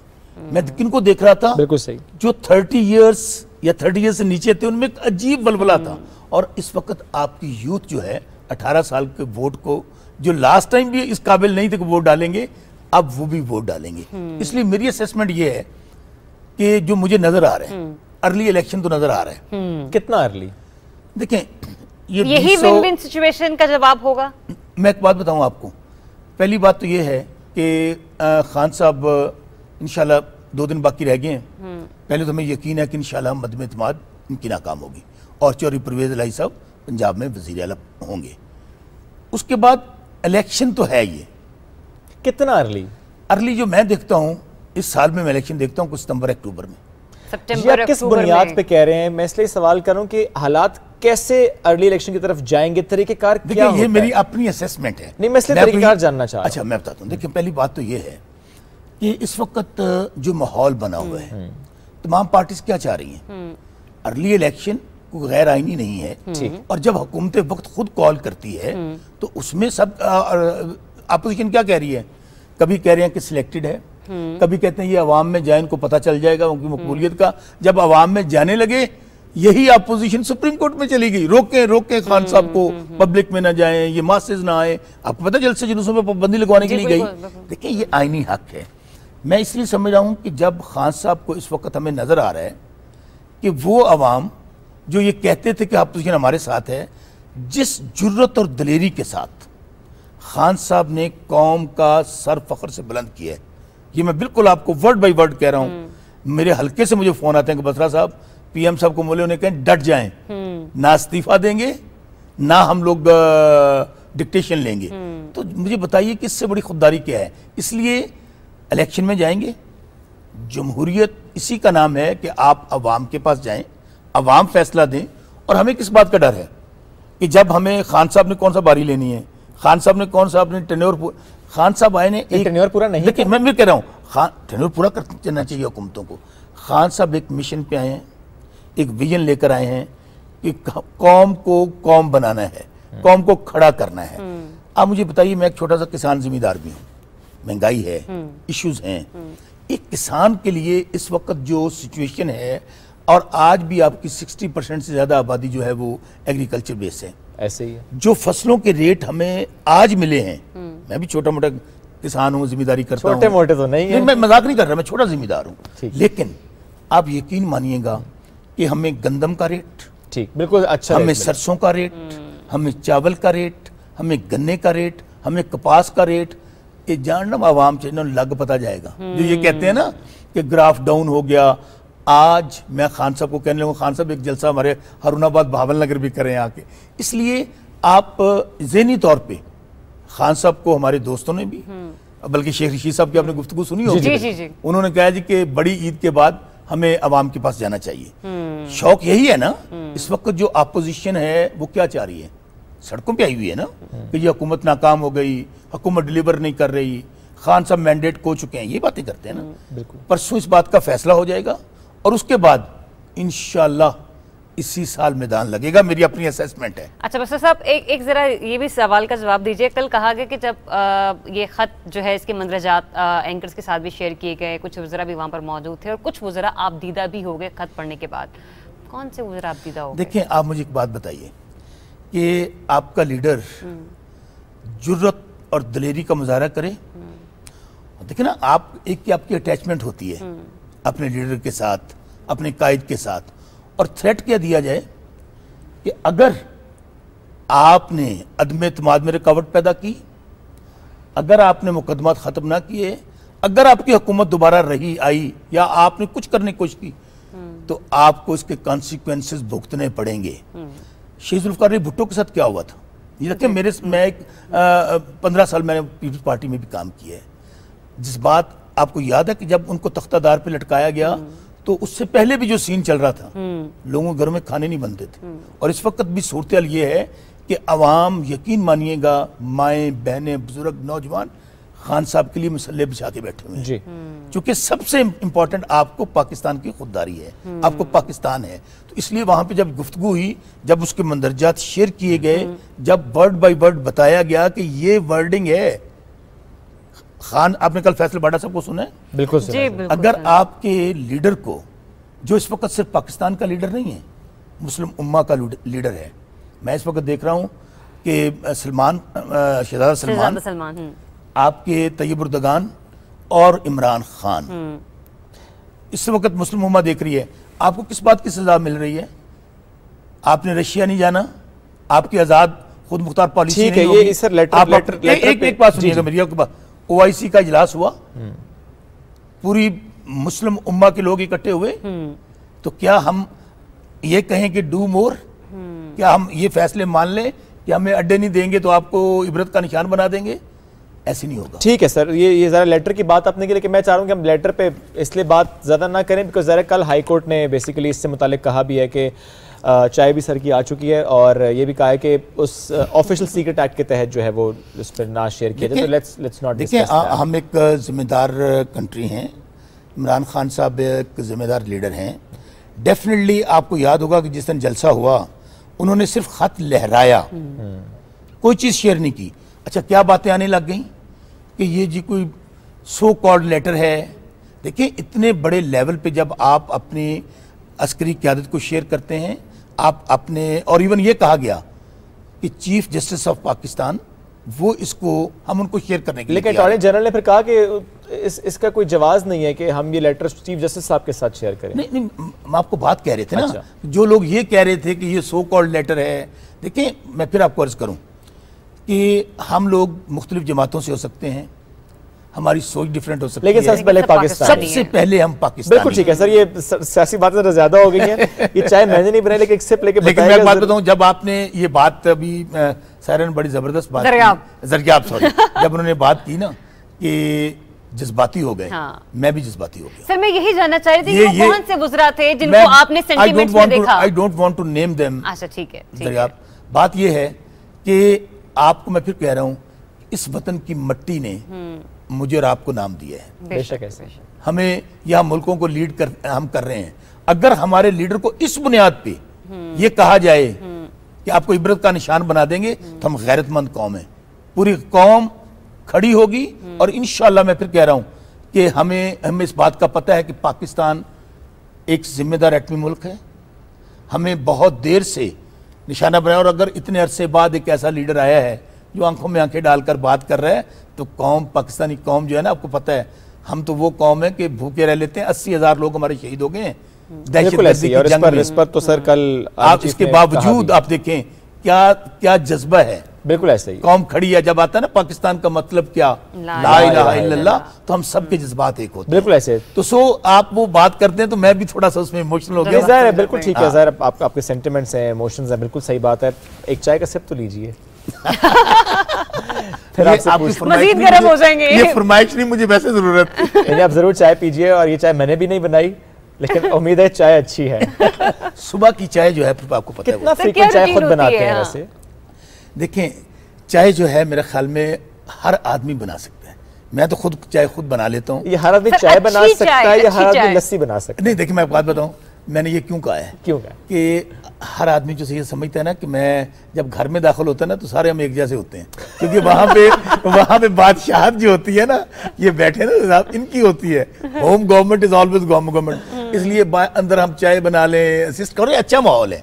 मैं किनको देख रहा था, बिल्कुल सही, जो 30 इयर्स या 30 इयर्स से नीचे थे, उनमें एक अजीब बलबला था। और इस वक्त आपकी यूथ जो है 18 साल के वोट को, जो लास्ट टाइम भी इस काबिल नहीं थे कि वोट डालेंगे, अब वो भी वोट डालेंगे। इसलिए मेरी असेसमेंट ये है कि जो मुझे नजर आ रहा है, अर्ली इलेक्शन तो नजर आ रहा है। कितना अर्ली? देखें यही विन विन सिचुएशन का जवाब होगा। मैं एक बात बताऊं आपको, पहली बात तो ये है कि खान साहब इंशाल्लाह 2 दिन बाकी रह गए हैं। पहले तो हमें यकीन है कि इंशाल्लाह मदम इत्माद इनकी नाकाम होगी और चौधरी परवेज इलाही साहब पंजाब में वज़ीर आला होंगे। उसके बाद इलेक्शन तो है, ये कितना अर्ली? अर्ली जो मैं देखता हूँ इस साल में, मैं इलेक्शन देखता हूँ कुछ सितंबर अक्टूबर में। आप किस बुनियाद पे कह रहे हैं? मैं इसलिए सवाल कर रहा हूं कि हालात कैसे अर्ली इलेक्शन की तरफ जाएंगे, तरीकेकार क्या होता है? ये मेरी अपनी असेसमेंट है। नहीं, मैं इसलिए तरीकेकार जानना चाह रहा हूं। अच्छा मैं बताता हूं। देखिए पहली बात तो ये है कि इस वक्त जो माहौल बना हुआ है, तमाम पार्टीज क्या चाह रही हैं, अर्ली इलेक्शन कोई गैर आईनी नहीं है, और जब हुकूमत वक्त खुद कॉल करती है तो उसमें सब अपोजिशन क्या कह रही है, कभी कह रहे हैं कि सिलेक्टेड है, कभी कहते हैं ये अवाम में जाए, इनको पता चल जाएगा उनकी मकबूलियत का। जब अवाम में जाने लगे, यही अपोजिशन सुप्रीम कोर्ट में चली गई, रोके खान साहब को पब्लिक में ना जाएं, ये मासेज ना आए। आपको पता जलसे जुलूसों में पाबंदी लगवाने के लिए गई। देखिए ये आईनी हक है। मैं इसलिए समझ रहा हूं कि जब खान साहब को इस वक्त हमें नजर आ रहा है कि वो अवाम जो ये कहते थे कि अपोजिशन हमारे साथ है, जिस जुर्रत और दलेरी के साथ खान साहब ने कौम का सर फख्र से बुलंद किया है, ये मैं बिल्कुल आपको वर्ड बाय वर्ड कह रहा हूं। मेरे हल्के से मुझे फोन आते हैं कि बसरा साहब पीएम साहब को बोले, उन्हें कहें डट जाएं, ना इस्तीफा देंगे, ना हम लोग डिक्टेशन लेंगे। तो मुझे बताइए कि इससे बड़ी खुददारी क्या है? इसलिए इलेक्शन में जाएंगे, जमहूरियत इसी का नाम है कि आप अवाम के पास जाएं, अवाम फैसला दें। और हमें किस बात का डर है कि जब हमें खान साहब ने कौन सा बारी लेनी है, खान साहब ने कौन सा अपने टेन्योर, खान साहब आए ने एक टेन्योर पूरा नहीं, देखिए मैं कह रहा हूँ खान टेन्योर पूरा करना चाहिए हुकूमतों को। खान साहब एक मिशन पे आए हैं, एक विजन लेकर आए हैं कि कौम को कौम बनाना है, कौम को खड़ा करना है। आप मुझे बताइए, मैं एक छोटा सा किसान जिम्मेदार भी हूँ, महंगाई है, इश्यूज हैं। एक किसान के लिए इस वक्त जो सिचुएशन है, और आज भी आपकी 60% से ज्यादा आबादी जो है वो एग्रीकल्चर बेस है, ऐसे ही है। जो फसलों के रेट हमें आज मिले हैं, मैं भी छोटा मोटा किसान हूँ, जिम्मेदारी करता हूँ, छोटे मोटे तो नहीं है, मैं मजाक नहीं कर रहा, मैं छोटा जिम्मेदार हूँ। लेकिन आप यकीन मानिएगा कि हमें गंदम का रेट, ठीक बिल्कुल अच्छा, हमें सरसों का रेट, हमें चावल का रेट, हमें गन्ने का रेट, हमें कपास का रेट, ये जानना आवाम से लग पता जाएगा। जो ये कहते हैं ना कि ग्राफ डाउन हो गया, आज मैं खान साहब को कहने लगा, खान साहब एक जलसा हमारे हरुणाबाद भावल नगर भी करें आके। इसलिए आप ज़हनी तौर पे खान साहब को हमारे दोस्तों ने भी, बल्कि शेख रशीद साहब की आपने गुफ्तगू सुनी होगी, उन्होंने कहा जी कि बड़ी ईद के बाद हमें अवाम के पास जाना चाहिए। शौक यही है ना, इस वक्त जो अपोजिशन है वो क्या चाह रही है, सड़कों पे आई हुई है ना कि ये हुकूमत नाकाम हो गई, हुकूमत डिलीवर नहीं कर रही, खान साहब मैंडेट खो चुके हैं, ये बातें करते हैं ना। परसों इस बात का फैसला हो जाएगा और उसके बाद इंशाअल्लाह इसी साल मैदान लगेगा, मेरी अपनी असेसमेंट है। अच्छा बसर साहब, एक जरा ये भी सवाल का जवाब दीजिए। कल कहा गया कि जब ये खत जो है इसके मंदरजात एंकर्स के साथ भी शेयर किए गए, कुछ वज़रा भी वहाँ पर मौजूद थे और कुछ वज़रा आप दीदा भी हो गए खत पढ़ने के बाद, कौन से वज़रा आप दीदा हो गए? देखिए, आप मुझे एक बात बताइए कि आपका लीडर जुर्रत और दलेरी का मुजाहरा करे। देखिए ना, आप एक की आपकी अटैचमेंट होती है अपने लीडर के साथ, अपने कायद के साथ, और थ्रेट क्या दिया जाए कि अगर आपने अदम एतमाद में रुकावट पैदा की, अगर आपने मुकदमात ख़त्म ना किए, अगर आपकी हुकूमत दोबारा रही आई या आपने कुछ करने की कोशिश की, तो आपको इसके कॉन्सिक्वेंसेस भुगतने पड़ेंगे। शेख जुल्फ़िकार अली भुट्टो के साथ क्या हुआ था, ये देखिए, मैं 15 साल मैंने पीपल्स पार्टी में भी काम किया है। जिस बात आपको याद है कि जब उनको तख्तादार पे लटकाया गया, तो उससे पहले भी जो सीन चल रहा था, लोगों के घरों में खाने नहीं बनते थे। और इस वक्त भी सूरत ये है कि अवाम, यकीन मानिएगा, माएँ, बहनें, बुजुर्ग, नौजवान खान साहब के लिए मसल्ले बिछा के बैठे हुए हैं, क्योंकि सबसे इंपॉर्टेंट आपको पाकिस्तान की खुददारी है, आपको पाकिस्तान है। तो इसलिए वहां पे जब गुफ्तगू हुई, जब उसके मंदरजात शेयर किए गए, जब वर्ड बाय वर्ड बताया गया कि ये वर्डिंग है, खान, आपने कल फैसल बाडा साहब को सुना है? बिल्कुल। अगर आपके लीडर को, जो इस वक्त सिर्फ पाकिस्तान का लीडर नहीं है, मुस्लिम उम्मा का लीडर है, मैं इस वक्त देख रहा हूँ कि सलमान, शहजादा सलमान, आपके तैयब उर्दगान और इमरान खान, इस वक्त मुस्लिम उम्मा देख रही है। आपको किस बात की सजा मिल रही है? आपने रशिया नहीं जाना, आपकी आजाद खुद मुख्तार पॉलिसी नहीं होगी। एक बात सुनिएगा मेरी, OIC का इजलास हुआ, पूरी मुस्लिम उम्मा के लोग इकट्ठे हुए, तो क्या हम ये कहें कि डू मोर, क्या हम ये फैसले मान लें कि हमें अड्डे नहीं देंगे तो आपको इबरत का निशान बना देंगे? ऐसे नहीं होगा। ठीक है सर, ये ज़रा लेटर की बात आपने की, लेकिन मैं चाह रहा हूँ कि हम लेटर पे इसलिए बात ज़्यादा ना करें, बिकॉज ज़रा कल हाई कोर्ट ने बेसिकली इससे मुतालिक कहा भी है कि चाय भी सर की आ चुकी है, और ये भी कहा है कि उस ऑफिशियल सीक्रेट एक्ट के तहत जो है वो उस पर ना शेयर किया जाए। तो लेट्स नॉट देखिए, हम एक जिम्मेदार कंट्री हैं, इमरान खान साहब एक जिम्मेदार लीडर हैं। डेफिनेटली आपको याद होगा कि जिस दिन जलसा हुआ, उन्होंने सिर्फ खत लहराया, कोई चीज़ शेयर नहीं की। अच्छा, क्या बातें आने लग गई कि ये जी कोई सो कॉल्ड लेटर है। देखिए, इतने बड़े लेवल पे जब आप अपनी अस्करी क़यादत को शेयर करते हैं, आप अपने, और इवन ये कहा गया कि चीफ जस्टिस ऑफ पाकिस्तान, वो इसको हम उनको शेयर करने के लिए, लेकिन अटॉर्नी जनरल ने फिर कहा कि इसका कोई जवाज नहीं है कि हम ये लेटर चीफ जस्टिस साहब के साथ शेयर करें। नहीं, हम आपको बात कह रहे थे ना, जो लोग ये कह रहे थे कि ये सो कॉल्ड लेटर है। देखिए, मैं फिर आपको अर्ज करूं कि हम लोग मुख्तलिफ जमातों से हो सकते हैं, हमारी सोच डिफरेंट हो सकती है, लेकिन सबसे पहले पाकिस्तान, सबसे पहले हम पाकिस्तान। बिल्कुल ठीक है सर, ये सियासी बातें ज़रा ज्यादा हो गई हैं। ये चाय मैंने नहीं बनाई, लेकिन एक सिप लेके लेकिन मैं एक बात बताऊं, जब आपने ये बात अभी सायरा ने बड़ी जबरदस्त बात ज़रयाब सॉरी जब उन्होंने बात की ना कि जज्बाती हो गए, मैं भी जज्बाती हो गया। सर मैं यही जानना चाह रही थी कि वो कौन से वुज़रा थे जिनको आपने सेंटिमेंट्स में देखा? I don't want to name them. अच्छा ठीक है। ज़रयाब, बात ये है कि आपको मैं फिर कह रहा हूँ, इस वतन की मट्टी ने मुझे और आपको नाम दिया है। बेशक ऐसे हमें यहाँ मुल्कों को लीड हम कर रहे हैं। अगर हमारे लीडर को इस बुनियाद पे ये कहा जाए कि आपको इबरत का निशान बना देंगे, तो हम गैरतमंद कौम है, पूरी कौम खड़ी होगी। और इंशाअल्लाह मैं फिर कह रहा हूँ कि हमें इस बात का पता है कि पाकिस्तान एक जिम्मेदार एटमी मुल्क है। हमें बहुत देर से निशाना बनाया, और अगर इतने अरसे बाद एक ऐसा लीडर आया है जो आंखों में आंखें डालकर बात कर रहा है, तो कौम, पाकिस्तानी कौम जो है ना, आपको पता है हम तो वो कौम है कि भूखे रह लेते हैं। 80,000 लोग हमारे शहीद हो गए हैं दहशतगर्दी की जंग में। इस पर तो सर कल आप इसके बावजूद आप देखें क्या जज्बा है। बिल्कुल ऐसे ही कौम खड़ी है। जब आता है ना पाकिस्तान का मतलब क्या, ला इलाहा इल्लल्लाह, तो हम सबके जज्बात एक होते हैं। बिल्कुल ऐसे। तो आप वो बात करते हैं तो मैं भी थोड़ा सा उसमें इमोशनल हो गया। बिल्कुल ठीक है सर, आपके सेंटिमेंट्स हैं, इमोशंस हैं, बिल्कुल सही बात है। एक चाय का सिप तो लीजिए। फिर मजीद गर्म हो जाएंगे। ये फरमाइश नहीं, मुझे वैसे जरूरत है। आप जरूर चाय पीजिए, और ये चाय मैंने भी नहीं बनाई, लेकिन उम्मीद है चाय अच्छी है। सुबह की चाय जो है आपको पता है कितना फ्रीक्वेंट चाय खुद बनाते हैं वैसे? देखें, चाय जो है मेरे ख्याल में हर आदमी बना सकता है। मैं तो खुद चाय खुद बना लेता हूँ। ये हर आदमी चाय बना सकता है या हर आदमी लस्सी बना सकता है? नहीं देखिए, मैं आपको बात बताऊँ, मैंने ये क्यों कहा है कि हर आदमी जो ये समझता है ना कि मैं जब घर में दाखिल होता है ना, तो सारे हम एक जैसे होते हैं, क्योंकि वहाँ पे बादशाहत जो होती है ना, ये बैठे ना इनकी होती है। Home government is always government, इसलिए अंदर हम चाय बना लें, असिस्ट करो, अच्छा माहौल है।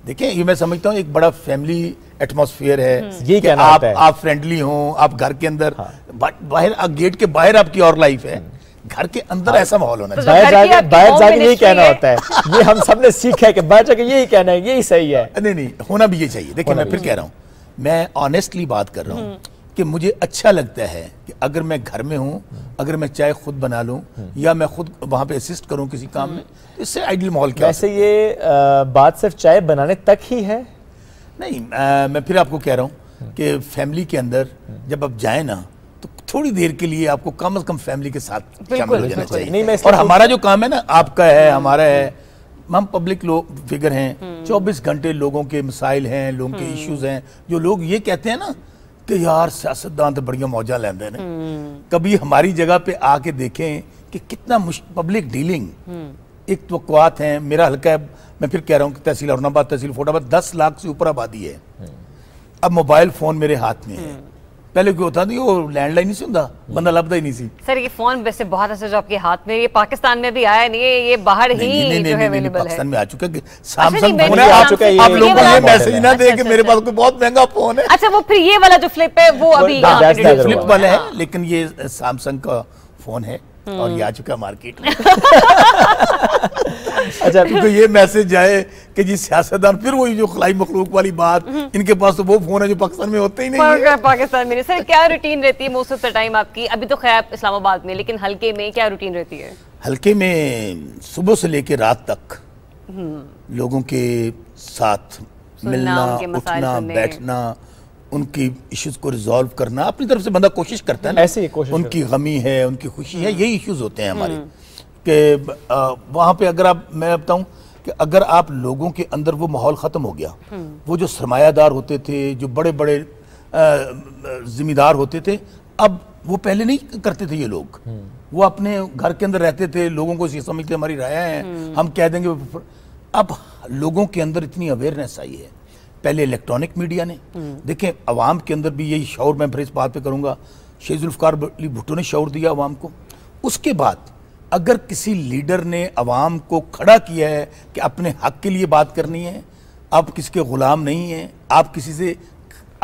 देखिए, ये मैं समझता हूँ एक बड़ा फैमिली एटमॉस्फेयर है। ये क्या आप फ्रेंडली हो, आप घर के अंदर, बाहर गेट के बाहर आपकी और लाइफ है, घर के अंदर ऐसा माहौल होना चाहिए। बाहर जाके यही कहना होता है, ये हम सब ने सीखा है कि बाहर जाके यही कहना है, यही सही है। नहीं, होना भी ये चाहिए। देखिए, मैं फिर कह रहा हूँ, मैं ऑनेस्टली बात कर रहा हूँ कि मुझे अच्छा लगता है कि अगर मैं घर में हूँ, अगर मैं चाय खुद बना लूँ या मैं खुद वहाँ पे असिस्ट करूँ किसी काम में, इससे आइडियल माहौल क्या। वैसे ये बात सिर्फ चाय बनाने तक ही है? नहीं, मैं फिर आपको कह रहा हूँ कि फैमिली के अंदर जब आप जाए ना, तो थोड़ी देर के लिए आपको कम से कम फैमिली के साथ शामिल हो जाना चाहिए। और हमारा जो काम है ना, आपका है, हमारा है, हम पब्लिक लोग फिगर हैं, 24 घंटे लोगों के मसाइल हैं, लोगों के इश्यूज हैं। जो लोग ये कहते हैं ना कि यार सियासतदान तो बढ़िया मौजा लेंदे ने, कभी हमारी जगह पे आके देखें कि कितना पब्लिक डीलिंग, एक तवक्कुआत हैं। मेरा हल्का है, मैं फिर कह रहा हूँ कि तहसील औरंगाबाद, तहसील फतेहाबाद 10 लाख से ऊपर आबादी है। अब मोबाइल फोन मेरे हाथ में है, पहले क्यों होता नहीं, वो लैंडलाइन नहीं सुनता, बंदा लभदा ही नहीं सी। सर ये फोन वैसे बहुत अच्छा जो आपके हाथ में, ये पाकिस्तान में भी आया नहीं है, ये बाहर ही जो है अवेलेबल है। पाकिस्तान में आ चुका है, सैमसंग फोन है, आ चुका है। आप लोग ये मैसेज ना दे कि मेरे पास कोई बहुत महंगा फोन है। अच्छा, वो फिर ये वाला जो फ्लिप है वो अभी फ्लिप वाला है, लेकिन ये सैमसंग का फोन है और ये आ चुका मार्केट में। अच्छा, क्योंकि ये मैसेज जाए कि जी सियासतदान, फिर वही जो खलाई मखलूक वाली बात, इनके पास तो वो फोन है जो पाकिस्तान में होते ही नहीं है। पाकिस्तान में। सर क्या रूटीन रहती है मोस्ट ऑफ द टाइम आपकी? अभी तो खैर इस्लामाबाद में, लेकिन हल्के में क्या रूटीन रहती है? हल्के में सुबह से लेकर रात तक लोगों के साथ मिलना, उठना, बैठना, उनकी इश्यूज को रिजॉल्व करना, अपनी तरफ से बंदा कोशिश करता है ना, ऐसे ही कोशिश, उनकी गमी है, उनकी खुशी है, यही इश्यूज होते हैं हमारे कि वहाँ पे अगर मैं बताऊँ कि अगर आप लोगों के अंदर वो माहौल ख़त्म हो गया, वो जो सरमायादार होते थे, जो बड़े बड़े जिम्मेदार होते थे, अब वो पहले नहीं करते थे ये लोग, वो अपने घर के अंदर रहते थे, लोगों को ये समझते हमारी राय है, हम कह देंगे। अब लोगों के अंदर इतनी अवेयरनेस आई है। पहले इलेक्ट्रॉनिक मीडिया ने, देखें अवाम के अंदर भी यही शऊर, मैं फिर इस बात पे करूँगा, शेख जुल्फ़िकार अली भुट्टो ने शऊर दिया अवाम को। उसके बाद अगर किसी लीडर ने अवाम को खड़ा किया है कि अपने हक के लिए बात करनी है, आप किसी के गुलाम नहीं हैं, आप किसी से,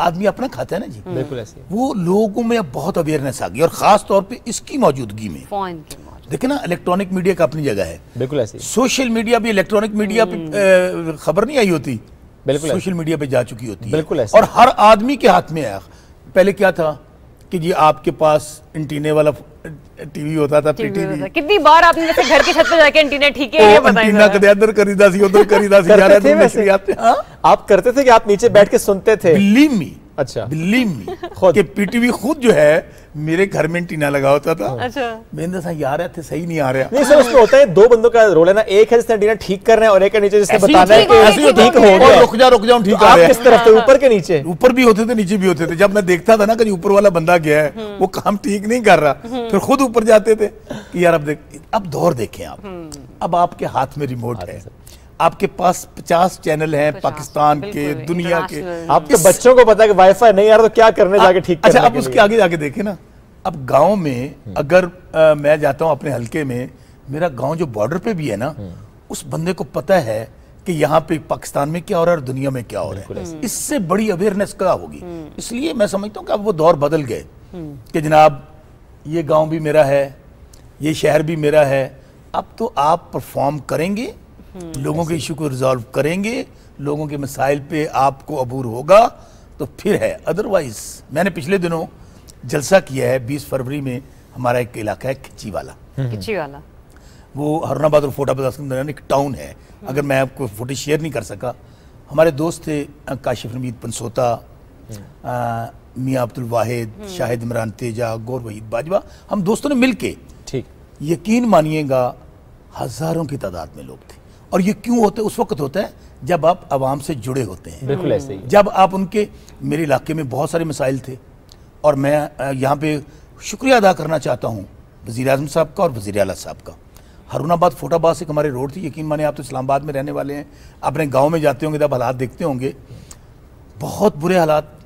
आदमी अपना खाता है ना जी, बिल्कुल ऐसे, वो लोगों में अब बहुत अवेयरनेस आ गई। और ख़ास तौर पे इसकी मौजूदगी में देखिए ना, इलेक्ट्रॉनिक मीडिया का अपनी जगह है, बिल्कुल ऐसे। सोशल मीडिया भी, इलेक्ट्रॉनिक मीडिया पे खबर नहीं आई होती, बिल्कुल सोशल मीडिया पे जा चुकी होती है, बिल्कुल ऐसे। और हर आदमी के हाथ में है। पहले क्या था कि जी आपके पास एंटीने वाला टीवी होता था, टीवी। कितनी बार आपने जैसे घर की छत पे जाके एंटीना ठीक है ये बताइए। एंटीना कदे अंदर करीदा सी, उधर करीदा सी, जा रहे थे। आप करते थे कि आप नीचे बैठ के सुनते थे? बिलीव मी, अच्छा बिलीव मी कि पीटीवी खुद जो है मेरे घर में एंटीना लगा होता था। अच्छा मैं सही आ रहे थे, सही नहीं आ रहा। नहीं सर, उसमें होता है दो बंदों का रोल है ना, एक है जिसने एंटीना ठीक करना है और एक है नीचे जिसने बताना है कि ठीक हो गया, रुक जाओ ठीक आ रहा है। किस तरफ थे, ऊपर के नीचे? ऊपर भी होते थे, नीचे भी होते थे। जब मैं देखता था ना कि ऊपर वाला बंदा गया है, वो काम ठीक नहीं कर रहा, फिर खुद ऊपर जाते थे कि यार अब देख, अब दौर देखें आप, अब आपके हाथ में रिमोट है, आपके पास 50 चैनल हैं पाकिस्तान के, दुनिया के। आपके बच्चों को पता है कि वाईफाई नहीं आ रहा तो क्या करने जाके ठीक करने। अच्छा, अब उसके आगे जाके देखें ना, अब गांव में अगर मैं जाता हूं अपने हलके में, मेरा गांव जो बॉर्डर पे भी है ना, उस बंदे को पता है कि यहाँ पे पाकिस्तान में क्या हो रहा है और दुनिया में क्या हो रहा है। इससे बड़ी अवेयरनेस क्या होगी। इसलिए मैं समझता हूँ कि अब वो दौर बदल गए कि जनाब ये गाँव भी मेरा है, ये शहर भी मेरा है। अब तो आप परफॉर्म करेंगे, लोगों के इशू को रिजॉल्व करेंगे, लोगों के मसाइल पे आपको अबूर होगा तो फिर है। अदरवाइज मैंने पिछले दिनों जलसा किया है, 20 फरवरी में हमारा एक इलाका है खिच्चीवाला। खिच्चीवाला वो हरुणाबाद और फोटाबाद के दरमियान एक टाउन है। अगर मैं आपको फोटो शेयर नहीं कर सका, हमारे दोस्त थे काशिफ नवीद पंसोता, मियाँ अब्दुल वाहिद, शाहिद इमरान तेजा, गौर वहीद बाजवा, हम दोस्तों ने मिल के, ठीक यकीन मानिएगा हजारों की तादाद में लोग थे। और ये क्यों होता है? उस वक्त होता है जब आप आवाम से जुड़े होते हैं। बिल्कुल ऐसे ही। जब आप उनके, मेरे इलाके में बहुत सारे मसाइल थे और मैं यहाँ पे शुक्रिया अदा करना चाहता हूँ वज़ीर आज़म साहब का और वज़ीर आला साहब का। हरुणाबाद फोटाबाद से हमारी रोड थी, यकीन माने आप तो इस्लामाबाद में रहने वाले हैं, अपने गाँव में जाते होंगे तब हालात देखते होंगे, बहुत बुरे हालात,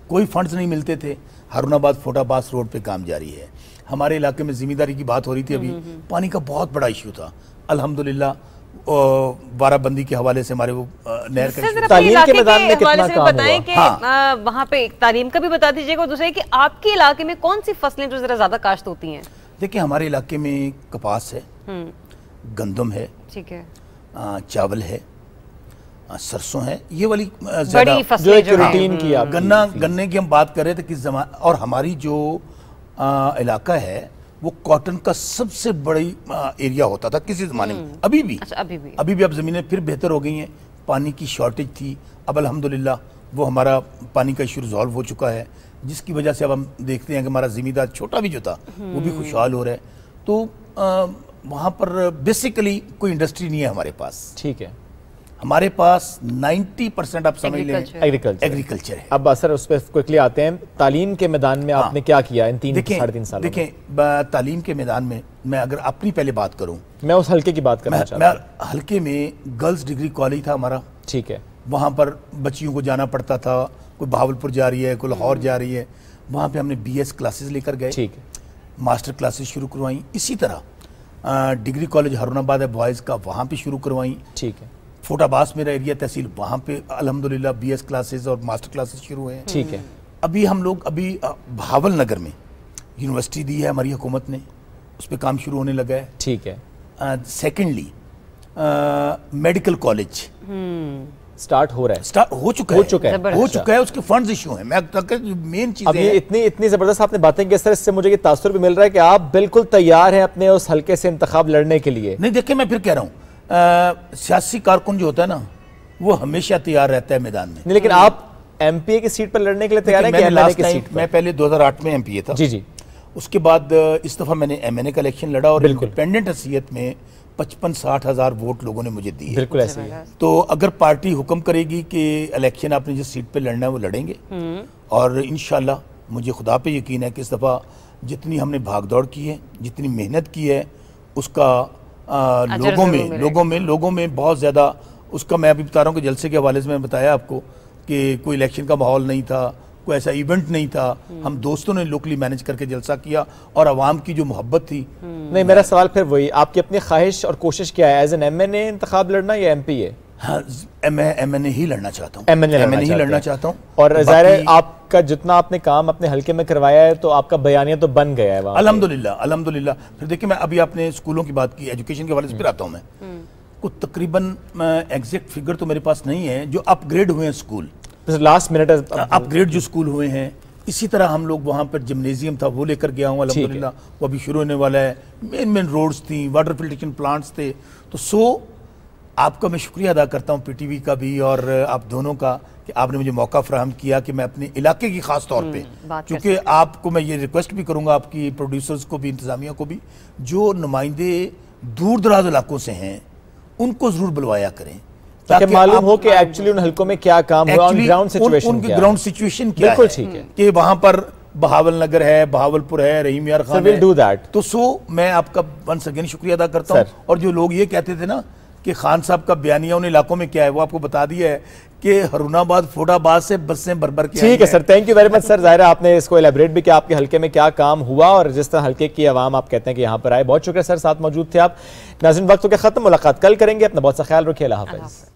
कोई फंड्स नहीं मिलते थे। हरुणाबाद फोटाबाद रोड पे काम जारी है। हमारे इलाके में जिम्मेदारी की बात हो रही थी अभी, पानी का बहुत बड़ा इशू था। अल्हम्दुलिल्लाह बाराबंदी के हवाले से हमारे वो नहर का तालीम के मैदान में कितना काम बताएं कि वहाँ पे तालीम का भी बता दीजिएगा और दूसरा कि आपके इलाके में कौन सी फसलें जो जरा ज्यादा काश्त होती हैं? देखिए हमारे इलाके में कपास है, गंदम है, ठीक है, चावल है, सरसों है, ये वाली बड़ी फसलें जो रूटीन की आप गन्ने की हम बात कर रहे थे किस जमाने। और हमारी जो इलाका है वो कॉटन का सबसे बड़ी एरिया होता था किसी ज़माने में। अभी भी अब ज़मीनें फिर बेहतर हो गई हैं। पानी की शॉर्टेज थी, अब अल्हम्दुलिल्लाह वो हमारा पानी का इशू रिजॉल्व हो चुका है, जिसकी वजह से अब हम देखते हैं कि हमारा ज़मींदार छोटा भी जो था वो भी खुशहाल हो रहा है। तो वहाँ पर बेसिकली कोई इंडस्ट्री नहीं है हमारे पास। ठीक है, हमारे पास 90% आप समझ लें एग्रीकल्चर है। अब सर उस पर क्विकली आते हैं, तालीम के मैदान में आपने क्या किया इन 3-3.5 सालों में? देखिए तालीम के मैदान में मैं अगर अपनी पहले बात करूं, मैं उस हल्के की बात करना चाहता हूं। मैं हल्के में गर्ल्स डिग्री कॉलेज था हमारा, ठीक है, वहाँ पर बच्चियों को जाना पड़ता था, कोई बहावलपुर जा रही है, कोई लाहौर जा रही है, वहाँ पे हमने BS क्लासेस लेकर गए, ठीक है, मास्टर क्लासेस शुरू करवाई। इसी तरह डिग्री कॉलेज हरुणाबाद है बॉयज़ का, वहाँ पे शुरू करवाई, ठीक है। फोटाबास मेरा एरिया तहसील, वहाँ पे अल्हम्दुलिल्लाह BS क्लासेस और मास्टर क्लासेस शुरू हुए हैं, ठीक है। अभी हम लोग भावल नगर में यूनिवर्सिटी दी है हमारी हुकूमत ने, उस पर काम शुरू होने लगा है, ठीक है। सेकेंडली मेडिकल कॉलेज स्टार्ट हो रहा है, स्टार्ट हो चुका है, उसके फंड्स इशू हैं। मैं मेन चीज अब ये इतनी जबरदस्त आपने बातें की सर, इससे मुझे ये तासुर भी मिल रहा है कि आप बिल्कुल तैयार हैं अपने उस हल्के से इंतखाब लड़ने के लिए। नहीं देखिए, मैं फिर कह रहा हूँ सियासी कारकुन जो होता है ना वो हमेशा तैयार रहता है मैदान में। नहीं, लेकिन आप MPA की सीट पर लड़ने के लिए तैयार हैं कि MNA की सीट पर? मैं पहले 2008 में MPA था, जी जी, उसके बाद इस दफा मैंने MNA का इलेक्शन लड़ा और इंडिपेंडेंट हैसियत में 55-60 हज़ार वोट लोगों ने मुझे दिए। बिल्कुल ऐसे ही है। तो अगर पार्टी हुक्म करेगी कि इलेक्शन आपने जिस सीट पे लड़ना है वो लड़ेंगे, और इंशाल्लाह मुझे खुदा पे यकीन है कि इस दफ़ा जितनी हमने भाग दौड़ की है, जितनी मेहनत की है, उसका लोगों में बहुत ज़्यादा उसका, मैं अभी बता रहा हूँ कि जलसे के हवाले से मैं बताया आपको कि कोई इलेक्शन का माहौल नहीं था, कोई ऐसा इवेंट नहीं था, हम दोस्तों ने लोकली मैनेज करके जलसा किया और आवाम की जो मोहब्बत थी। नहीं, मेरा सवाल फिर वही, आपकी अपनी ख्वाहिश और कोशिश क्या है, एज एन MNA इंतखाब लड़ना या MPA? हाँ, मैं MNA ही लड़ना चाहता हूँ, MNA ही लड़ना चाहता हूँ। और ज़ाहिर है आपका जितना आपने काम अपने हल्के में करवाया है तो आपका बयानिया तो बन गया है अल्हम्दुलिल्लाह। फिर देखिए, मैं अभी आपने स्कूलों की बात की, एजुकेशन के हवाले से फिर आता हूँ मैं। कुछ तकरीबन एग्जैक्ट फिगर तो मेरे पास नहीं है, जो अपग्रेड हुए हैं स्कूल, लास्ट मिनट अपग्रेड जो स्कूल हुए हैं, इसी तरह हम लोग वहाँ पर जिम्नेजियम था वो लेकर गया हूँ अल्हम्दुलिल्लाह, वो अभी शुरू होने वाला है। मेन रोड्स थी, वाटर फिल्ट्रेशन प्लांट्स थे। तो आपका मैं शुक्रिया अदा करता हूँ PTV का भी और आप दोनों का कि आपने मुझे मौका फराहम किया कि मैं अपने इलाके की ख़ास तौर पे, क्योंकि आपको मैं ये रिक्वेस्ट भी करूँगा आपकी प्रोड्यूसर्स को भी, इंतज़ामिया को भी, जो नुमाइंदे दूर दराज इलाकों से हैं उनको ज़रूर बुलवाया करें ताकि मालूम हो कि एक्चुअली उन हलकों में क्या काम हुआ, ऑन ग्राउंड सिचुएशन उनकी ग्राउंड सिचुएशन क्या है। बिल्कुल ठीक है कि वहाँ पर बहावल नगर है, बहावलपुर है, रहीम यार खान है, डू दैट। तो मैं आपका वंस अगेन शुक्रिया अदा करता हूँ। और जो लोग ये कहते थे ना कि खान साहब का बयानिया उन इलाकों में क्या है, वो आपको बता दिया है कि हरुनाबाद फोटाबाद से बसें भर के। ठीक है sir, thank you very much sir. ज़ाहिर है आपने इसको एलेबरेट भी किया, आपके हल्के में क्या काम हुआ और जिस तरह हल्के की आवाम आप कहते हैं कि यहाँ पर आए। बहुत शुक्रिया सर, साथ मौजूद थे आप। नाज़रीन, वक्त हो गया ख़त्म, मुलाकात कल करेंगे। अपना बहुत सा ख्याल रखिए। अल्लाह हाफ़िज़।